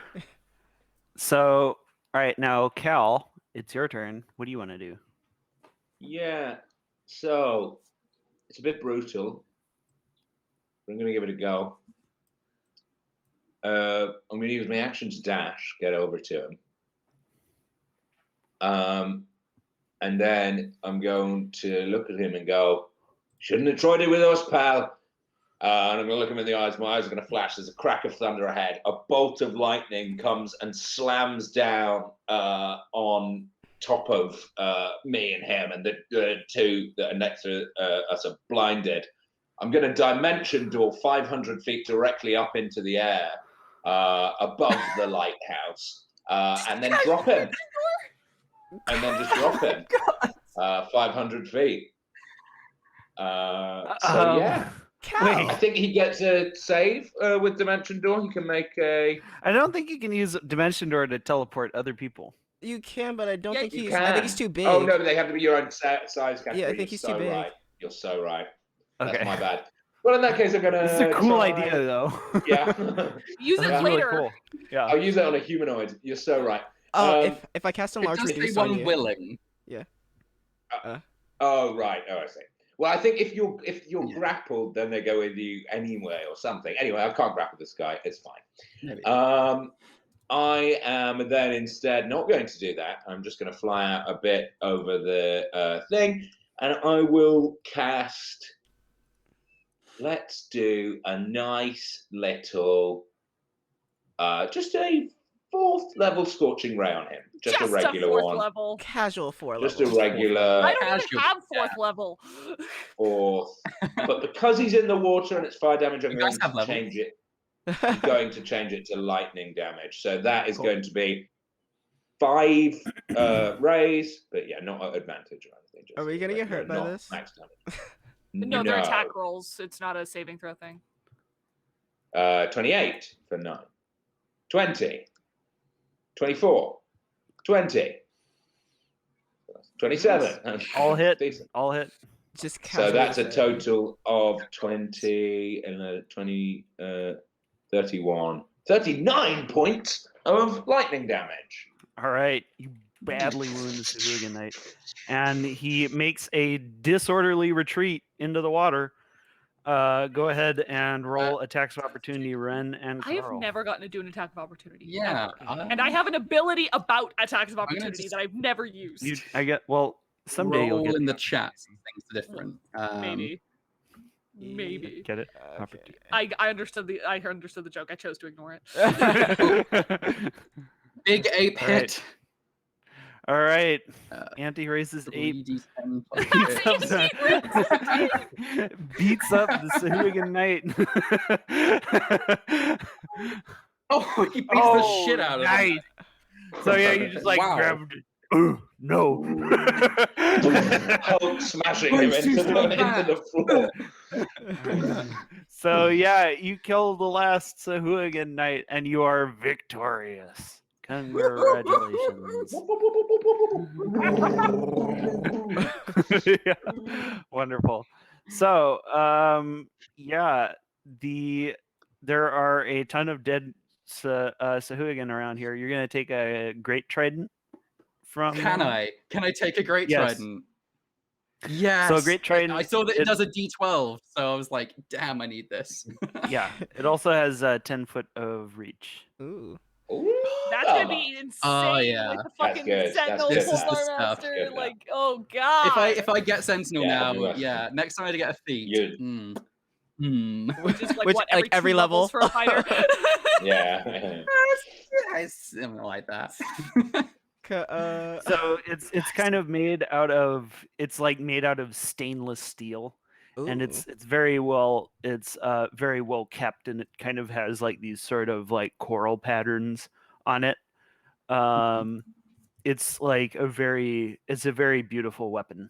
So, all right, now Cal, it's your turn. What do you want to do? Yeah, so it's a bit brutal. I'm going to give it a go. I'm going to use my action to dash, get over to him. And then I'm going to look at him and go, shouldn't have tried it with us, pal. And I'm going to look him in the eyes. My eyes are going to flash. There's a crack of thunder ahead. A bolt of lightning comes and slams down on top of me and him, and the 2 that are next to us are blinded. I'm going to dimension door 500 feet directly up into the air above the lighthouse, and then drop him. And then just drop him 500 feet. Yeah. Wait. I think he gets a save with Dimension Door. He can make a. I don't think you can use Dimension Door to teleport other people. You can, but I don't think he's. Can. I think he's too big. Oh no, but they have to be your own size category. Yeah, I think he's too big. Right. You're so right. Okay. That's my bad. Well, in that case, I'm gonna. This is a cool idea, though. Yeah. Use it later. Really cool. Yeah. I'll use it on a humanoid. You're so right. If I cast enlarge reduce one on you. willing. Yeah. Oh right. Oh, I see. Well, I think if you're grappled, then they go with you anyway or something. Anyway, I can't grapple this guy. It's fine. Maybe. I am then instead not going to do that. I'm just going to fly out a bit over the thing, and I will cast. Let's do a nice little, just a 4th level scorching ray on him. Just a regular 4th one. Level. Casual 4 Just level. a regular. I don't even have 4th level. 4th. But because he's in the water and it's fire damage, I'm You going guys have to levels. change it. I'm going to change it to lightning damage. So that is going to be 5 rays, but yeah, not at advantage or anything. Just Are we gonna get hurt by this? Max damage. No, they're attack rolls. It's not a saving throw thing. 28 for 9. 20. 24. 20. 27. All hit. Decent. All hit. Just So that's a casual. total of 20 and 20, 31, 39 points of lightning damage. All right. You badly wound the Sahuagin Knight. And he makes a disorderly retreat into the water. Go ahead and roll attacks of opportunity, Ren and I have Carl. never gotten to do an attack of opportunity. Yeah, ever. And I have an ability about attacks of opportunity that I've never used. Someday you'll get in the chat. Some things are different. Maybe. Maybe. Get it? Okay. I understood the joke. I chose to ignore it. Big ape hit. All right. Auntie raises 8. 3d10 Beats up the Sahuagin Knight. Oh, he beats the shit out of him. So yeah, you just grabbed it. No. Hulk smashing him into the floor. So yeah, you kill the last Sahuagin Knight and you are victorious. Congratulations. Yeah. Wonderful. So there are a ton of dead Sahuagin around here. You're gonna take a great trident from. Can I take a great trident? Yes. So a great trident. I saw that it does a D12, so I was like, damn, I need this. Yeah. It also has 10 foot of reach. Ooh. That's gonna be insane. Oh yeah, with the fucking That's Sentinel good. Polar Master. Like, oh god. If I get Sentinel now, next time I get a feat. Which is like every level for a fighter. Yeah. Something like that. So it's kind of made out of stainless steel. Ooh. And it's very well kept, and it kind of has like these sort of like coral patterns on it. It's a very beautiful weapon.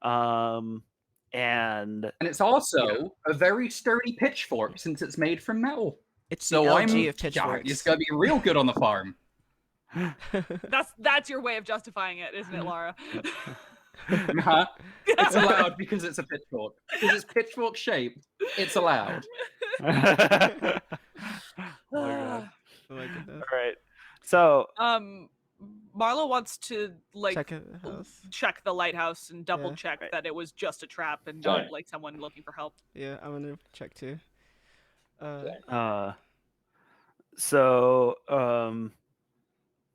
And it's also a very sturdy pitchfork since it's made from metal. It's the LG of pitchforks. pitchforks. It's gonna be real good on the farm. That's your way of justifying it, isn't it, Lara? It's allowed because it's a pitchfork. Because it's pitchfork shaped, it's allowed. Oh my god. Oh my goodness. All right. So Marlowe wants to check the lighthouse and double check that it was just a trap and not like someone looking for help. Yeah, I'm gonna check too.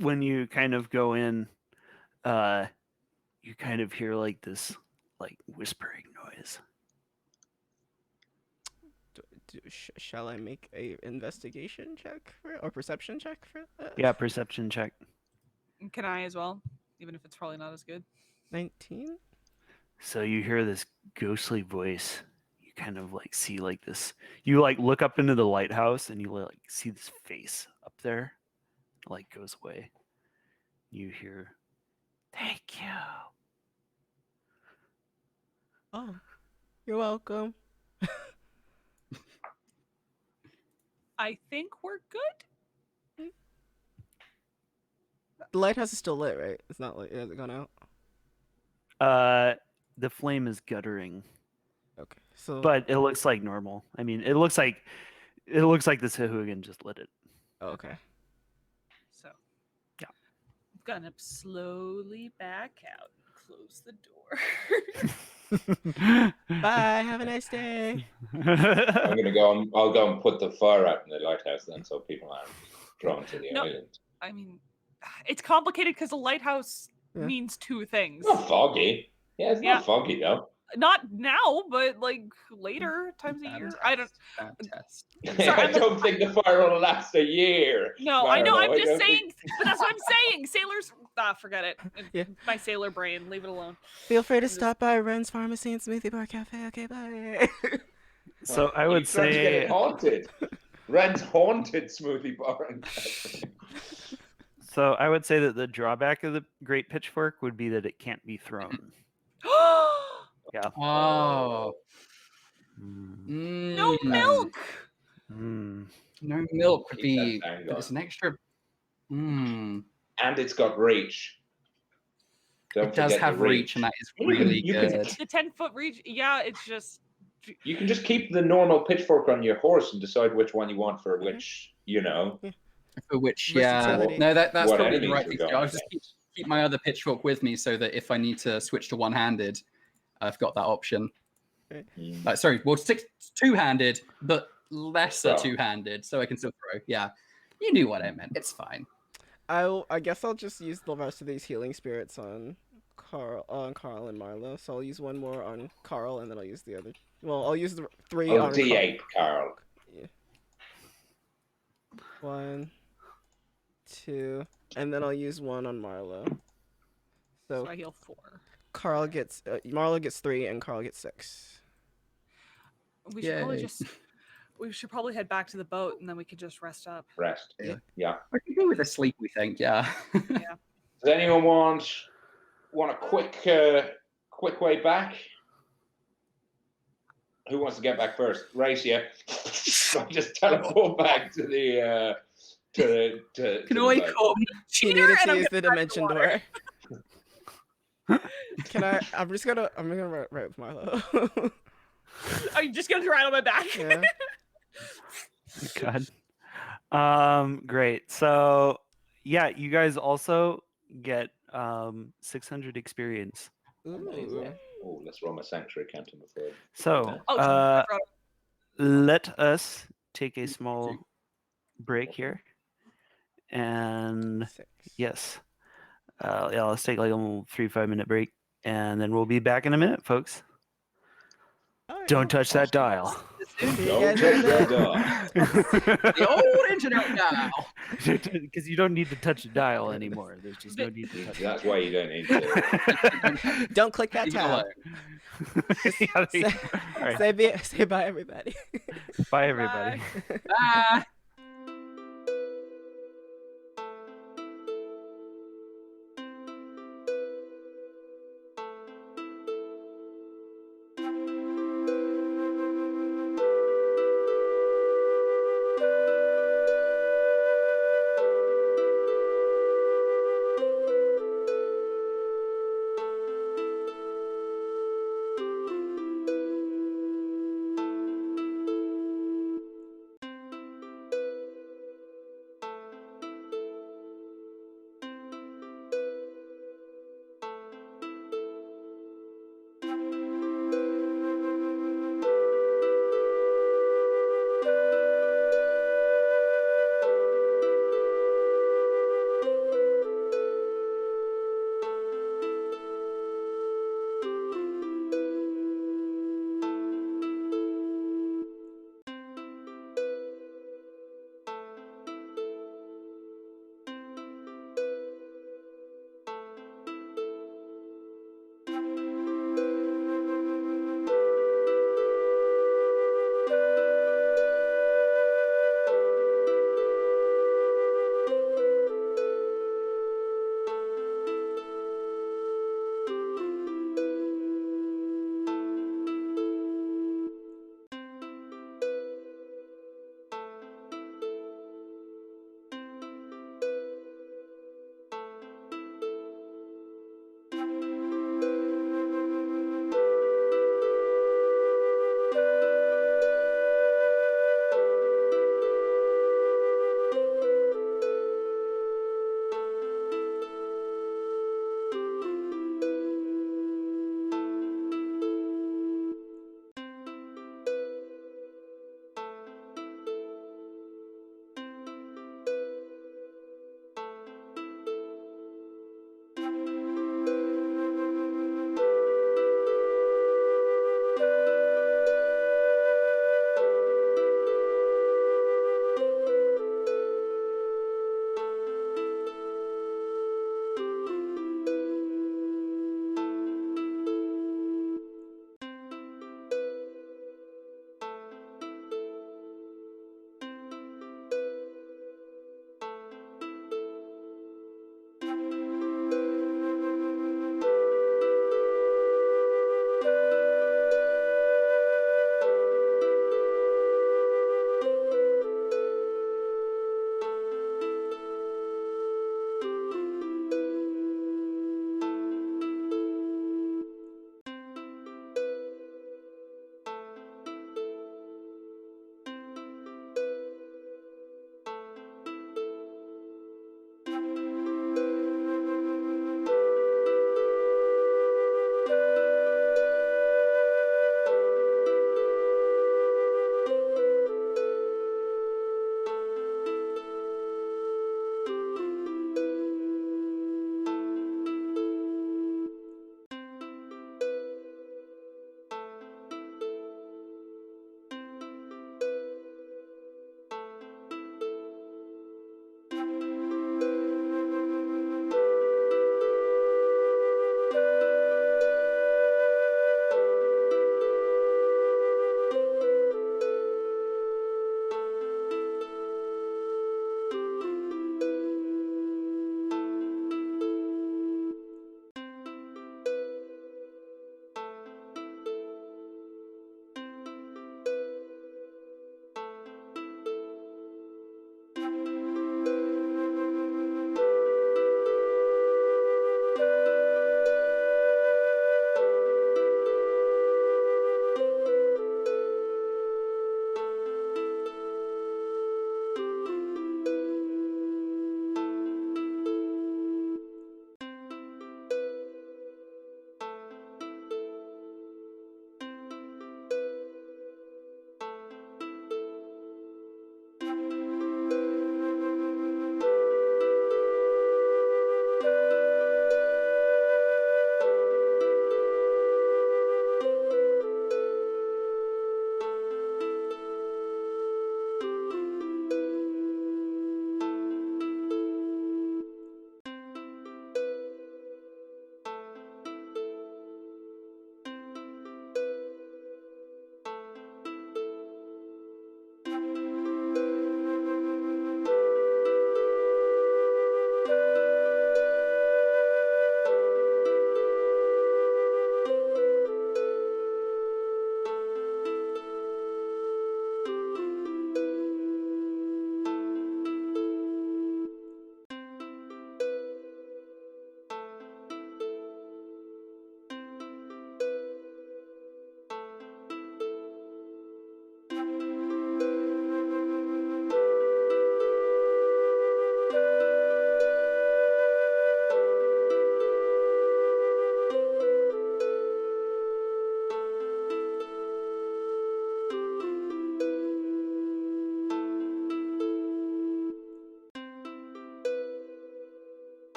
When you kind of go in, you kind of hear like this whispering noise. Shall I make a investigation check or perception check for that? Yeah, perception check. Can I as well? Even if it's probably not as good. 19. So you hear this ghostly voice. You kind of see this. You look up into the lighthouse and you see this face up there. It goes away. You hear, "Thank you." Oh, you're welcome. I think we're good. The lighthouse is still lit, right? It's not lit. It hasn't gone out. The flame is guttering. Okay, so. But it looks like normal. I mean, it looks like the Sahuagin just lit it. Oh, okay. So. Yeah. I'm gonna slowly back out and close the door. Bye. Have a nice day. I'm gonna go. I'll go and put the fire out in the lighthouse then, so people aren't drawn to the island. I mean, it's complicated because a lighthouse means two things. It's not foggy. Yeah, it's not foggy though. Not now, but later times a year. I don't. Sorry, I don't think the fire will last a year. No, I know. I'm just saying. But that's what I'm saying. Sailors. Forget it. Yeah. My sailor brain. Leave it alone. Feel free to stop by Ren's Pharmacy and Smoothie Bar Cafe. Okay, bye. So I would say get it haunted. Ren's haunted smoothie bar and cafe. So I would say that the drawback of the great pitchfork would be that it can't be thrown. Yeah. Oh. No milk. No milk would be. It's an extra. And it's got reach. It does have reach, and that is really good. The 10-foot reach. Yeah, it's just. You can just keep the normal pitchfork on your horse and decide which one you want for which, For which, no, that's probably the right thing to do. I'll just keep my other pitchfork with me so that if I need to switch to one-handed, I've got that option. Sorry, well, two-handed, but lesser two-handed, so I can still throw. Yeah, you knew what I meant. It's fine. I guess I'll just use the rest of these healing spirits on Carl and Marlowe. So I'll use one more on Carl, and then I'll use the other. Well, I'll use the 3 on D8, Carl. Yeah. 1, 2, and then I'll use 1 on Marlowe. So I heal 4. Carl gets Marlowe gets 3, and Carl gets 6. We should probably head back to the boat, and then we could just rest up. Rest. Yeah. I can go with a sleep, we think. Yeah. Yeah. Does anyone want a quick way back? Who wants to get back first? Race, yeah. Just teleport back to the Can I come? She needed to use the dimension door. Can I? I'm gonna write with Marlowe. Are you just gonna ride on my back? Yeah. God. Great. So yeah, you guys also get 600 experience. Ooh. Oh, let's roll my sanctuary counting before. So let us take a small break here, and 6. yes, yeah, let's take like a little 3-5 minute break, and then we'll be back in a minute, folks. Don't touch that dial. Don't touch that dial. The old internet dial. Because you don't need to touch the dial anymore. There's just no need to touch it. That's why you don't need to. Don't click that tab. Say bye, everybody. Bye, everybody. Bye.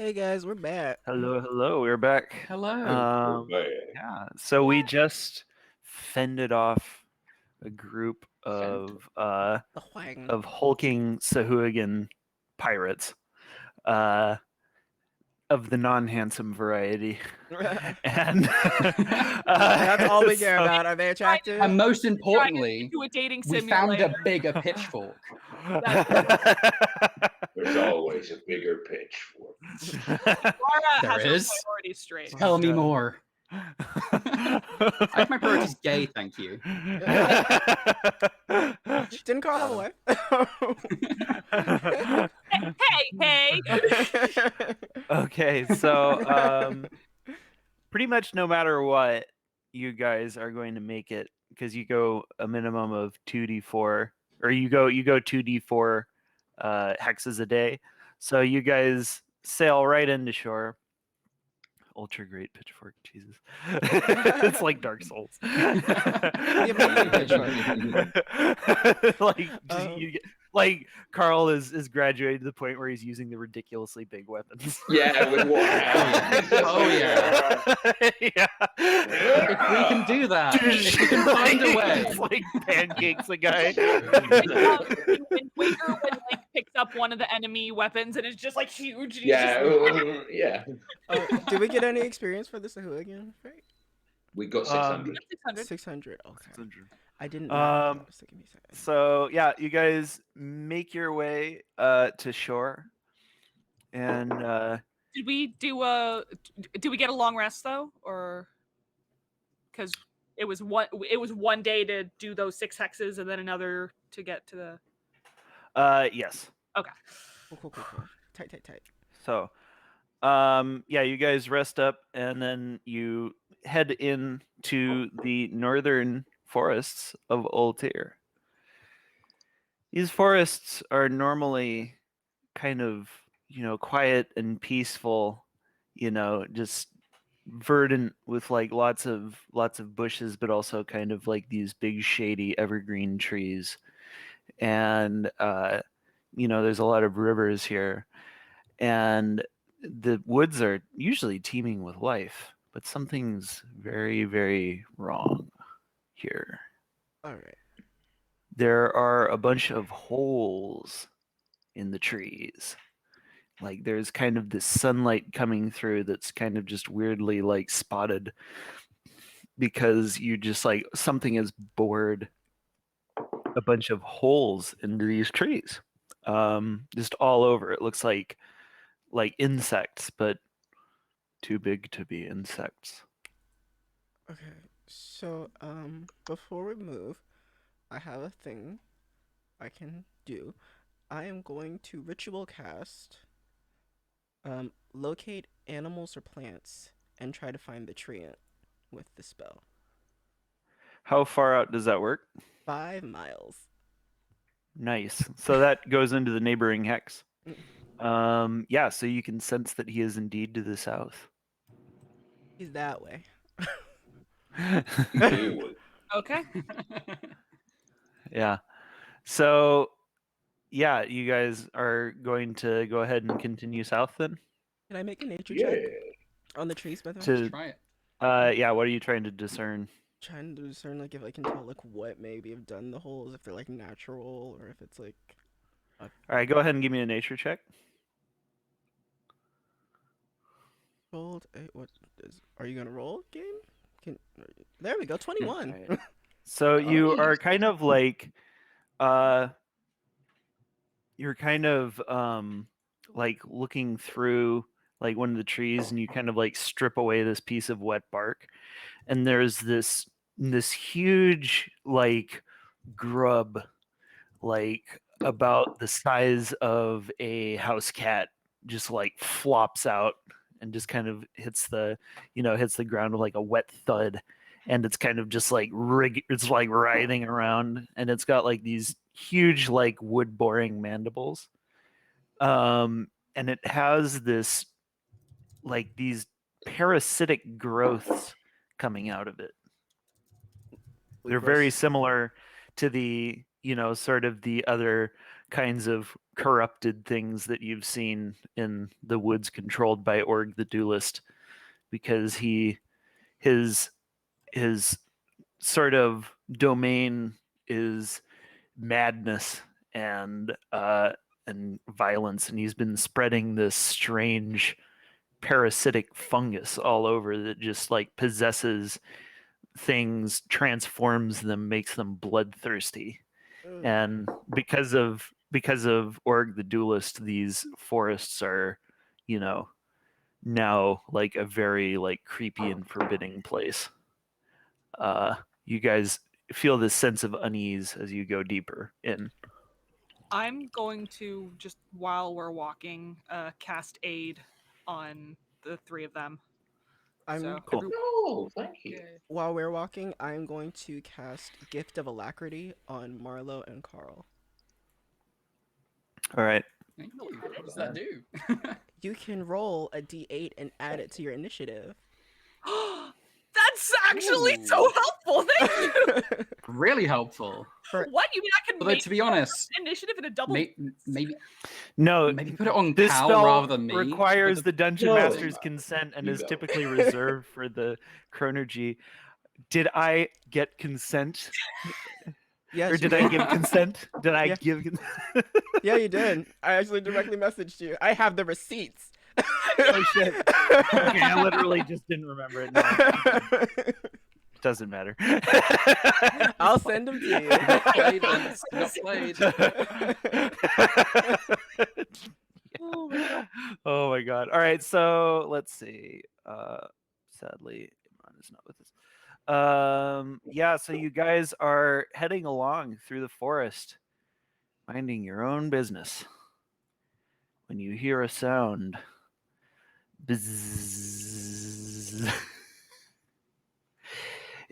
Hey guys, we're back. Hello, we're back. Hello. Yeah, so we just fended off a group of hulking sahuagin pirates, of the non-handsome variety, and that's all we care about. Are they attractive? And most importantly, to a dating we simulator. found a bigger pitchfork. There's always a bigger pitchfork. Laura There has her is. priorities straight. Tell me more. I have my priorities gay, thank you. Didn't Carl have a wife? Hey. Okay, so pretty much no matter what, you guys are going to make it because you go a minimum of 2d4, or you go 2d4 hexes a day. So you guys sail right into shore. Ultra great pitchfork, Jesus. It's like Dark Souls. Like Carl is graduated to the point where he's using the ridiculously big weapons. Yeah, with one hand. Oh yeah. Yeah. If we can do that, if we can find a way. It's like pancakes a guy. When Waker picks up one of the enemy weapons and it's just like huge. And Yeah. Did we get any experience for the sahuagin fight? We got 600. 600. Okay. 600. I didn't know. So yeah, you guys make your way to shore, and did we get a long rest though, or because it was one day to do those 6 hexes and then another to get to the yes. Okay. Cool. Tight. So yeah, you guys rest up and then you head into the northern forests of Ultir. These forests are normally kind of, quiet and peaceful, just verdant with like lots of bushes, but also kind of like these big shady evergreen trees. And there's a lot of rivers here. And the woods are usually teeming with life, but something's very, very wrong here. All right. There are a bunch of holes in the trees. Like there's kind of this sunlight coming through that's kind of just weirdly like spotted because you just like something has bored a bunch of holes into these trees. Just all over. It looks like insects, but too big to be insects. Okay, so before we move, I have a thing I can do. I am going to ritual cast, locate animals or plants, and try to find the treant with the spell. How far out does that work? 5 miles. Nice. So that goes into the neighboring hex. Yeah, so you can sense that he is indeed to the south. He's that way. Okay. Yeah. So, yeah, you guys are going to go ahead and continue south then? Can I make a nature check on the trees, by the way? Let's try it. Yeah, what are you trying to discern? Trying to discern like if I can tell like what maybe have done the holes, if they're like natural or if it's like All right, go ahead and give me a nature check. rolled. Are you gonna roll game? There we go, 21. Right. So you are kind of like you're kind of like looking through like one of the trees, and you kind of like strip away this piece of wet bark, and there's this huge like grub, like about the size of a house cat, just like flops out and just kind of hits the ground with like a wet thud, and it's kind of just like it's like writhing around, and it's got like these huge like wood boring mandibles, and it has this like these parasitic growths coming out of it. They're very similar to the sort of the other kinds of corrupted things that you've seen in the woods controlled by Org the Duelist, because his sort of domain is madness and violence, and he's been spreading this strange parasitic fungus all over that just like possesses things, transforms them, makes them bloodthirsty. And because of Org the Duelist, these forests are, now like a very like creepy and forbidding place. You guys feel this sense of unease as you go deeper in. I'm going to, just while we're walking, cast aid on the three of them. Cool. Oh, thank you. While we're walking, I'm going to cast Gift of Alacrity on Marlowe and Carl. All right. What does that do? You can roll a d8 and add it to your initiative. That's actually so helpful. Thank you. Really helpful. What? You mean I can? Although to be honest, initiative in a double. Maybe put it on this Cal spell rather than me. requires the dungeon master's consent and is typically reserved for the Chronergy. Did I get consent? Yes. Or did I give consent? Did I give? Yeah, you did. I actually directly messaged you. I have the receipts. Oh shit. Okay, I literally just didn't remember it. No. Doesn't matter. I'll send them to you. Not played. Oh my god. All right, so let's see. Sadly, Imran is not with us. Yeah, so you guys are heading along through the forest, minding your own business, when you hear a sound. Bzzz.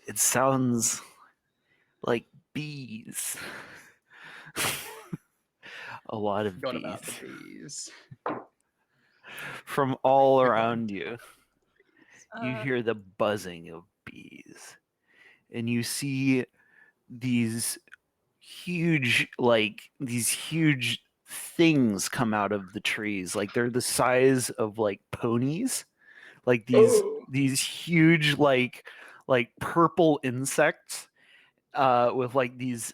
It sounds like bees. A lot of Forgot about the bees. bees. From all around you. You hear the buzzing of bees. And you see these huge things come out of the trees. Like they're the size of like ponies. Like these huge like purple insects with like these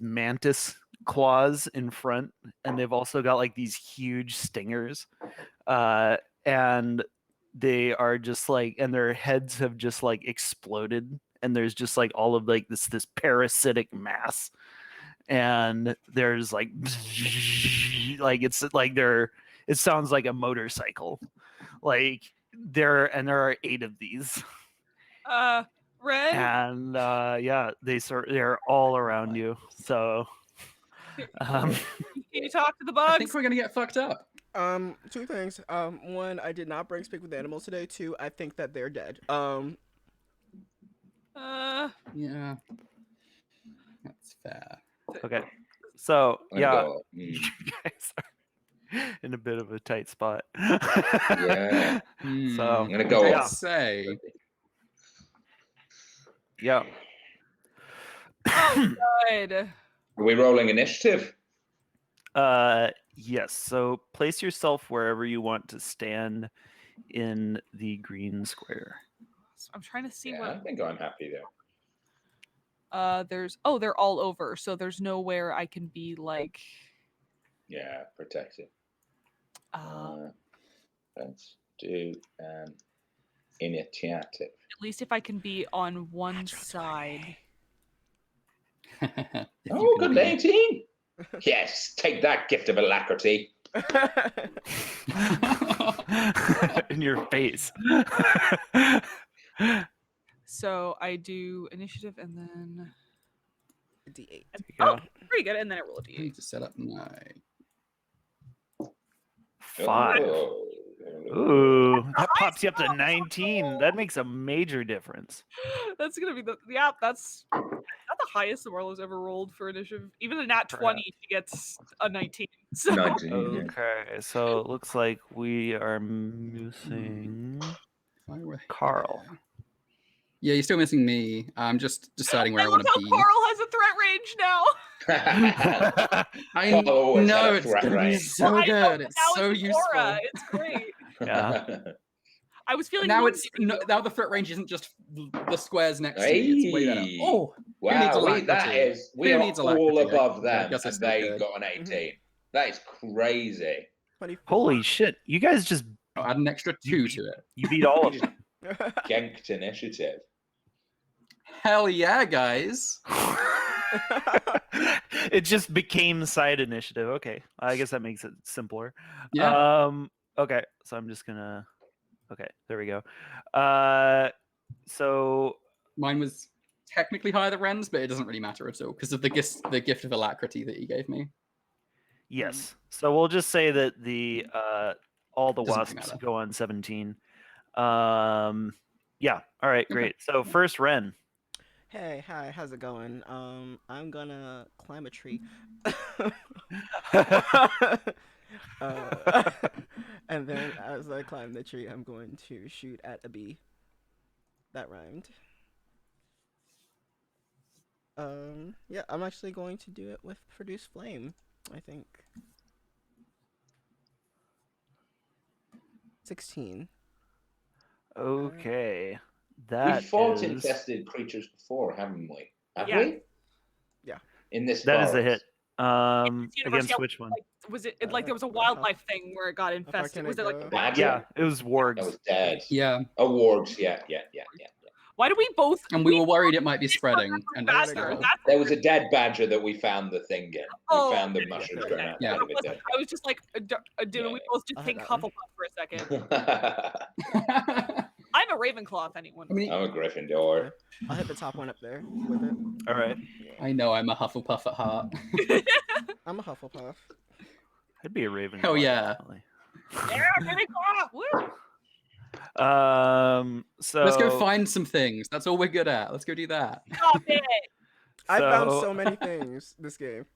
mantis claws in front, and they've also got like these huge stingers, and they are just like, and their heads have just like exploded, and there's just like all of like this parasitic mass, and there's like it's like it sounds like a motorcycle, like there are 8 of these. Red. And yeah, they're all around you. So can you talk to the bugs? I think we're gonna get fucked up. 2 things. 1, I did not bring Speak with Animals today. 2, I think that they're dead. Yeah. That's fair. okay. So yeah, you guys are in a bit of a tight spot. Yeah. So I'm gonna go I'd up. say. Yeah. Oh, good. Are we rolling initiative? Yes. So place yourself wherever you want to stand in the green square. I'm trying to see I think I'm happy there. they're all over, so there's nowhere I can be like. Yeah, protected. Let's do an initiative. At least if I can be on one side. Oh, good 18. Yes, take that, Gift of Alacrity. In your face. So I do initiative and then D8. Oh, pretty good, and then I roll a I D8. need to set up my. 5. Oh. Ooh, that pops you up to 19. That makes a major difference. That's gonna be that's the highest the Marlowe's ever rolled for initiative. Even a nat 20, she gets a 19. So 19. Okay, so it looks like we are missing If I were Carl. here- Yeah, you're still missing me. I'm just deciding where I want to be. Carl has a threat range now. I always had know a it's threat gonna be range. so I know, good. but It's now so it's an useful. aura. It's great. Yeah. I was feeling Now lonely it's when you- now the threat range isn't just the squares next to me. It's way better. Hey. Oh, who needs Wow, alacrity? we Who are needs all alacrity? above I them, guess I and still they could. got an 18. That is crazy. 24. Holy shit! You guys just I'll add an extra 2 to it. you beat all of them. Ganked initiative. Hell yeah, guys! It just became side initiative. Okay, I guess that makes it simpler. Yeah. Okay, so I'm just gonna. Okay, there we go. So Mine was technically higher than Ren's, but it doesn't really matter at all because of the gift of alacrity that you gave me. yes, so we'll just say that the all the Doesn't really wasps matter. go on 17. Yeah. All right. Great. So first, Ren. Hey, hi, how's it going? I'm gonna climb a tree. And then as I climb the tree, I'm going to shoot at a bee. That rhymed. Yeah, I'm actually going to do it with produce flame, I think. 16. Okay. We've fought is... infested creatures before, haven't we? Have Yeah. we? Yeah. In this That is forest. a hit. Universe, Against yeah, which one? Like, was it like there was a wildlife thing where it got infested? can Was it it like go? a Badger? Yeah, it was wargs. That was dead. Yeah, Oh, wargs. Yeah. Why do we both? and we were worried it might be spreading. And faster. go. There was a dead badger that we found the thing in. Oh, We found the okay, mushrooms okay. growing out Yeah. out of it. I was just like, did we both just I'll think hit that Hufflepuff for a second? Then. I'm a Ravenclaw, if anyone. I mean, I'm a Gryffindor. I'll hit the top one up there with it. All right. I know I'm a Hufflepuff at heart. I'm a Hufflepuff. I'd be a Ravenclaw. Hell yeah. Definitely. Yeah, Ravenclaw! Woo! So Let's go find some things. That's all we're good at. Let's go do that. Stop it! I found so many things this game.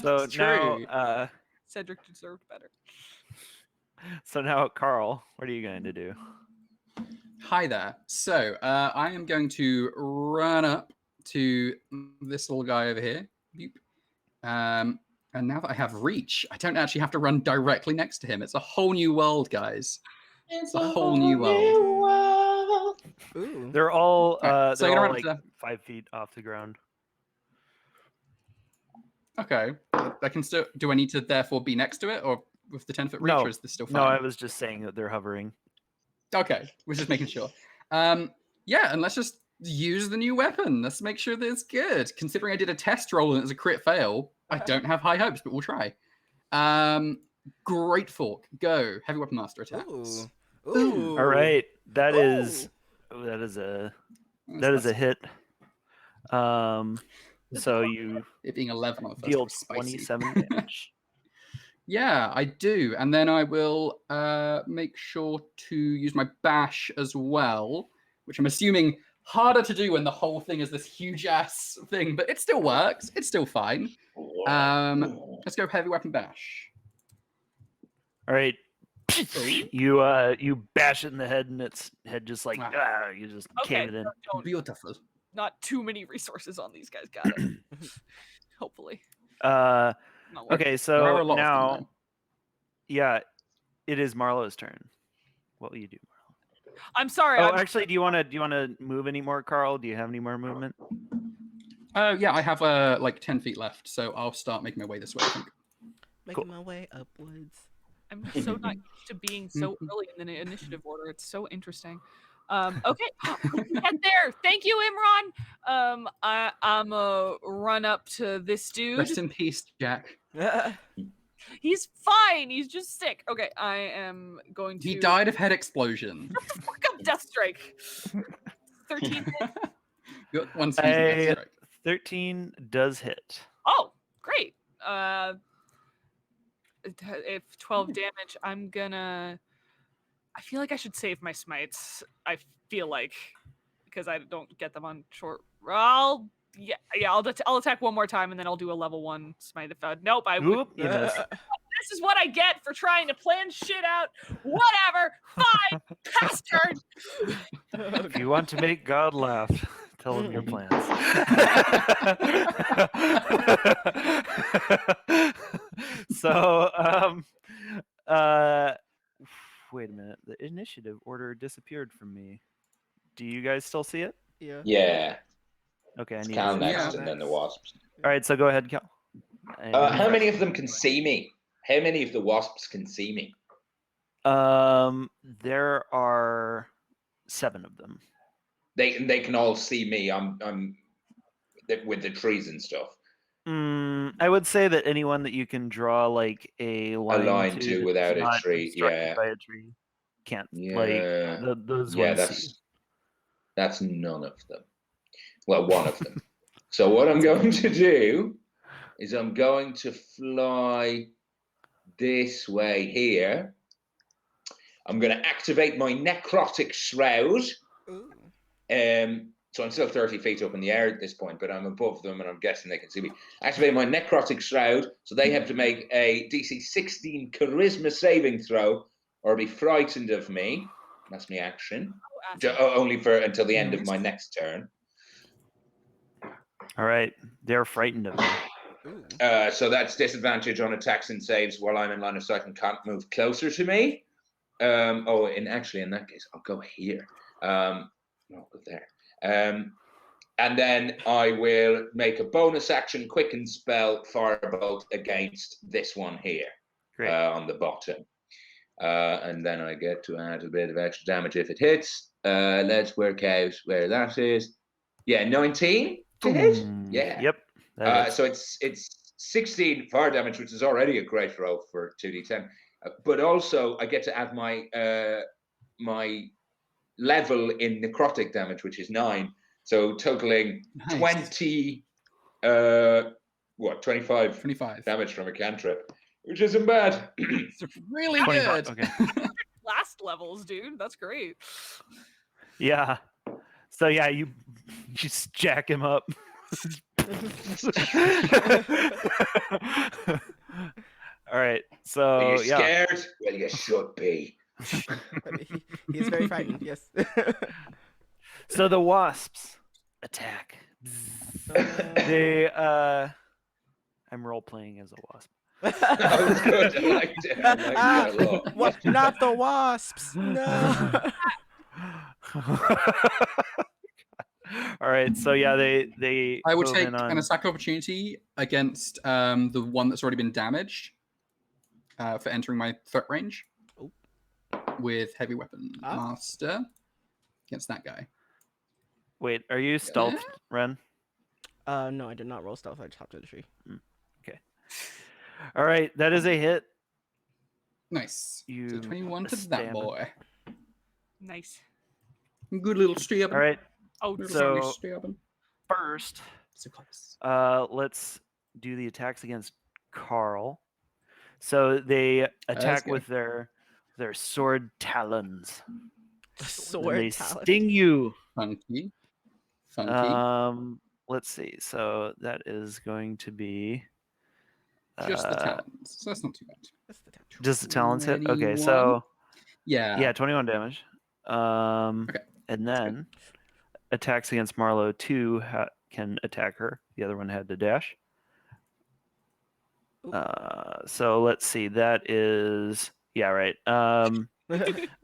So It's true. now, Cedric deserved better. so now, Carl, what are you going to do? Hi there. So I am going to run up to this little guy over here. Boop. And now that I have reach, I don't actually have to run directly next to him. It's a whole new world, guys. It's a whole new world. Ooh. They're all Right, so they're you're all gonna like run up 5 feet off the ground. Okay. I can still. Do I need to therefore be next to it, or with the 10-foot reach, No. or is this still fine? No, I was just saying that they're hovering. Okay, we're just making sure. Yeah, and let's just use the new weapon. Let's make sure that it's good. Considering I did a test roll and it was a crit fail, I don't have high hopes, but we'll try. Great fork, go. Heavy weapon master attacks. Ooh. Ooh. All right, that Ooh. is a hit. So you It being 11 on the first deal one, spicy. 27 damage. Yeah, I do. And then I will make sure to use my bash as well, which I'm assuming harder to do when the whole thing is this huge ass thing, but it still works. It's still fine. Let's go heavy weapon bash. All right. You bash it in the head, and its head just like you just came it in. Don't. Beautiful. Not too many resources on these guys. Got it. Hopefully. Okay, so now, yeah, it is Marlowe's turn. What will you do, Marlowe? I'm sorry. Oh, actually, do you want to move any more, Carl? Do you have any more movement? Yeah, I have like 10 feet left, so I'll start making my way this way, I think. Making my way upwards. I'm just so not used to being so early in the initiative order. It's so interesting. Okay, get there. Thank you, Imran. I'm a run up to this dude. Rest in peace, Jack. He's fine. He's just sick. Okay, I am going to. He died of head explosion. Shut the fuck up, Death Strike. 13 hits. Good one. Death Strike. 13 does hit. Oh, great. If 12 damage, I'm gonna. I feel like I should save my smites. I feel like because I don't get them on short. I'll attack one more time and then I'll do a level 1 smite. If nope, I would. You missed. This this is what I get for trying to plan shit out. Whatever. Fine. Pass turn. If you want to make God laugh, tell him your plans. So, wait a minute. The initiative order disappeared from me. Do you guys still see it? Yeah. Yeah. Okay, I It's need Cal to see next, it. and then the wasps. All right, so go ahead, Cal. How many of them can see me? How many of the wasps can see me? There are 7 of them. They can all see me. I'm with the trees and stuff. I would say that anyone that you can draw like a line to that's without a not tree, obstructed yeah. by a tree can't. Yeah. Like those Yeah, ones. See. that's none of them. Well, one of them. So what I'm going to do is I'm going to fly this way here. I'm going to activate my necrotic shroud. Ooh. So I'm still 30 feet up in the air at this point, but I'm above them and I'm guessing they can see me. Activate my necrotic shroud, so they have to make a DC 16 charisma saving throw or be frightened of me. That's my action. Only for until the end of my next turn. All right, they're frightened of me. So that's disadvantage on attacks and saves while I'm in line of sight and can't move closer to me. In that case, I'll go here. I'll go there. And then I will make a bonus action quicken spell firebolt against this one here. On the bottom. And then I get to add a bit of extra damage if it hits. Let's work out where that is. Yeah, 19 to hit. Yeah. Yep. So it's 16 fire damage, which is already a great roll for 2d10. But also I get to add my my level in necrotic damage, which is 9. So totaling 20, 25 damage from a cantrip, which isn't bad. It's really good. Okay. Last levels, dude. That's great. Yeah. So yeah, you just jack him up. All right. So are you scared? Well, you should be. He's very frightened. Yes. So the wasps attack. They I'm role playing as a wasp. That was good. I liked it. I liked it a lot. What? Not the wasps. No. All right. So yeah, they. I would move take in on... an attack opportunity against the one that's already been damaged for entering my threat range. With heavy weapon master against that guy. Wait, are you stealth, Ren? No, I did not roll stealth. I just hopped to the tree. Okay. All right, that is a hit. Nice. You so 21 to that boy. Nice. Good little straight up. All right. Oh, so stabbing. First, so close. Let's do the attacks against Carl. So they attack with their sword talons. Sword they talons. Sting you. Funky. Let's see. So that is going to be just the talons. So that's not too bad. Just the talons hit. Okay, so yeah, 21 damage. Okay. And then attacks against Marlowe 2 can attack her. The other one had to dash. So let's see. That is right.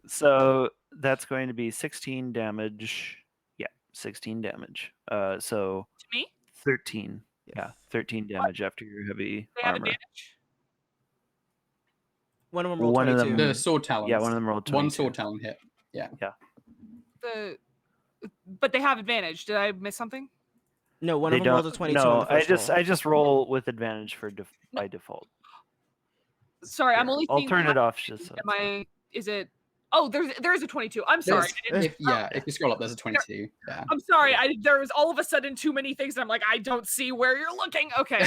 So that's going to be 16 damage. Yeah, 16 damage. So to me? 13. Yeah, 13 damage after your heavy have armor. Advantage? One of them rolled 22. The sword talons. Yeah, one of them rolled 22. One sword talon hit. Yeah. But they have advantage. Did I miss something? No, one of them rolled a 22. No, on the first roll. I just roll with advantage by default. Sorry, Here, I'm only. I'll turn it off. Just so Is it? Oh, there is a 22. I'm sorry. If you scroll up, there's a 22. Yeah. I'm sorry. There was all of a sudden too many things. And I'm like, I don't see where you're looking. Okay.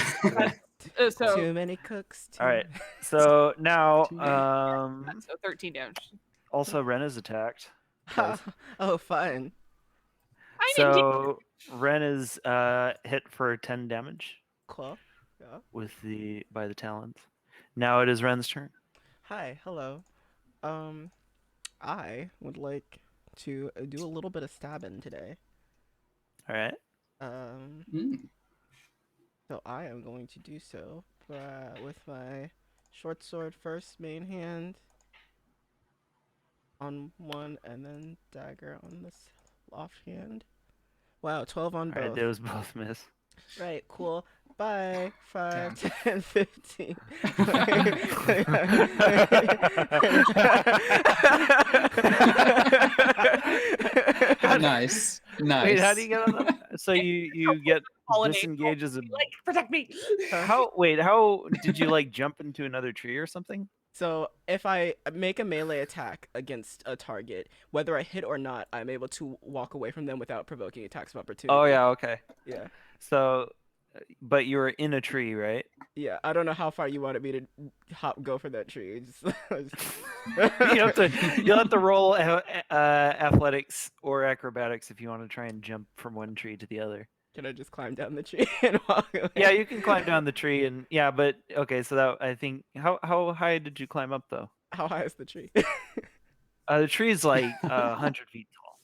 So too many cooks. All right. So now, so 13 damage. Also, Ren is attacked. Oh, fun. So Ren is hit for 10 damage. Cool. Yeah. By the talons. Now it is Ren's turn. Hi, hello. I would like to do a little bit of stabbing today. All right. So I am going to do so with my short sword first, main hand on one, and then dagger on this offhand. Wow, 12 on All right, both. those both miss. Right, cool. Bye. 5, 10, 15. Nice. Wait, how do you get on them? So you get disengage as a protect me. How did you like jump into another tree or something? So if I make a melee attack against a target, whether I hit or not, I'm able to walk away from them without provoking attacks of opportunity. Oh yeah, okay. Yeah. So, but you were in a tree, right? Yeah, I don't know how far you wanted me to go for that tree. You'll have to roll athletics or acrobatics if you want to try and jump from one tree to the other. Can I just climb down the tree and walk away? Yeah, you can climb down the tree and but okay. So that I think how high did you climb up though? How high is the tree? The tree is like 100 feet tall.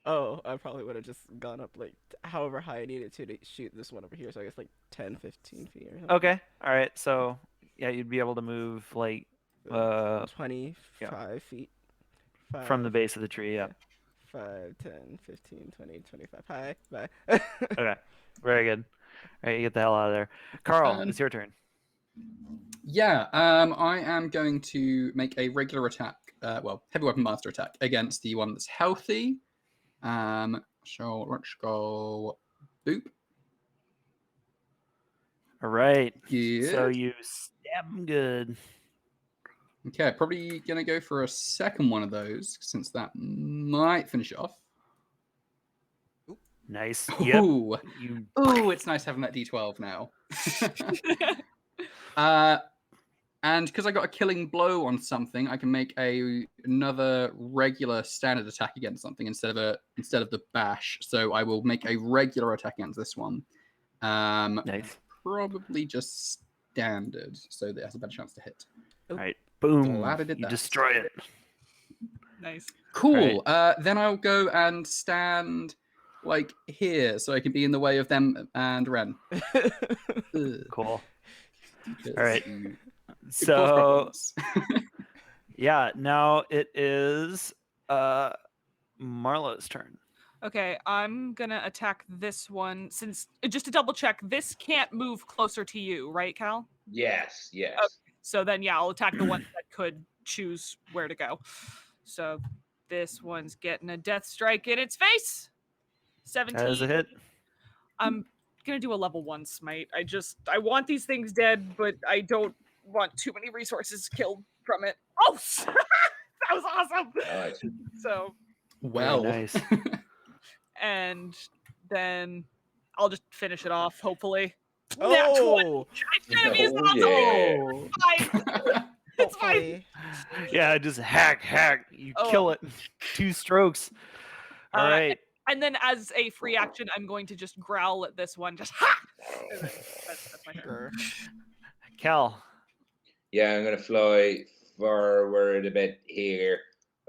Oh, I probably would have just gone up like however high I needed to shoot this one over here. So I guess like 10, 15 feet or something. Okay, all right. So yeah, you'd be able to move like 25 feet. From the base of the tree. Yeah. 5, 10, 15, 20, 25. Hi, bye. Okay, very good. All right, you get the hell out of there. Carl, it's your turn. Yeah, I am going to make a regular attack, heavy weapon master attack against the one that's healthy. So let's go boop. All right. Good. So you stab him good. Okay, probably going to go for a second one of those, since that might finish it off. Nice. Ooh. Yep. Ooh, it's nice having that D12 now. And because I got a killing blow on something, I can make another regular standard attack against something instead of the bash. So I will make a regular attack against this one. Nice. Probably just standard, so that it has a better chance to hit. All right. Boom. Glad I did you that. destroy it. Nice. Cool. Right. Then I'll go and stand like here, so I can be in the way of them and Ren. Cool. All right. So yeah, now it is Marlowe's turn. Okay, I'm gonna attack this one since just to double check, this can't move closer to you, right, Cal? Yes. Okay, so then I'll attack the one that could choose where to go. So this one's getting a death strike in its face. 17. That is a hit. I'm gonna do a level 1 smite. I want these things dead, but I don't want too many resources killed from it. Oh, that was awesome. Nice. So well, nice. And then I'll just finish it off, hopefully. Oh, I'm gonna be awesome. It's fine. Yeah, just hack. You kill it. 2 strokes. All right. And then as a free action, I'm going to just growl at this one. Just ha! That's my turn. Cal. Yeah, I'm going to fly forward a bit here.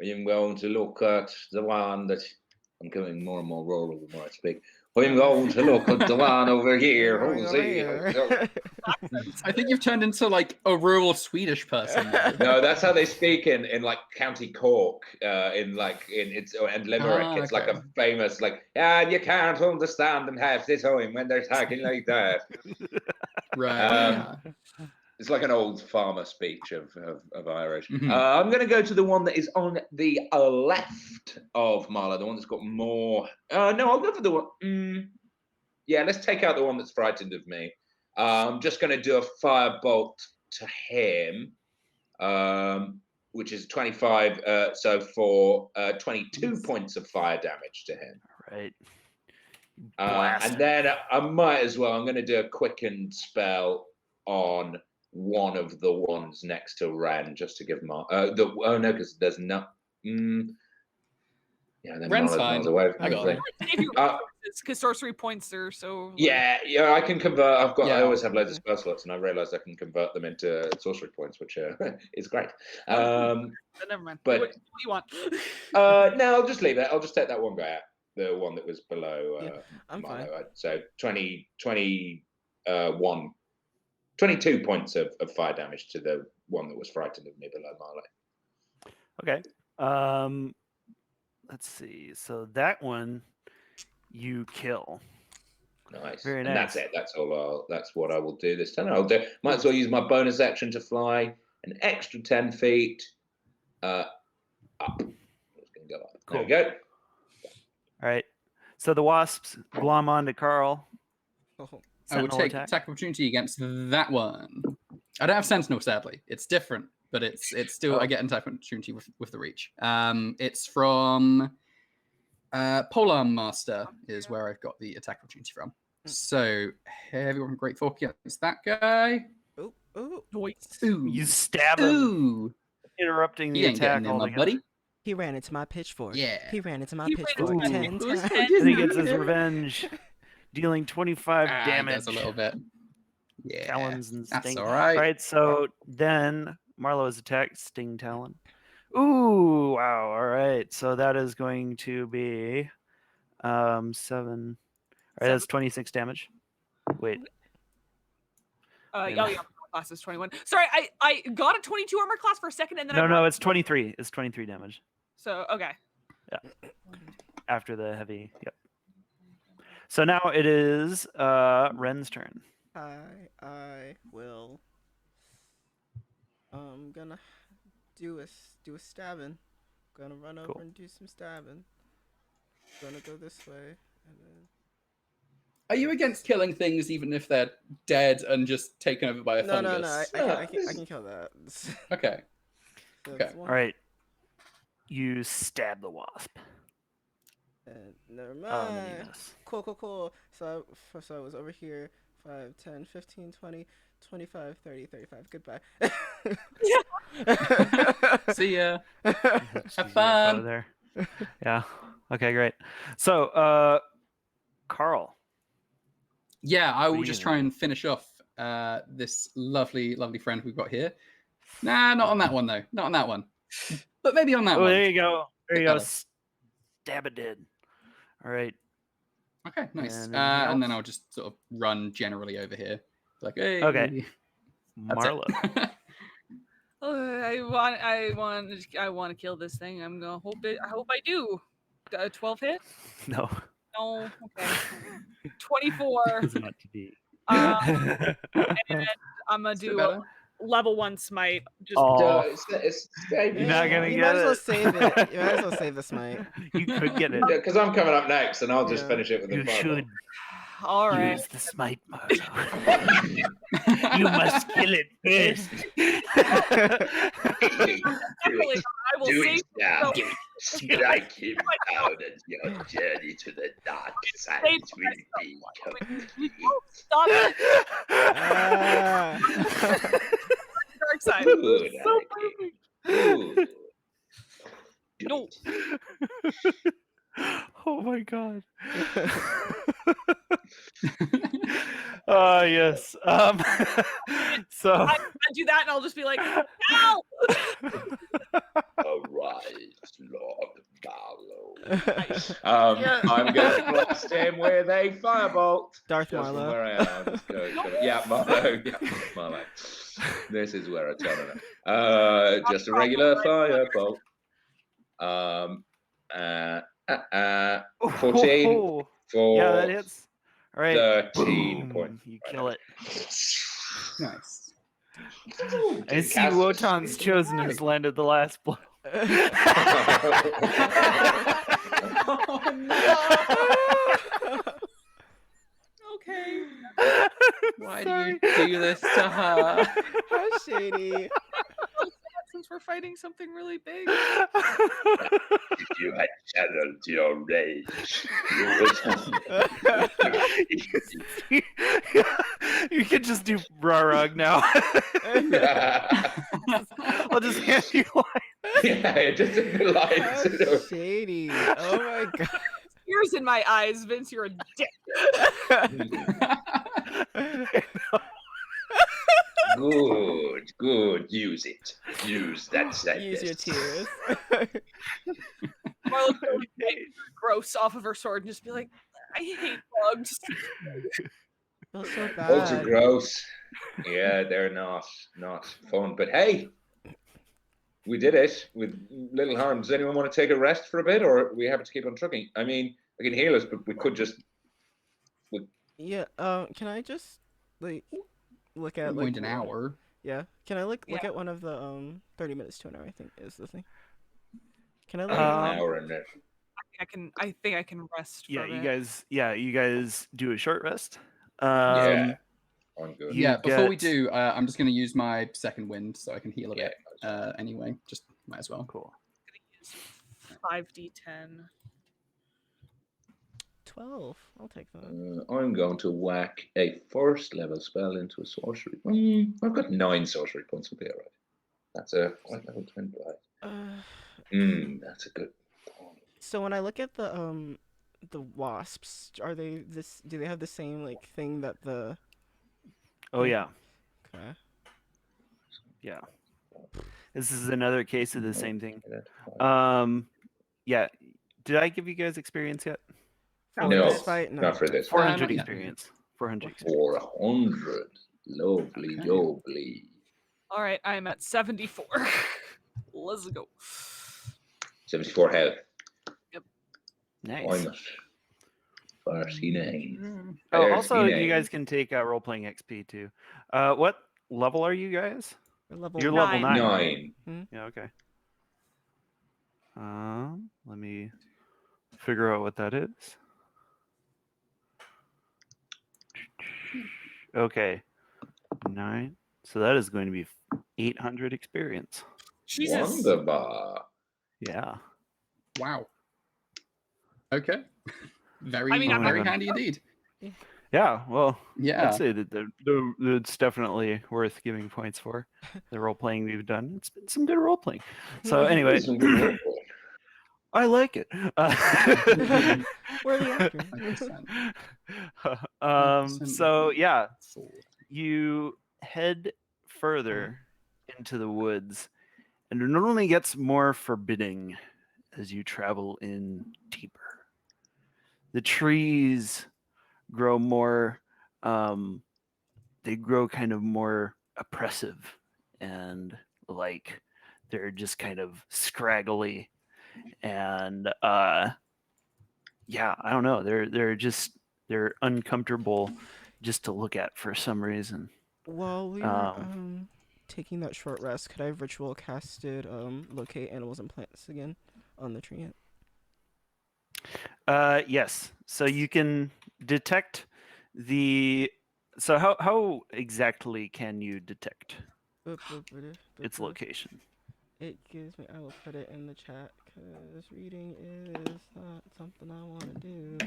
I'm going to look at the one that I'm getting more and more rural the more I speak. I'm going to look at the one over here. I think you've turned into like a rural Swedish person. No, that's how they speak in like County Cork, and Limerick. It's like a famous you can't understand them half the time when they're talking like that. Right. It's like an old farmer speech of Irish. Mm-hmm. I'm going to go to the one that is on the left of Marlowe, the one that's got more. No, I'll go for the one. Yeah, let's take out the one that's frightened of me. I'm just going to do a firebolt to him, which is 25. So for 22 points of fire damage to him. All right. And then I might as well. I'm going to do a quickened spell on one of the ones next to Ren, just to give him because there's no. Yeah, then Ren's fine. away I got it. because sorcery points are so. Yeah, I can convert. I always have loads of spell slots, and I realised I can convert them into sorcery points, which is great. But never mind. But what do you want? no, I'll just leave it. I'll just take that one guy out, the one that was below. I'm fine. So 22 points of fire damage to the one that was frightened of me below Marlowe. Okay. Let's see. So that one you kill. Nice. Very and nice. That's it. That's all. That's what I will do this time. Might as well use my bonus action to fly an extra 10 feet up. It's going to go up. Cool. There we go. All right. So the wasps glom onto Carl. I will Sentinel take attack. attack opportunity against that one. I don't have Sentinel, sadly. It's different, but it's still I get an attack opportunity with the reach. It's from Polearm Master is where I've got the attack opportunity from. So heavy weapon great fork against that guy. Ooh. Ooh. You stab him, Ooh. interrupting the He ain't attack getting in, my altogether. buddy. He ran into my pitchfork. Yeah. He ran into my He pitchfork ran into 10 my times. And he gets his revenge, dealing 25 He damage. does a little bit. Yeah. Talons and That's sting. all right. All right, so then Marlowe is attacked, sting talon. Ooh, wow. All right, so that is going to be 7. All right, that's 26 damage. Wait. Yeah, class is 21. Sorry, I got a 22 armor class for a second, and then No, it's 23. It's 23 damage. So okay. Yeah. After the heavy. Yep. So now it is Ren's turn. I will. I'm gonna do a stabbing. Gonna run over and do some stabbing. Gonna go this way and then. Are you against killing things even if they're dead and just taken over by a No. fungus? I can kill that. Okay. So Okay. it's one. All right. You stab the wasp. Never And then you mind. miss. Cool. So I was over here. 5, 10, 15, 20, 25, 30, 35. Goodbye. See ya. Have Have fun. there. Yeah. Okay, great. So, Carl. Yeah, I What will are you just gonna try and finish off this lovely friend we've got here. Nah, not on that one though. Not on that one. But maybe on that Oh, one. there you go. There you go. Better. Stab it dead. All right. Okay, nice. And And then else? I'll just sort of run generally over here. Like, hey. Okay. That's it. Marlowe. I want to kill this thing. I'm gonna hope it. I hope I do. 12 hit? No. No. Okay. 24. Doesn't have to be. And I'm gonna do a level 1 smite. Just You're not gonna You get might as well it. save it. You might as well save the smite. You could get it. Because I'm coming up next, and I'll just Yeah. finish it with You the fireball. should all right. use the smite mode. You must kill it first. Definitely, I will Do save. it now. So, Strike him down, and your journey to the dark side will be complete. stop it. Ah. Dark side. Good, So Anakin. perfect. Good. No. Oh my god. Yes. So I do that, and I'll just be like, "Ow!" Arise, Lord Marlowe. Yeah. I'm going to blast him with a firebolt. Darth Just from Marlowe. where I am. Let's go. Yeah, Marlowe. Yeah, Marlowe. This is where I turn it. Just a regular firebolt. 14 Oh, for yeah, that hits. All right. 13 Boom. points. You kill it. Nice. I see Wotan's chosen has landed the last blow. Okay. Why do you do this to her? How shady. Since we're fighting something really big. If you had channeled your rage, you would You could just do Brarug now. I'll just hand you one. Yeah, just in the How lines. shady. Oh my god. tears in my eyes, Vince. You're a dick. Good. Use it. Use that sadness. Use your tears. Marlowe would wipe gross off of her sword and just be like, I hate bugs. Feels so bad. Bugs are gross. Yeah, they're not fun. But hey, we did it with little harm. Does anyone want to take a rest for a bit, or are we happy to keep on trucking? I mean, I can heal us, but we could just. Yeah. Can I just like look at Point an hour. Yeah. Can I look at one of the 30 minutes to an hour? I think is the thing. Can I look an at hour in there? I think I can rest. Yeah, from you it. guys. Yeah, you guys do a short rest. Yeah, I'm good. Yeah, before we do, I'm just going to use my second wind so I can heal a bit. Yeah. Anyway, just might as well. Cool. I'm gonna use 5d10. 12. I'll take that. I'm going to whack a first level spell into a sorcery. I've got 9 sorcery points. Will be alright. That's a level 10 blight. That's a good point. So when I look at the wasps, are they this? Do they have the same like thing that the? Oh yeah. Okay. Yeah. This is another case of the same thing. Yeah. Did I give you guys experience yet? No, fight? No. not for this. 400 experience. 400 experience. 400. Lovely, lovely. All right, I'm at 74. Let's go. 74 health. Yep. Nice. Why not? Farsi Oh, also, you guys can take role-playing XP too. What level are you guys? You're level 9. 9. Yeah, okay. Let me figure out what that is. Okay. 9. So that is going to be 800 experience. Jesus. Wonderbar. Yeah. Wow. Okay. Very handy indeed. Yeah, well, yeah. I'd say that it's definitely worth giving points for the role playing we've done. It's been some good role playing. So anyway, I like it. We're the actors. So yeah, you head further into the woods, and it only gets more forbidding as you travel in deeper. The trees grow more, they grow kind of more oppressive, and like they're just kind of scraggly, and yeah, I don't know, they're uncomfortable just to look at for some reason. While we were taking that short rest, could I have ritual casted locate animals and plants again on the Treant? Yes. So you can detect the. So how exactly can you detect its location? It gives me. I will put it in the chat because reading is not something I want to do.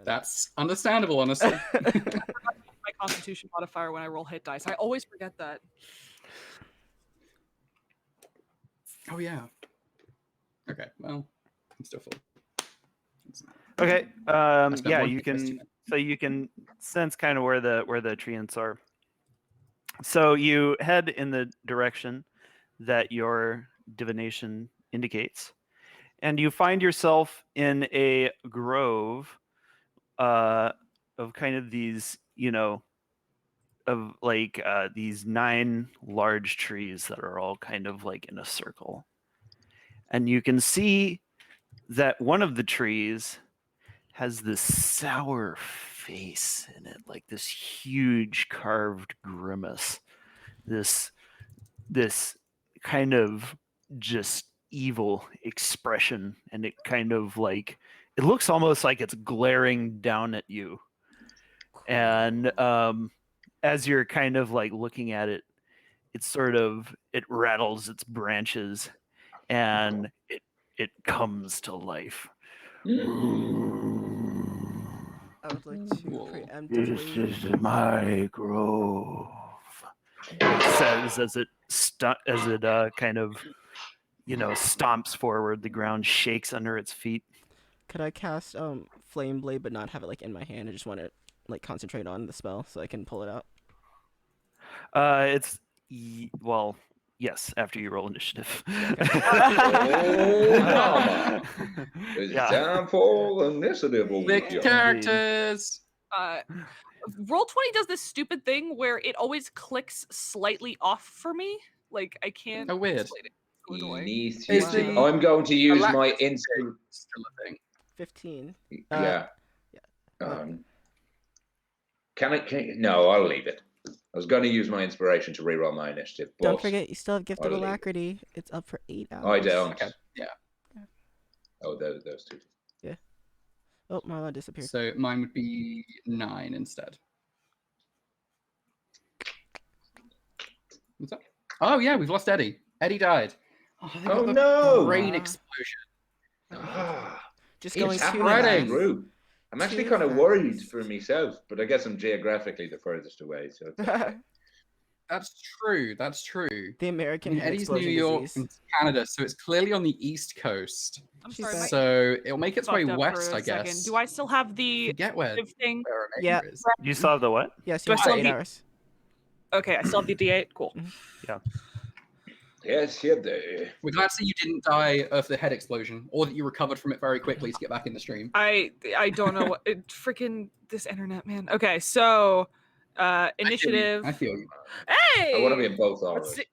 That's understandable, honestly. My Constitution modifier when I roll hit dice. I always forget that. Oh yeah. Okay. Well, I'm still full. Okay. Yeah, you hit dice can. So you can sense kind of where the treants are. So you head in the direction that your divination indicates, and you find yourself in a grove of kind of these, of like these 9 large trees that are all kind of like in a circle. And you can see that one of the trees has this sour face in it, like this huge carved grimace, this kind of just evil expression, and it kind of like, it looks almost like it's glaring down at you. And as you're kind of like looking at it, it rattles its branches, and it comes to life. I would like to preemptively. This is my grove. It says as it kind of stomps forward. The ground shakes under its feet. Could I cast Flame Blade but not have it like in my hand? I just want to like concentrate on the spell so I can pull it out. Yes, after you roll initiative. It's time for initiative. Big characters. Roll20 does this stupid thing where it always clicks slightly off for me. Like I can't. Oh, weird. explain it. So annoying. I'm going to use my instant. Still a thing. 15. Yeah. Can I? No, I'll leave it. I was going to use my inspiration to reroll my initiative. Don't forget, you still have Gift of Alacrity. It's up for 8 hours. I don't. Okay. Yeah. Oh, those two. Yeah. Oh, Marlowe disappeared. So mine would be 9 instead. What's up? Oh yeah, we've lost Eddie. Eddie died. Oh no! Brain explosion. Just going it's too happening. fast. I'm actually kind of worried for myself, but I guess I'm geographically the furthest away. So That's true. That's true. The American Eddie's New explosion York disease. and Canada, so it's clearly on the East Coast. I'm sorry. So it'll make its way fucked up west, for a I guess. second. Do I still have the Forget where thing? Yeah. is. You still have the what? Yes, Do I you have still 8 have hours. Okay, I still have the D8. Cool. yes, you do. We're glad to see you didn't die of the head explosion, or that you recovered from it very quickly to get back in the stream. I don't know what freaking this internet, man. Okay, so initiative. I feel you. Hey! I want to be in both Let's hours. see,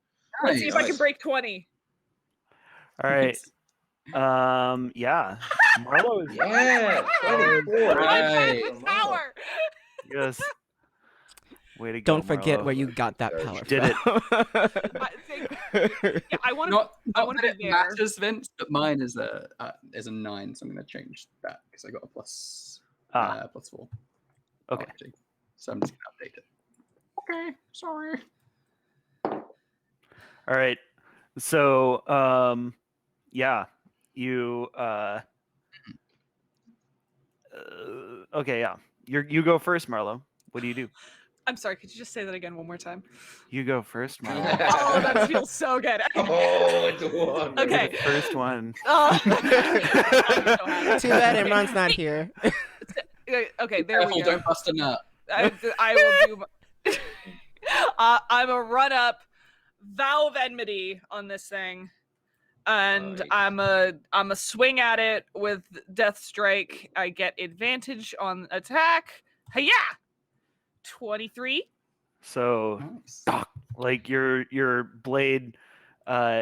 let's see if I can Nice. break 20. All right. Yeah. Marlowe is Yeah, 24. Right. Power. yes. Way to go. Don't forget Marlowe. where you got that power Did it. Yeah, I want to. Not I want that to be it there. matters, Vince, but mine is a 9, so I'm going to change that because I got a plus 4. Okay. Actually. So I'm just going to update it. Okay, sorry. All right. So, yeah, you. Okay, yeah. You go first, Marlowe. What do you do? I'm sorry. Could you just say that again one more time? You go first, Marlowe. Oh, that feels so good. Oh, it's one. Okay. The first one. Oh. Too bad Imran's not here. Okay, there Careful, we go. don't bust a nut. I will do. I'm a run up vow of enmity on this thing, and Nice. I'm a swing at it with death strike. I get advantage on attack. Hiya! 23. So, Nice. like your blade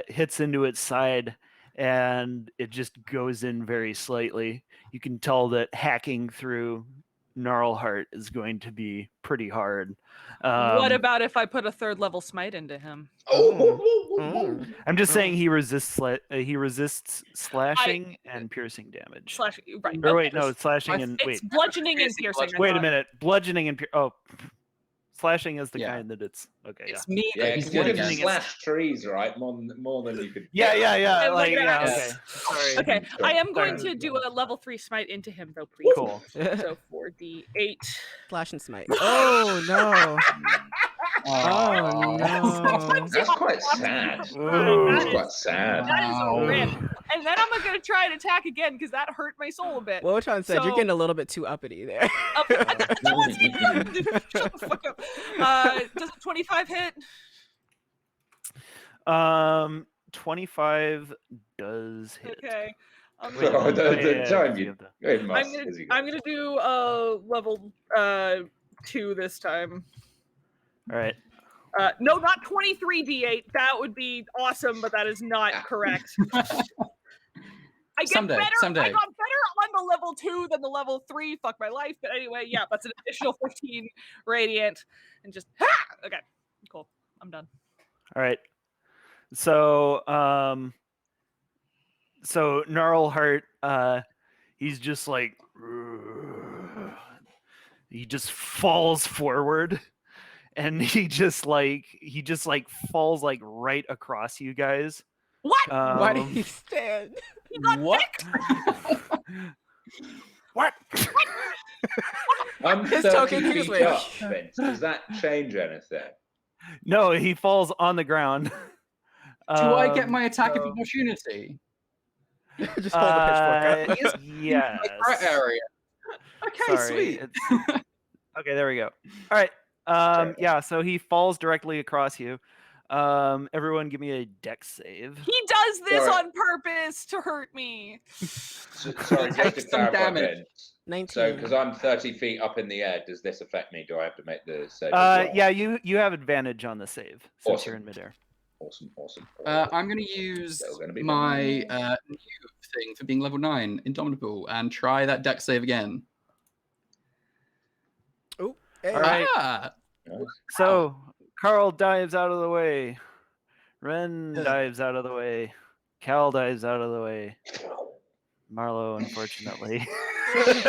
hits into its side, and it just goes in very slightly. You can tell that hacking through Gnarlhart is going to be pretty hard. What about if I put a 3rd level smite into him? I'm just saying he resists slashing and piercing damage. Slash, right. Or wait, no, slashing and It's wait. bludgeoning and piercing. I Wait a thought. minute, bludgeoning and slashing is the Yeah. kind that it's okay. It's me. Yeah, He's because you winning can it. slash trees, right? More than you could. Yeah. I Like, like yeah. that. Okay. Sorry. Okay, I am going Sorry. to do a level 3 smite into him though, please. Cool. So 4d8. Flash and smite. Oh no. Oh, no. That's quite sad. Ooh. That's quite sad. That is a Wow. rip. And then I'm gonna try and attack again because that hurt my soul a bit. Wotan said you're So- getting a little bit too uppity there. Shut the fuck up. Does a 25 hit? 25 does hit. Okay. Wait, Oh, the yeah, time you you- have to- It must, I'm gonna do level 2 this time. All right. No, not 23d8. That would be awesome, but that is not correct. I get Someday, better. someday. I got better on the level 2 than the level 3. Fuck my life. But anyway, yeah, that's an additional 15 radiant, and just okay, cool. I'm done. All right. So, Gnarlhart, he's just like, he just falls forward, and he just falls like right across you guys. What? Why did he stand? You got What? What? I'm His 30 token feet usually- up, Vince. Does that change anything? No, he falls on the ground. Do I get my attack of opportunity? Just hold the pitchfork up. Yes. My threat area. Okay, Sorry, sweet. Okay, there we go. All right. Yeah, so he falls directly across you. Everyone give me a dex save. He does this Sorry. on purpose to hurt me. Sorry, just to Take some clarify, damage. Ben. 19. So, because I'm 30 feet up in the air, does this affect me? Do I have to make the save? Yeah, you have advantage on the save since Awesome. you're in midair. Awesome. I'm going to use my new thing for being level 9, Indomitable, and try that dex save again. Oh, hey. All right. Nice. So Carl dives out of the way. Ren dives out of the way. Cal dives out of the way. Marlowe, unfortunately, With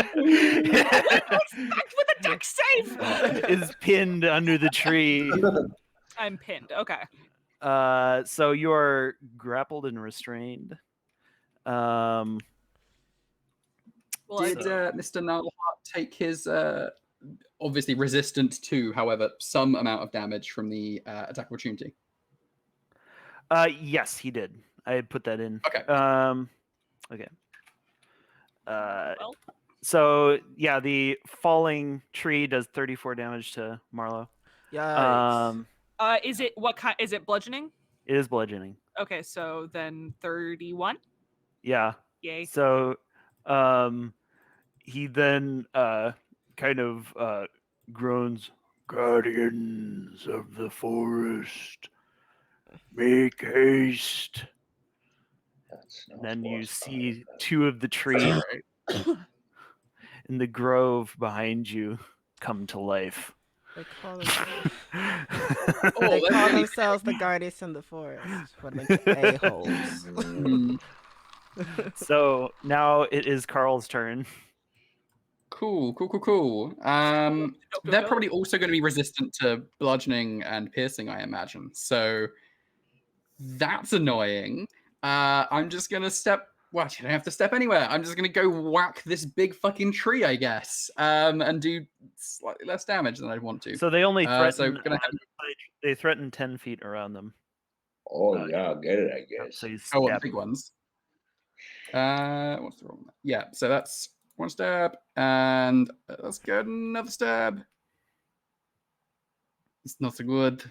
a dex save. is pinned under the tree. I'm pinned. Okay. So you are grappled and restrained. Did Mr. Gnarlhart take his obviously resistant to, however, some amount of damage from the attack opportunity? Yes, he did. I put that in. Okay. Okay. Well. So yeah, the falling tree does 34 damage to Marlowe. Yikes. Is it what kind? Is it bludgeoning? It is bludgeoning. Okay, so then 31. Yeah. Yay. So, he then kind of groans, "Guardians of the forest, make haste." And then you see two of the trees in the grove behind you come to life. They call themselves the guardians in the forest. What a bunch of a-holes. So now it is Carl's turn. Cool. They're probably also going to be resistant to bludgeoning and piercing, I imagine. So that's annoying. I'm just going to step... Well, you don't have to step anywhere. I'm just going to go whack this big fucking tree, I guess, and do slightly less damage than I'd want to. So they only threaten... they threaten 10 feet around them. Oh, yeah, I'll get it, I guess. So you the big ones. What's the wrong one? Yeah, so that's one stab, and let's go another stab. It's not so good.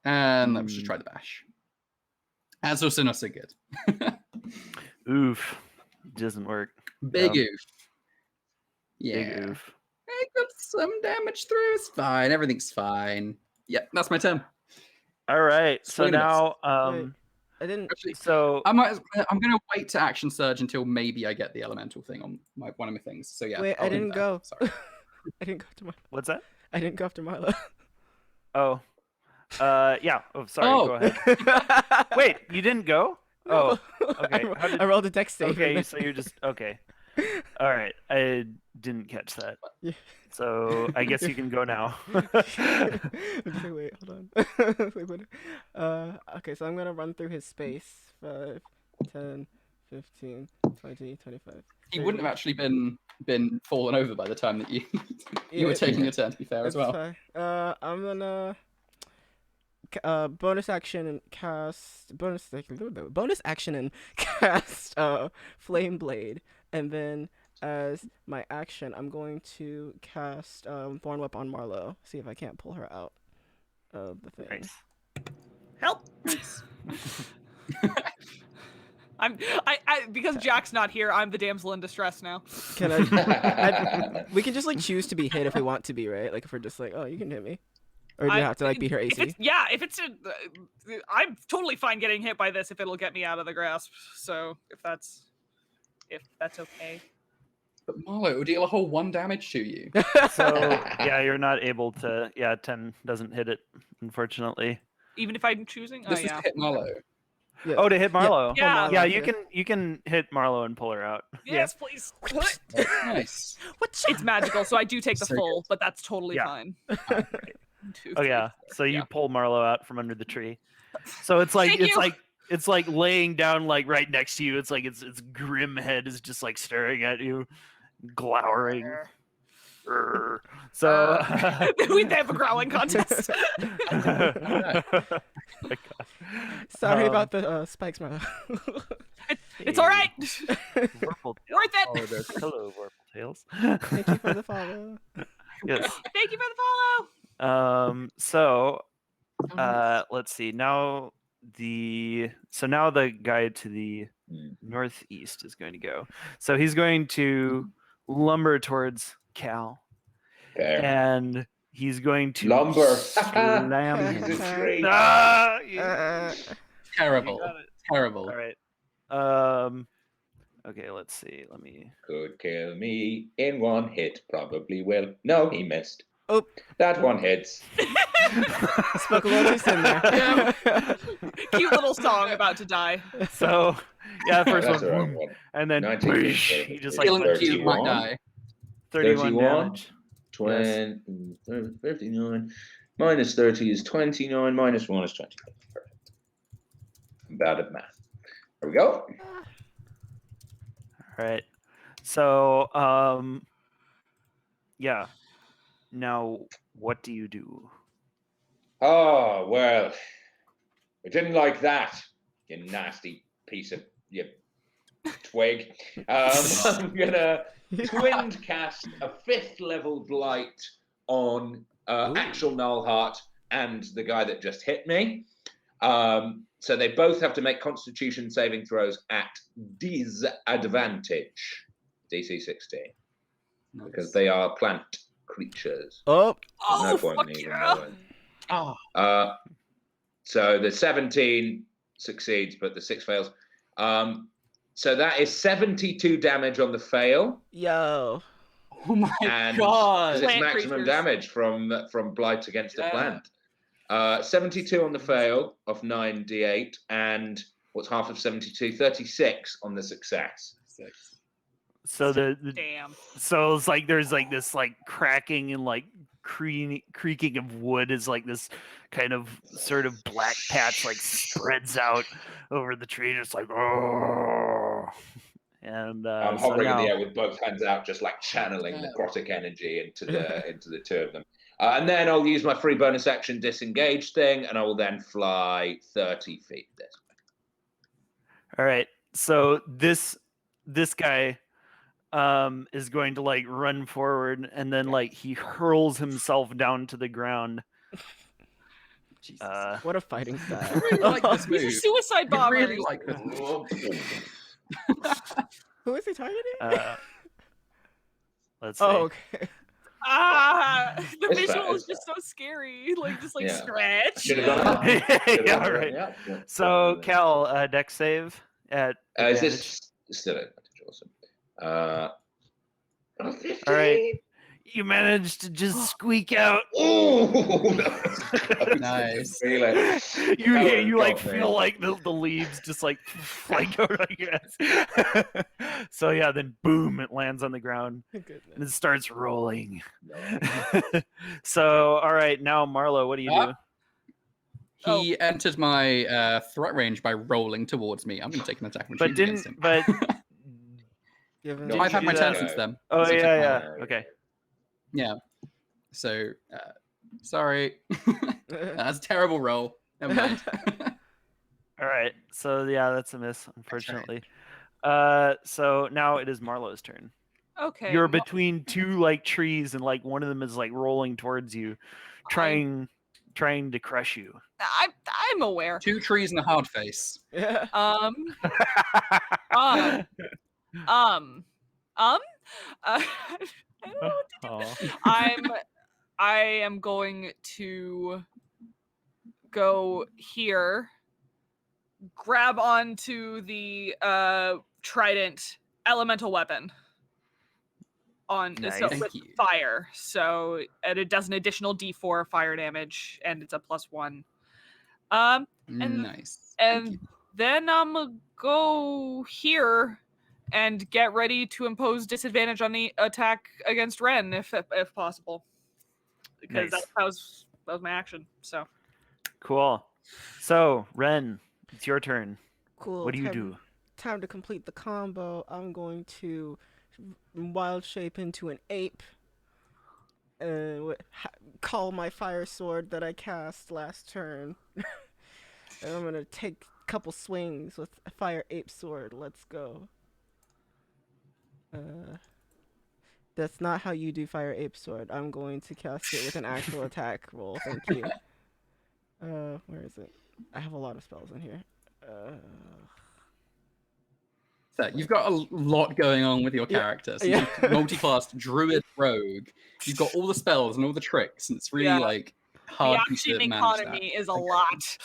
And let's just try the bash. That's also not so good. Oof. Doesn't work. Big oof. Yeah. Big oof. I got some damage through. It's fine. Everything's fine. Yeah, that's my turn. All right. So now, I didn't. Actually, so I'm gonna wait to action surge until maybe I get the elemental thing on one of my things. So yeah. Wait, I didn't go. Sorry. I didn't go after Marlowe. What's that? I didn't go after Marlowe. Oh. Yeah. Oh, sorry. Go ahead. Wait, you didn't go? Oh. Okay. I rolled a dex save. Okay, so you're just okay. All right. I didn't catch that. Yeah. So I guess you can go now. Wait, hold on. Okay, so I'm gonna run through his space. 5, 10, 15, 20, 25. He wouldn't have actually been fallen over by the time that you were taking a turn. To be fair, as well. Fine. I'm gonna bonus action and cast Flame Blade, and then as my action, I'm going to cast Thorn Whip on Marlowe. See if I can't pull her out of the thing. Nice. Help! I because Jack's not here, I'm the damsel in distress now. Can we can just like choose to be hit if we want to be, right? Like if we're just like, oh, you can hit me. Or do you have to like beat her AC? I'm totally fine getting hit by this if it'll get me out of the grasp. So if that's okay. But Marlowe, it will deal a whole 1 damage to you. So yeah, you're not able to. Yeah, 10 doesn't hit it, unfortunately. Even if I'm choosing. This is to hit Marlowe. Yeah. Oh, to hit Marlowe. Yeah. Yeah, you can hit Marlowe and pull her out. Yes, please. Nice. It's magical, so I do take the So full, but that's totally fine. Right. Oh yeah. So you pull Marlowe out from under the tree. So it's like it's like laying down like right next to you. It's like its grim head is just like staring at you, glowering. So we have a growling contest. Sorry about the spikes, Marlowe. It's all right. Vorpal Worth it. followed us. Hello, Vorpal Tails. Thank you for the follow. Yes. Thank you for the follow. So, nice. let's see. Now the guy to the northeast is going to go. So he's going to lumber towards Cal, Fair. and he's going to Lumber. slam He's him. a tree. Ah, Terrible. got it. Terrible. All right. Okay, let's see. Let me. Could kill me in one hit. Probably will. No, he missed. Oh. That one hits. Spoke a little too soon there. Cute little song about to die. So, yeah, the first That's one, the wrong boom, one. and then 19, whoosh, he just like Feeling cute might 31. die. 31 damage. 20, 59. Minus 30 is 29. Minus 1 is 20. Perfect. I'm bad at math. There we go. All right. So, yeah. Now, what do you do? Oh, well. I didn't like that, you nasty piece of twig. I'm going to twin cast a 5th level blight on actual Gnarlhart and the guy that just hit me. So they both have to make Constitution saving throws at disadvantage, DC 16, because they are plant creatures. Oh. No Oh, point fuck in even yeah. knowing. Oh. So the 17 succeeds, but the 6 fails. So that is 72 damage on the fail. Yo. Oh my And god. it's Plant maximum creatures. damage from blight against a plant. 72 on the fail of 9d8, and what's half of 72? 36 on the success. So Damn. so it's like there's like this like cracking and like creaking of wood as like this kind of sort of black patch like spreads out over the tree, and it's like oh. And I'm so hovering in now, the air with both hands out, just like channeling necrotic energy into the two of them. And then I'll use my free bonus action disengage thing, and I will then fly 30 feet this way. all right. So this guy is going to like run forward, and then like he hurls himself down to the ground. What a fighting style. I really like this He's a move. suicide I bomber. really like this move. Who is he targeting? Let's see. Oh, okay. The It's visual bad, is it's just so scary. Like just like Yeah. scratch. Should have gone. Yeah, right. Yeah. So Cal, deck save at Is advantage. this still advantage? Awesome. 15. All right. You managed to just squeak out. Oh, Nice. You like feel like the leaves just like go like yes. So yeah, then boom, it lands on the ground and Goodness. it starts rolling. So all right, now Marlowe, what do you do? He entered my threat range by rolling towards me. I'm going to take an attack of But opportunity against him. No, I've had my turn that? since then. Oh So yeah, technically- okay. Yeah. So, sorry. That's a terrible roll. Never mind. All right. So yeah, that's a miss, unfortunately. So now it is Marlowe's turn. Okay. You're between two like trees, and like one of them is like rolling towards you, trying to crush you. I'm aware. 2 trees and a hard face. I don't know what to do. I am going to go here, grab onto the trident elemental weapon on Nice. so Thank with you. fire. So and it does an additional D4 fire damage, and it's a +1. And Nice. Thank and you. then I'm gonna go here and get ready to impose disadvantage on the attack against Ren if possible, because Nice. that was my action. So Cool. So Ren, it's your turn. Cool. What do you do? Time to complete the combo. I'm going to wild shape into an ape and call my fire sword that I cast last turn. And I'm gonna take a couple swings with a fire ape sword. Let's go. That's not how you do fire ape sword. I'm going to cast it with an actual attack roll. Thank you. Where is it? I have a lot of spells in here. So you've got a lot going on with your character. So you've multi-classed druid rogue. You've got all the spells and all the tricks, and it's really like hard the to manage economy is a lot.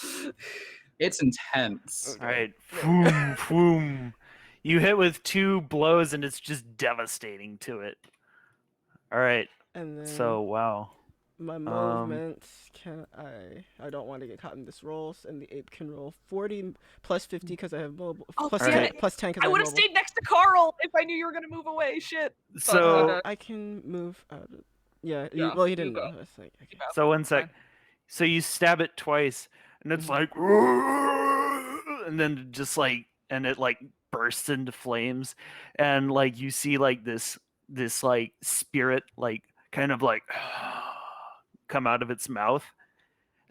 It's intense. All right. Boom, boom. You hit with 2 blows, and it's just devastating to it. All right. And then So, wow. my movement I don't want to get caught in this roll, and the ape can roll 40 plus 50 because I have mobile. Plus 10 because I would have stayed next to Carl if I knew you were gonna move away. Shit. So I can move out of, well, he didn't know. It's like, okay. So 1 sec. So you stab it twice, and it's like, and then just like, and it like bursts into flames, and like you see like this like spirit like kind of like come out of its mouth,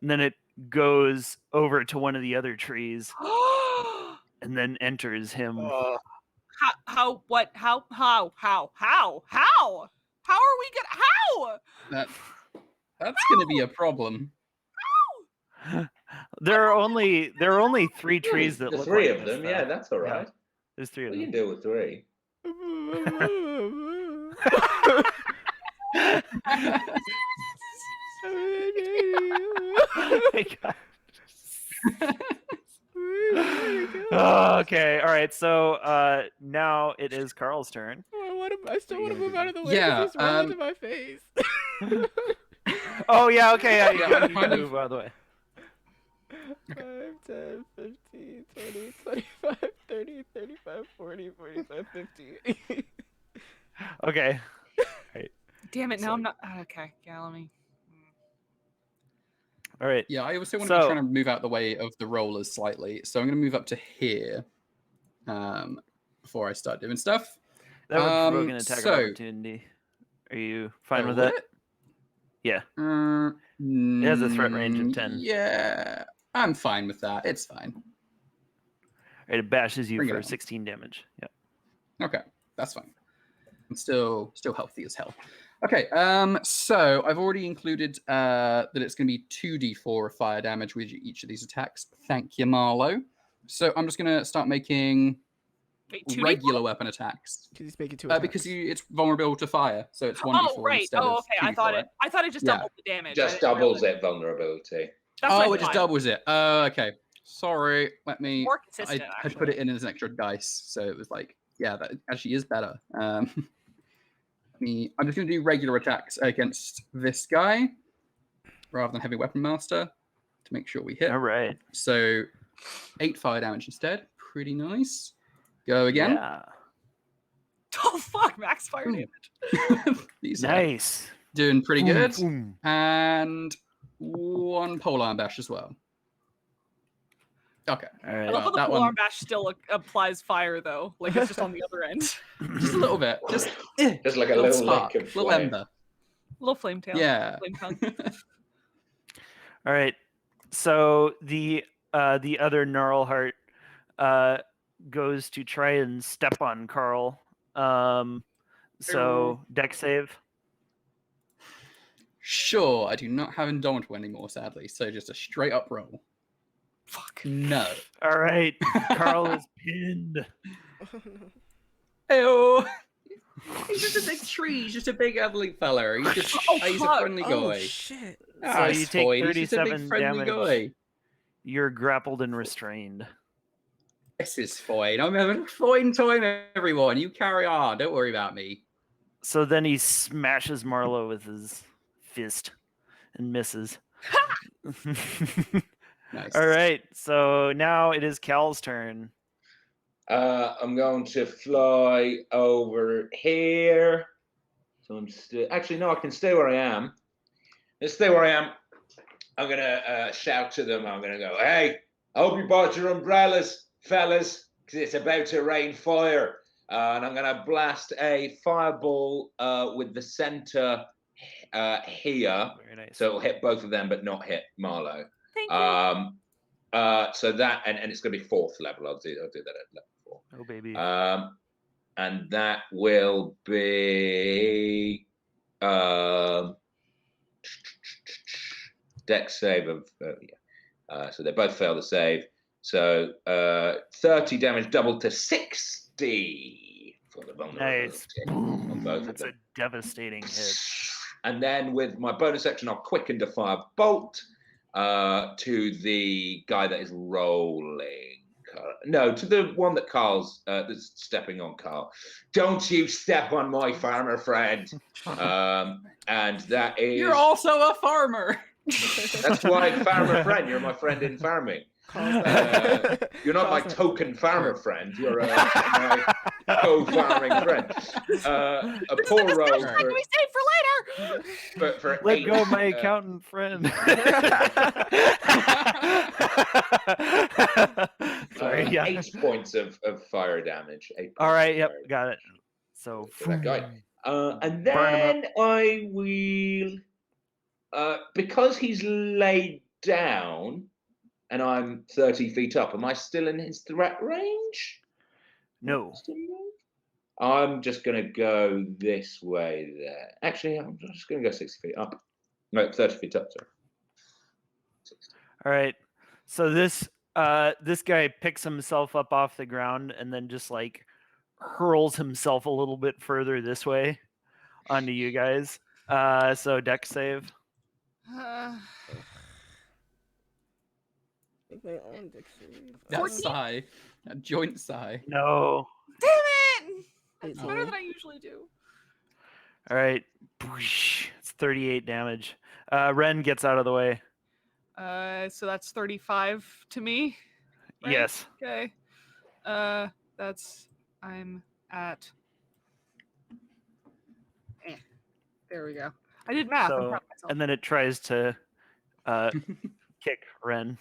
and then it goes over to one of the other trees and then enters him. How are we gonna That's gonna be a problem. There are only 3 trees that look three like of this, them. though. Yeah, that's all right. There's 3 of What them. do you do with 3? Oh my God. Okay, all right. So now it is Carl's turn. I still want to move out of the way. Yeah, He's right into my face. Oh yeah, okay, yeah, Yeah, you can move out of the way. 5, 10, 15, 20, 25, 30, 35, 40, 45, 50. Okay. Damn it! Now I'm not okay. Yeah, let me. All right. Yeah, I also want to be trying to move out the way of the rollers slightly, so I'm going to move up to here before I start doing stuff. That would provoke an attack of opportunity. Are you fine with that? Yeah. It has a threat range of 10. Yeah, I'm fine with that. It's fine. All right, it bashes you Bring it for on. 16 damage. Yep. Okay, that's fine. I'm still healthy as hell. Okay, so I've already included that it's going to be 2d4 of fire damage with each of these attacks. Thank you, Marlowe. So I'm just going to start making regular weapon attacks. Because it's vulnerable to fire, so it's 1d4 instead of 2d4. I thought it just doubled the damage. Just doubles it vulnerability. It just doubles it. Okay. Sorry. Let me. More consistent, I put it in as an extra dice, so it was like, yeah, that actually is better. I'm just going to do regular attacks against this guy rather than heavy weapon master to make sure we hit. All right. So 8 fire damage instead. Pretty nice. Go again. Yeah. Oh fuck! Max fire damage. These nice. Doing pretty good. Boom. And 1 polearm bash as well. Okay. All right. I love how the polearm bash still applies fire though. Like it's just on the other end. Just a little bit. Just like a little spark, little ember. Little flame tail. Yeah. Flame tongue. All right. So the other Gnarlhart goes to try and step on Carl. So deck save. Sure, I do not have Indomitable anymore, sadly. So just a straight up roll. Fuck. No. All right. Carl is pinned. Heyo. He's just a big tree. He's just a big ugly fella. He's just he's a friendly guy. Oh shit. So you take 37 he's just a big friendly damage. guy. You're grappled and restrained. This is fine. I'm having a fine time, everyone. You carry on. Don't worry about me. So then he smashes Marlowe with his fist and misses. Nice. All right. So now it is Cal's turn. I'm going to fly over here. So I'm still. Actually, no, I can stay where I am. Let's stay where I am. I'm gonna shout to them. I'm gonna go, "Hey, I hope you bought your umbrellas, fellas, because it's about to rain fire." And I'm gonna blast a fireball with the center here. Very nice. So it'll hit both of them, but not hit Marlowe. Thank you. So that and it's going to be 4th level. I'll do that at level 4. Oh baby. And that will be dex save of so they both fail the save. So 30 damage doubled to 60 for the vulnerability. Nice. On both That's of a them. devastating hit. And then with my bonus action, I'll quicken to fire bolt to the guy that is rolling. No, to the one that Carl's that's stepping on Carl. Don't you step on my farmer friend. And that is. You're also a farmer. That's why farmer friend. You're my friend in farming. You're not my token farmer friend. You're my co-farming friend. A poor roll for. We save for later. But for Let 8, go of my accountant friend. Sorry, yeah. 8 points of fire damage. 8 points All right, of yep, fire got it. So for that guy. And Burn him then I will, because he's laid down, and I'm 30 feet up. Am I still in his threat range? no. I'm just going to go this way there. Actually, I'm just going to go 60 feet up. No, 30 feet up, sorry. 60. All right. So this guy picks himself up off the ground and then just like hurls himself a little bit further this way onto you guys. So dex save. Make my own dex save. That sigh. That joint sigh. No. Damn it! That's 18. better than I usually do. All right. It's 38 damage. Ren gets out of the way. So that's 35 to me. Right? Yes. Okay. I'm at. There we go. I did math. I'm So, proud of myself. and then it tries to kick Ren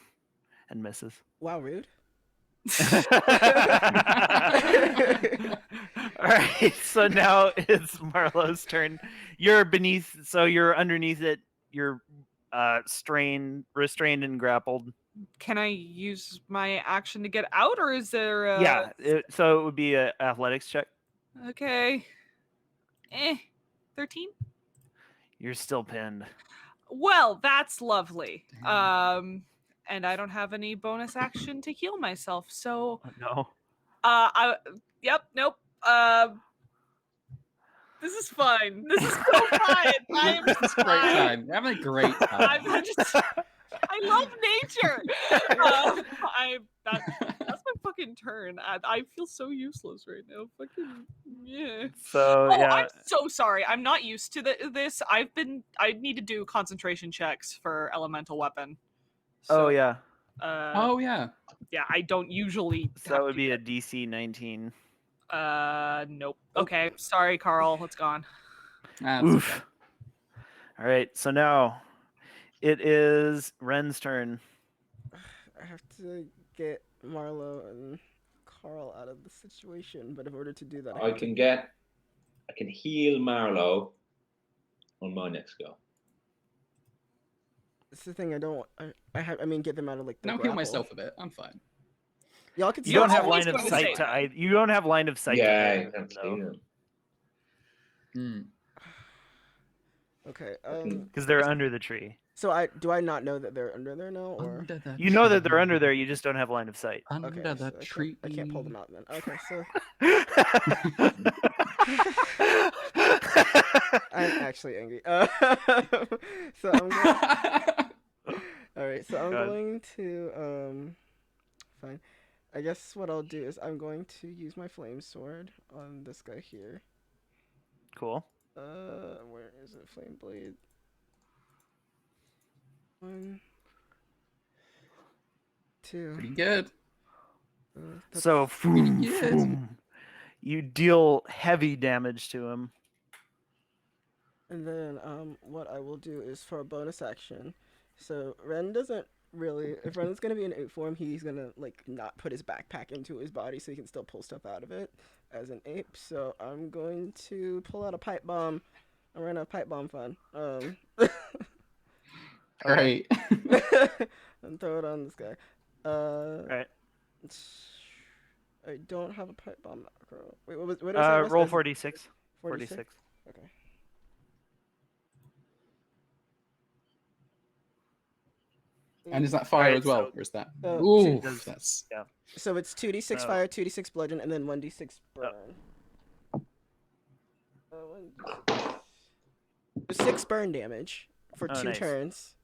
and misses. Wow, rude. All right, so now it's Marlowe's turn. You're beneath, so you're underneath it. You're restrained and grappled. Can I use my action to get out, or is there? Yeah, so it would be an athletics check. Okay. 13. You're still pinned. Well, that's lovely. And I don't have any bonus action to heal myself, so. No. Nope. This is fun. This is so fun. I am just Great time. We're having a great time. I love nature. That's my fucking turn. I feel so useless right now. Fucking yeah. So yeah. I'm so sorry. I'm not used to this. I need to do concentration checks for elemental weapon. So, oh yeah. Oh yeah. Yeah, I don't usually. So that would be a DC 19. Nope. Okay, sorry, Carl. It's gone. Oof. Okay. All right, so now it is Ren's turn. I have to get Marlowe and Carl out of the situation, but in order to do that, I can heal Marlowe on my next go. It's the thing. I mean, get them out of like the Now heal grapple. myself a bit. I'm fine. Y'all can. You don't have always line of gonna sight say to. You don't have line of sight. Yeah, to you can though. see him. Okay. Because they're under the tree. So do I not know that they're under there now, or Under the You know that they're tree. under there. You just don't have line of sight. Under okay? the So tree. I can't pull them out then. Okay, so I'm actually angry. So I'm going... All right, so I'm God. going to fine. I guess what I'll do is I'm going to use my flame sword on this guy here. Cool. Where is it? Flame blade. 1, 2. Pretty good. So pretty good. you deal heavy damage to him. And then what I will do is for a bonus action. So Ren doesn't really. If Ren's gonna be in ape form, he's gonna like not put his backpack into his body, so he can still pull stuff out of it as an ape. So I'm going to pull out a pipe bomb. I'm running a pipe bomb fun. Great. And throw it on this guy. Right. I don't have a pipe bomb macro. Wait, what did I say? Roll 46. 46? Okay. And is that fire as well, or is that? Ooh, that's. Yeah. So it's 2d6 fire, 2d6 bludgeon, and then 1d6 burn. 6 burn damage for 2 turns.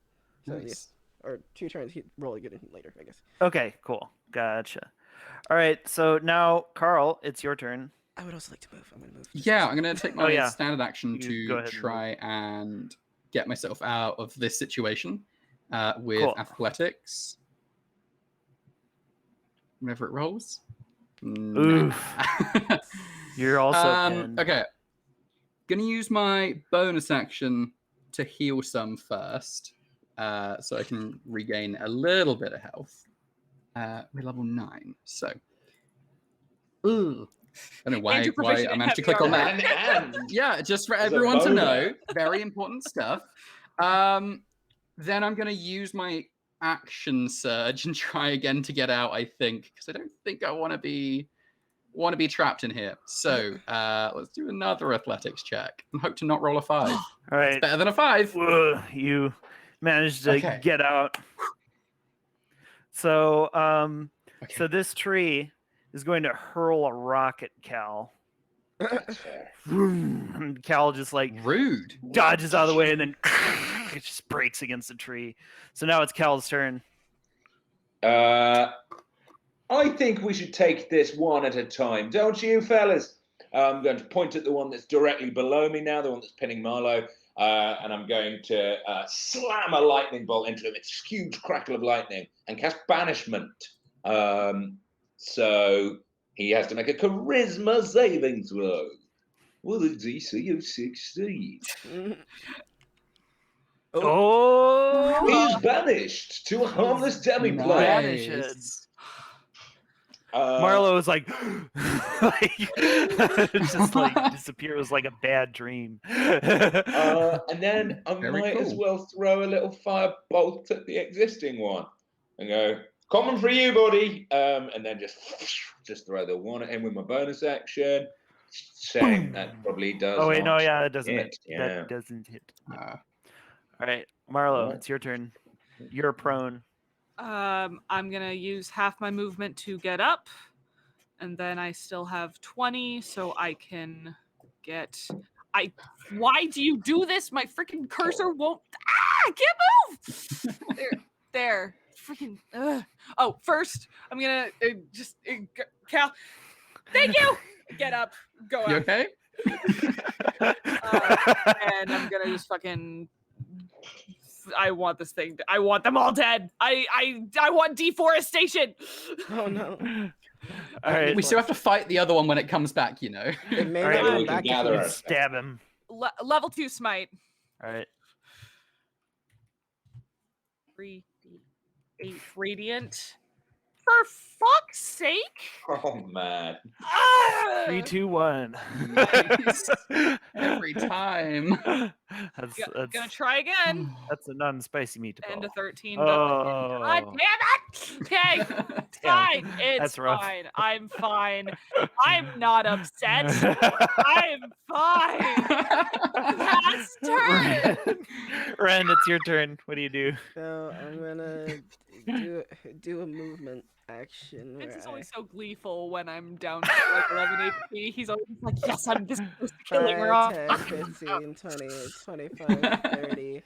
So Nice. or 2 turns. He roll again later, I guess. Okay, cool. Gotcha. All right, so now Carl, it's your turn. I would also like to move. I'm gonna move. Yeah, I'm gonna take my standard action Go to ahead and try and get myself out of this situation with athletics. Whenever it rolls. Oof. You're also okay. Gonna use my bonus action to heal some first, so I can regain a little bit of health. We're level 9, so. Ooh. I don't know why I managed to click on that. Yeah, just for everyone to know. Very important stuff. Then I'm going to use my action surge and try again to get out, I think, because I don't think I want to be trapped in here. So let's do another athletics check and hope to not roll a 5. All right. It's better than a 5. You managed to get out. So, so this tree is going to hurl a rock at Cal. That's fair. And Cal just like rude dodges out of the way and then it just breaks against the tree. So now it's Cal's turn. I think we should take this one at a time, don't you, fellas? I'm going to point at the one that's directly below me now, the one that's pinning Marlowe, and I'm going to slam a lightning bolt into him. It's a huge crackle of lightning and cast banishment. So he has to make a charisma saving throw with a DC of 16. Oh! He's banished to a harmless demi-plane. Nice. Marlowe is like, just like disappears like a bad dream. And then I might as well throw a little fire bolt at the existing one and go, coming for you, buddy. And then just throw the one at him with my bonus action. Saying that probably does. Oh wait, no, yeah, it doesn't. That doesn't hit. All right, Marlowe, it's your turn. You're prone. I'm gonna use half my movement to get up, and then I still have 20, so I can get. Why do you do this? My freaking cursor won't. I can't move. There. Freaking. Oh, first I'm gonna Cal. Thank you. Get up. Go up. You okay? And I'm gonna just fucking. I want this thing. I want them all dead. I want deforestation. Oh no! All right, we still have to fight the other one when it comes back. You know. It may all right, come back if you stab him. Level 2 smite. All right. 3d8 radiant. For fuck's sake! Oh man. 3, 2, 1. Nice. Every time. That's gonna try again. That's a non-spicy meatball. And a 13. Oh. God damn it! Okay, it's fine. It's fine. I'm fine. I'm not upset. I'm fine. Last turn. Ren, it's your turn. What do you do? So I'm gonna do a movement action. Vince is always so gleeful when I'm down to like 11 HP. He's always like, yes, I'm this close to killing her off. 10, 15, 20, 25, 30,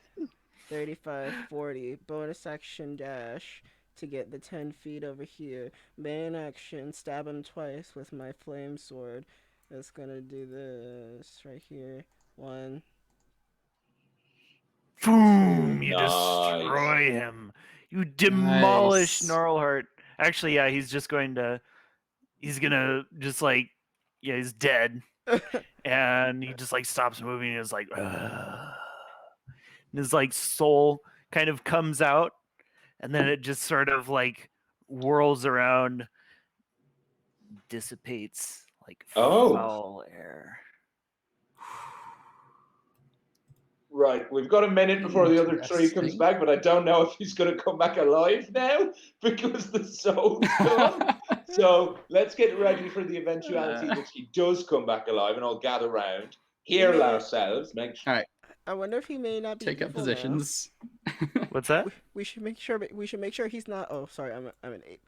35, 40. Bonus action dash to get the 10 feet over here. Main action, stab him twice with my flame sword. It's gonna do this right here. 1. Boom! You destroy him. You demolish Gnarlhart. Actually, yeah, he's gonna just like, yeah, he's dead. And he just like stops moving and is like, ugh. And his like soul kind of comes out, and then it just sort of like whirls around, dissipates like foul air. Right, we've got a minute before the other tree comes Interesting. back, but I don't know if he's going to come back alive now because the soul's gone. So let's get ready for the eventuality that he does come back alive, and I'll gather round, heal ourselves, make sure. All right, I wonder if he may not be take up evil now. positions. What's that? We should make sure. We should make sure he's not. Oh, sorry. I'm an ape.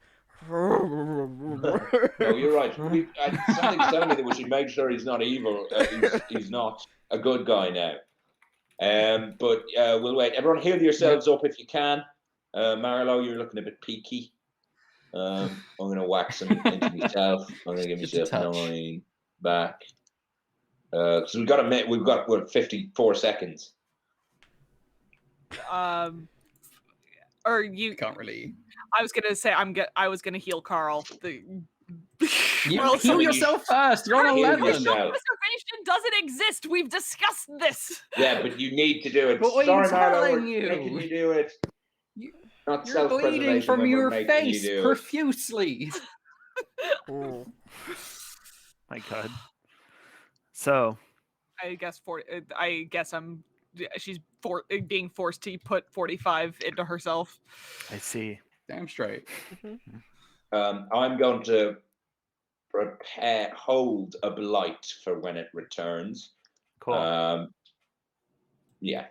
No, you're right. Something's telling me that we should make sure he's not evil. He's not a good guy now. But we'll wait. Everyone, heal yourselves up if you can. Marlowe, you're looking a bit peaky. I'm going to whack some into myself. I'm going to give myself 9 back. So we've got a minute. We've got 54 seconds. Or you Can't really. I was gonna say I was gonna heal Carl. You heal yourself first. You're on 11. Preservation doesn't exist. We've discussed this. Yeah, but you need to do it. But what are you telling you? Making you do it. Not You're bleeding from your face profusely. Oh. My God. So. I guess she's being forced to put 45 into herself. I see. Damn straight. I'm going to hold a blight for when it returns. Cool. Yeah.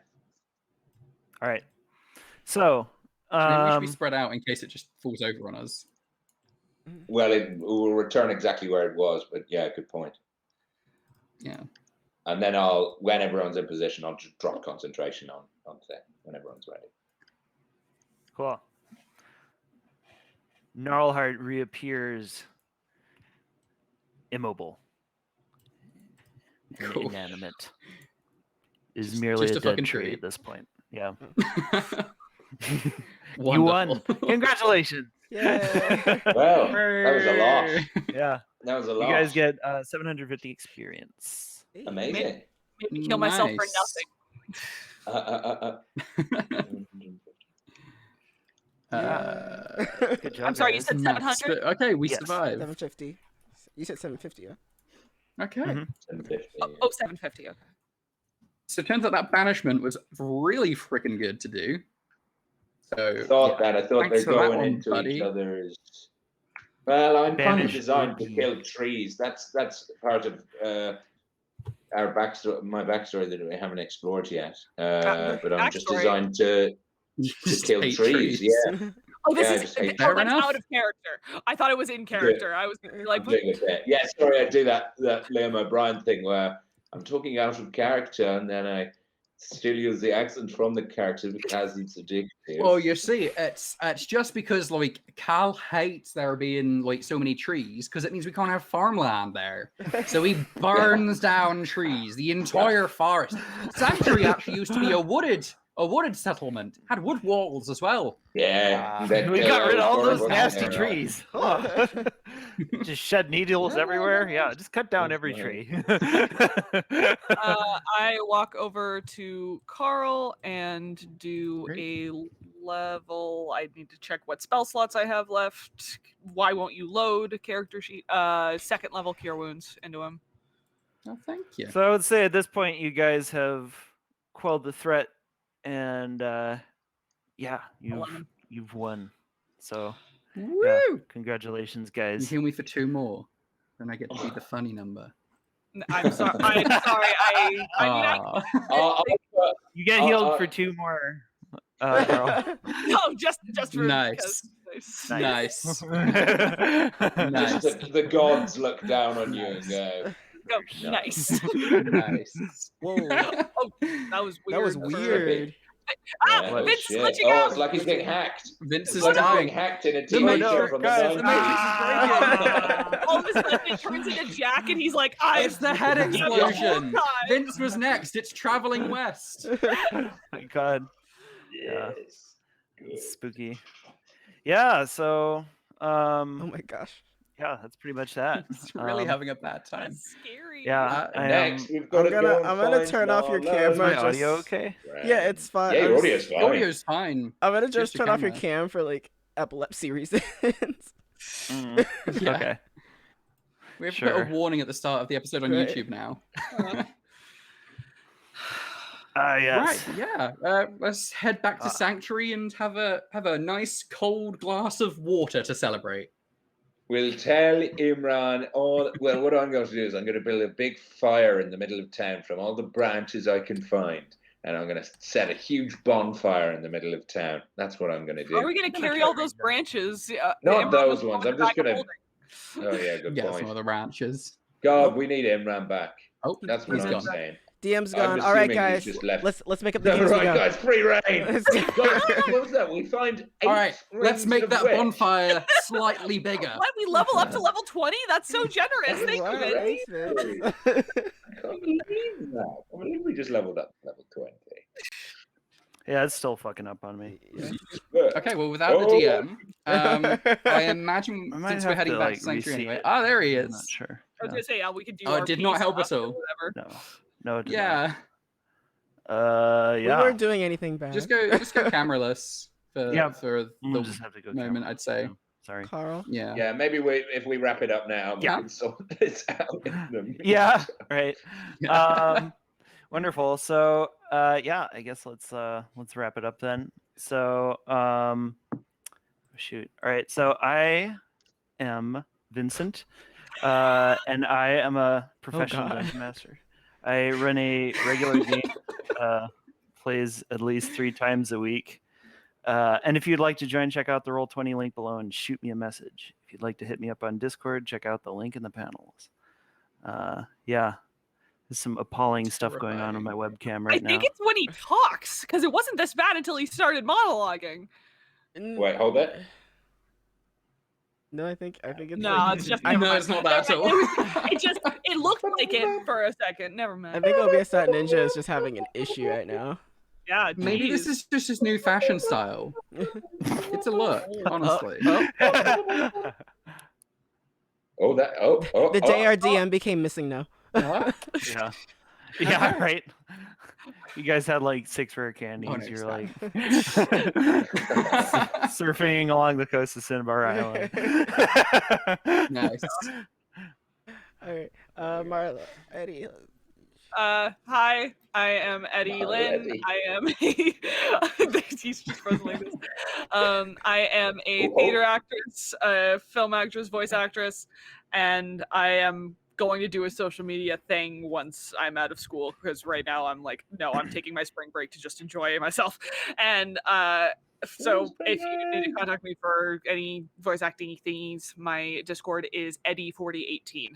All right. So. Maybe we should be spread out in case it just falls over on us. Well, it will return exactly where it was, but yeah, good point. Yeah. And then when everyone's in position, I'll just drop concentration on thing when everyone's ready. Cool. Gnarlhart reappears immobile. And Cool. inanimate. Is merely just a a dead fucking tree tree. at this point. Yeah. Wonderful. You won. Congratulations. Yeah. Well, that was a lot. Yeah. That was a lot. You guys get 750 experience. Amazing. Made me kill myself for Nice. nothing. Good job. I'm sorry, you guys. said 700? Okay, we Yes. survived. 750. You said 750, yeah? Okay. Mhm. 750, Oh, 750. Okay. So it turns out that banishment was really freaking good to do. So I thought thanks they're for that going one, into buddy. each other's. Well, I'm kind of Banish designed to would be- kill trees. That's part of our backstory, my backstory that we haven't explored yet. But I'm just Backstory? designed to Just kill hate trees. Yeah. Oh, this Yeah, I is just hate Fair that's enough. out of character. I thought it was in character. I was like, I'm doing it. Yeah, sorry, I do that Liam O'Brien thing where I'm talking out of character and then I still use the accent from the character because it's addictive. Well, you see, it's just because like Cal hates there being like so many trees because it means we can't have farmland there. So he burns down trees, the entire forest. Sanctuary actually used to be a wooded settlement, had wood walls as well. Yeah, We got rid of all those nasty there, right? trees. Huh. Just shed needles everywhere. Yeah, just cut down every tree. I walk over to Carl and do a level. I need to check what spell slots I have left. Why won't you load character sheet? Second level cure wounds into him. Oh, thank you. So I would say at this point you guys have quelled the threat and yeah, you've won. So Woo! yeah, congratulations You guys. heal me for 2 more, then I get to be the funny number. I'm sorry. I'm sorry. Aw. You get healed for 2 more. Girl. No, just for Nice. because- Nice. Just Nice. the gods look down on you and go, Go, nice. Nice. Whoa. Oh, that was weird. That was weird. "Oh, Vince, shit. let you Oh, go. it's like he's getting hacked. Vince It's is like he's dying. getting hacked in a The TV Matrix, show from guys, the the 90s. All of a sudden, it turns into Jack, and he's like, "I." It's the head Yeah, the whole explosion. time. Vince was next. It's traveling west. My God. Yeah. Yes. It's spooky. Yeah, so Oh my gosh. yeah, that's pretty much that. It's really having a bad time. That's scary. Yeah, I am. Next, we've got I'm gonna turn off your Is camera. my just- audio okay? Yeah, it's fine. Yeah, I'm your just- audio's fine. Audio's fine. I'm gonna just Just your turn off your camera. cam for like epilepsy reasons. Mm, Yeah. Okay. We have to Sure. put a warning at the start of the episode on Right. YouTube now. Yes. Right, yeah. Let's head back to Sanctuary and have a nice cold glass of water to celebrate. We'll tell Imran all. Well, what I'm going to do is I'm going to build a big fire in the middle of town from all the branches I can find, and I'm going to set a huge bonfire in the middle of town. That's what I'm going to do. Are we going to carry all those branches? Not those ones. I'm just going to. Oh yeah, good point. Some of the branches. God, we need Imran back. Oh, that's what he's I'm gone. saying. DM's gone. All right, guys. Let's make up the games. All right, guys. Free reign. What was that? We find 8 all right, let's make that witch. bonfire slightly bigger. What? We level up to level 20? That's so generous. Thank you, Vinny. I can't believe that. I believe we just leveled up to level 20. Yeah, it's still fucking up on me. Okay, well, without the DM, I imagine since we're heading back to Sanctuary anyway. Oh, there he is. I'm not sure. I was going to say, we could do it did not help us all. No, it did yeah. not. We weren't doing anything bad. Just go cameraless for the just have to go moment, I'd say. No, sorry. Carl. Yeah. Yeah, maybe if we wrap it up now, we can sort this out. Yeah, right. Wonderful. So, yeah, I guess let's wrap it up then. So, shoot. All right. So I am Vincent, and I am a professional dungeon master. I run a regular game, plays at least 3 times a week. And if you'd like to join, check out the Roll20 link below and shoot me a message. If you'd like to hit me up on Discord, check out the link in the panels. Yeah, there's some appalling stuff going on my webcam right now. I think it's when he talks, because it wasn't this bad until he started monologuing. Wait, hold it. No, I think it's. No, it's just. I know it's not that at all. It looked like it for a second. Never mind. I think OBS Ninja is just having an issue right now. Yeah, maybe this is just his new fashion style. It's a look, honestly. The JRDM became missing now. Yeah, right. You guys had like 6 rare candies. Oh, no, You're like surfing along the coast of Cinnabar Island. Nice. All right, Marlowe, Eddie. Hi, I am Eddie Lynn. Eddie. I am he's just frozen like this. I am a theater actress, a film actress, voice actress, and I am going to do a social media thing once I'm out of school, because right now I'm like, no, I'm taking my spring break to just enjoy myself. And so if you need to contact me for any voice acting things, my Discord is Eddie4018.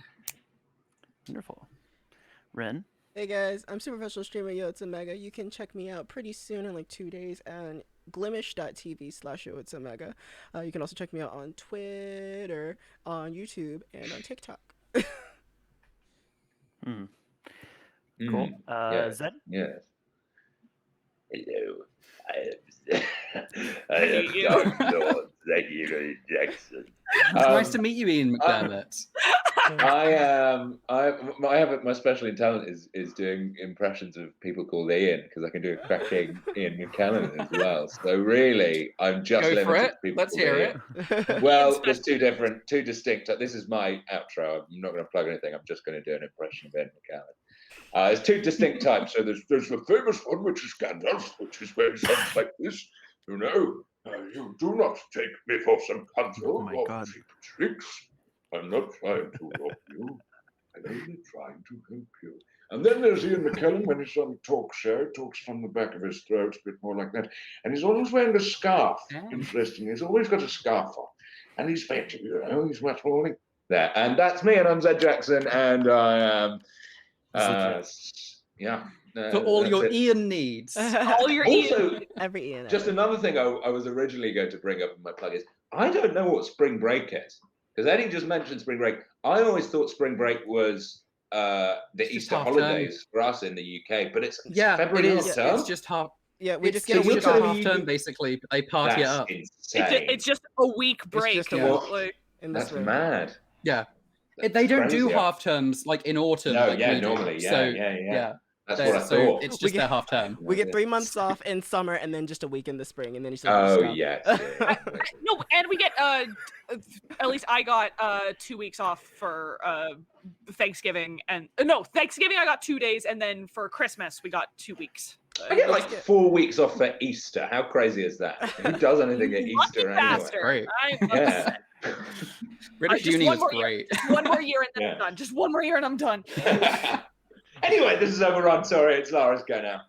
Wonderful. Ren? Hey guys, I'm super professional streamer YoTsuMega. You can check me out pretty soon in like 2 days on glimish.tv/YoTsuMega. You can also check me out on Twitter, on YouTube, and on TikTok. Cool. Yes. Zed? Yes. Hello. I am Dr. Diaghilev Jackson. It's nice to meet you, Ian McDermott. My special talent is doing impressions of people called Ian, because I can do a cracking Ian McKellen as well. So really, I'm just limited to people. Let's hear it. Well, there's two distinct. This is my outro. I'm not going to plug anything. I'm just going to do an impression of Ian McKellen. There's 2 distinct types. So there's the famous one, which is Gandalf, which is where it sounds like this. You know, you do not take me for some consul or cheap tricks. I'm not trying to rob you. I'm only trying to help you. And then there's Ian McKellen when he's on talk show, talks from the back of his throat, a bit more like that. And he's always wearing a scarf. Interesting. He's always got a scarf on. And he's fancy, you know, he's much more like that. And that's me, and I'm Zed Jackson, and I am for all your Ian needs. All your also, every Ian. Just another thing I was originally going to bring up in my plug is, I don't know what spring break is. Because Eddie just mentioned spring break. I always thought spring break was the Easter holidays for us in the UK, but it's February it is. Term. It's just half. Yeah, we just get a week off. off. Half term, basically. They party it up. It's just a week break. It's just that's mad. Yeah. They don't do half terms like in autumn. No, like normally. Yeah. That's what I thought. It's just their half term. We get 3 months off in summer and then just a week in the spring, and then you still yes. No, and we get at least I got 2 weeks off for Thanksgiving, and Thanksgiving I got 2 days, and then for Christmas we got 2 weeks. I get like 4 weeks off for Easter. How crazy is that? Who does anything at Easter anyway? Great. Yeah. British Uni is great. Just one more year and then I'm done. Just one more year and I'm done. Anyway, this is overrun. Sorry, it's Lara's go now.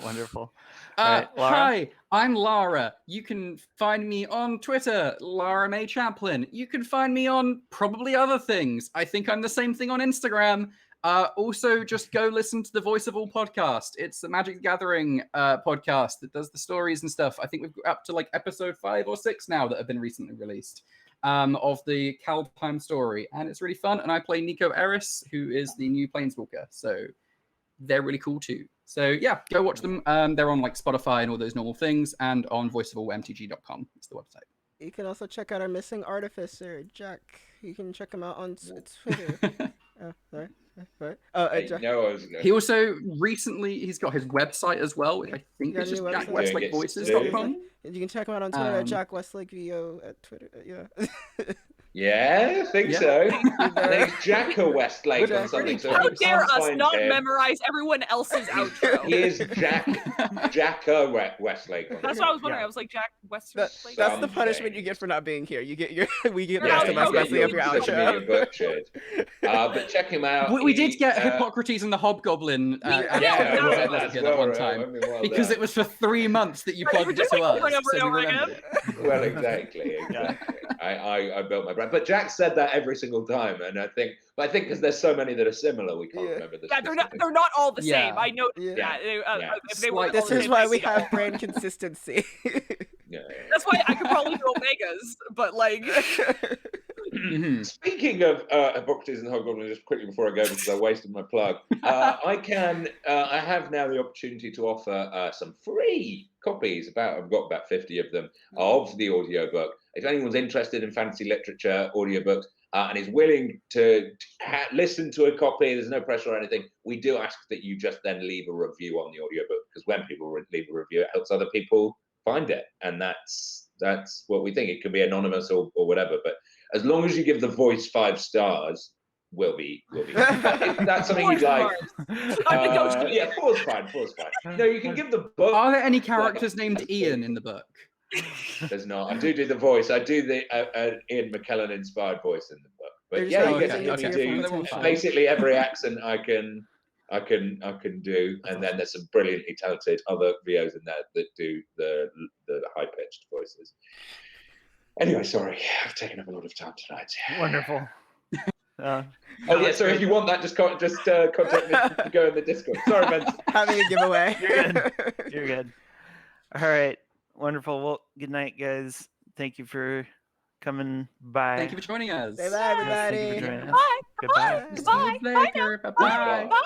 Wonderful. Right, hi, I'm Lara. You can find me on Twitter, Lara May Chaplin. You can find me on probably other things. I think I'm the same thing on Instagram. Also, just go listen to the Voice of All podcast. It's a Magic the Gathering podcast that does the stories and stuff. I think we've got up to like episode 5 or 6 now that have been recently released of the Kaldheim story. And it's really fun. And I play Nico Eris, who is the new Planeswalker. So they're really cool too. So yeah, go watch them. They're on like Spotify and all those normal things, and on voiceofallmtg.com. It's the website. You can also check out our missing artificer, Jack. You can check him out on Twitter. Sorry. Jack. He also he's got his website as well, which I think is just jackwestlakevoices.com. You can check him out on Twitter at Jack Westlake VO at Twitter. Yeah, I think so. There's Jacka Westlake on something. So how dare us not memorize everyone else's outro? He is Jacka Westlake. That's what I was wondering. I was like, Jack Westlake. That's the punishment you get for not being here. We get the rest of us messing up your outro. But check him out. We did get Hippocrates and the Hobgoblin at one time because it was for 3 months that you plugged it to us. Well, exactly. I built my brand, but Jack said that every single time, and I think because there's so many that are similar, we can't remember this. Yeah, they're not all the same. I know. If they were this is why we have brand consistency. That's why I could probably do Omegas, but like. Speaking of Hippocrates and Hobgoblin, just quickly before I go because I wasted my plug, I have now the opportunity to offer some free copies. I've got about 50 of them of the audiobook. If anyone's interested in fantasy literature audiobooks and is willing to listen to a copy, there's no pressure or anything. We do ask that you just then leave a review on the audiobook, because when people leave a review, it helps other people find it, and that's what we think. It can be anonymous or whatever, but as long as you give the voice 5 stars, we'll be. If that's something you'd like. Yeah, 4's fine. No, you can give the book. Are there any characters named Ian in the book? There's not. I do the voice. I do the Ian McKellen inspired voice in the book. But yeah, you can do basically every accent I can do, and then there's some brilliantly talented other VOs in there that do the high pitched voices. Anyway, sorry, I've taken up a lot of time tonight. Wonderful. So if you want that, just contact me. Go in the Discord. Sorry, Ben. Having a giveaway. You're good. All right. Wonderful. Well, good night, guys. Thank you for coming by. Thank you for joining us. Say bye, everybody. Yes, thank you for joining us. Bye. Goodbye. See you later. Bye.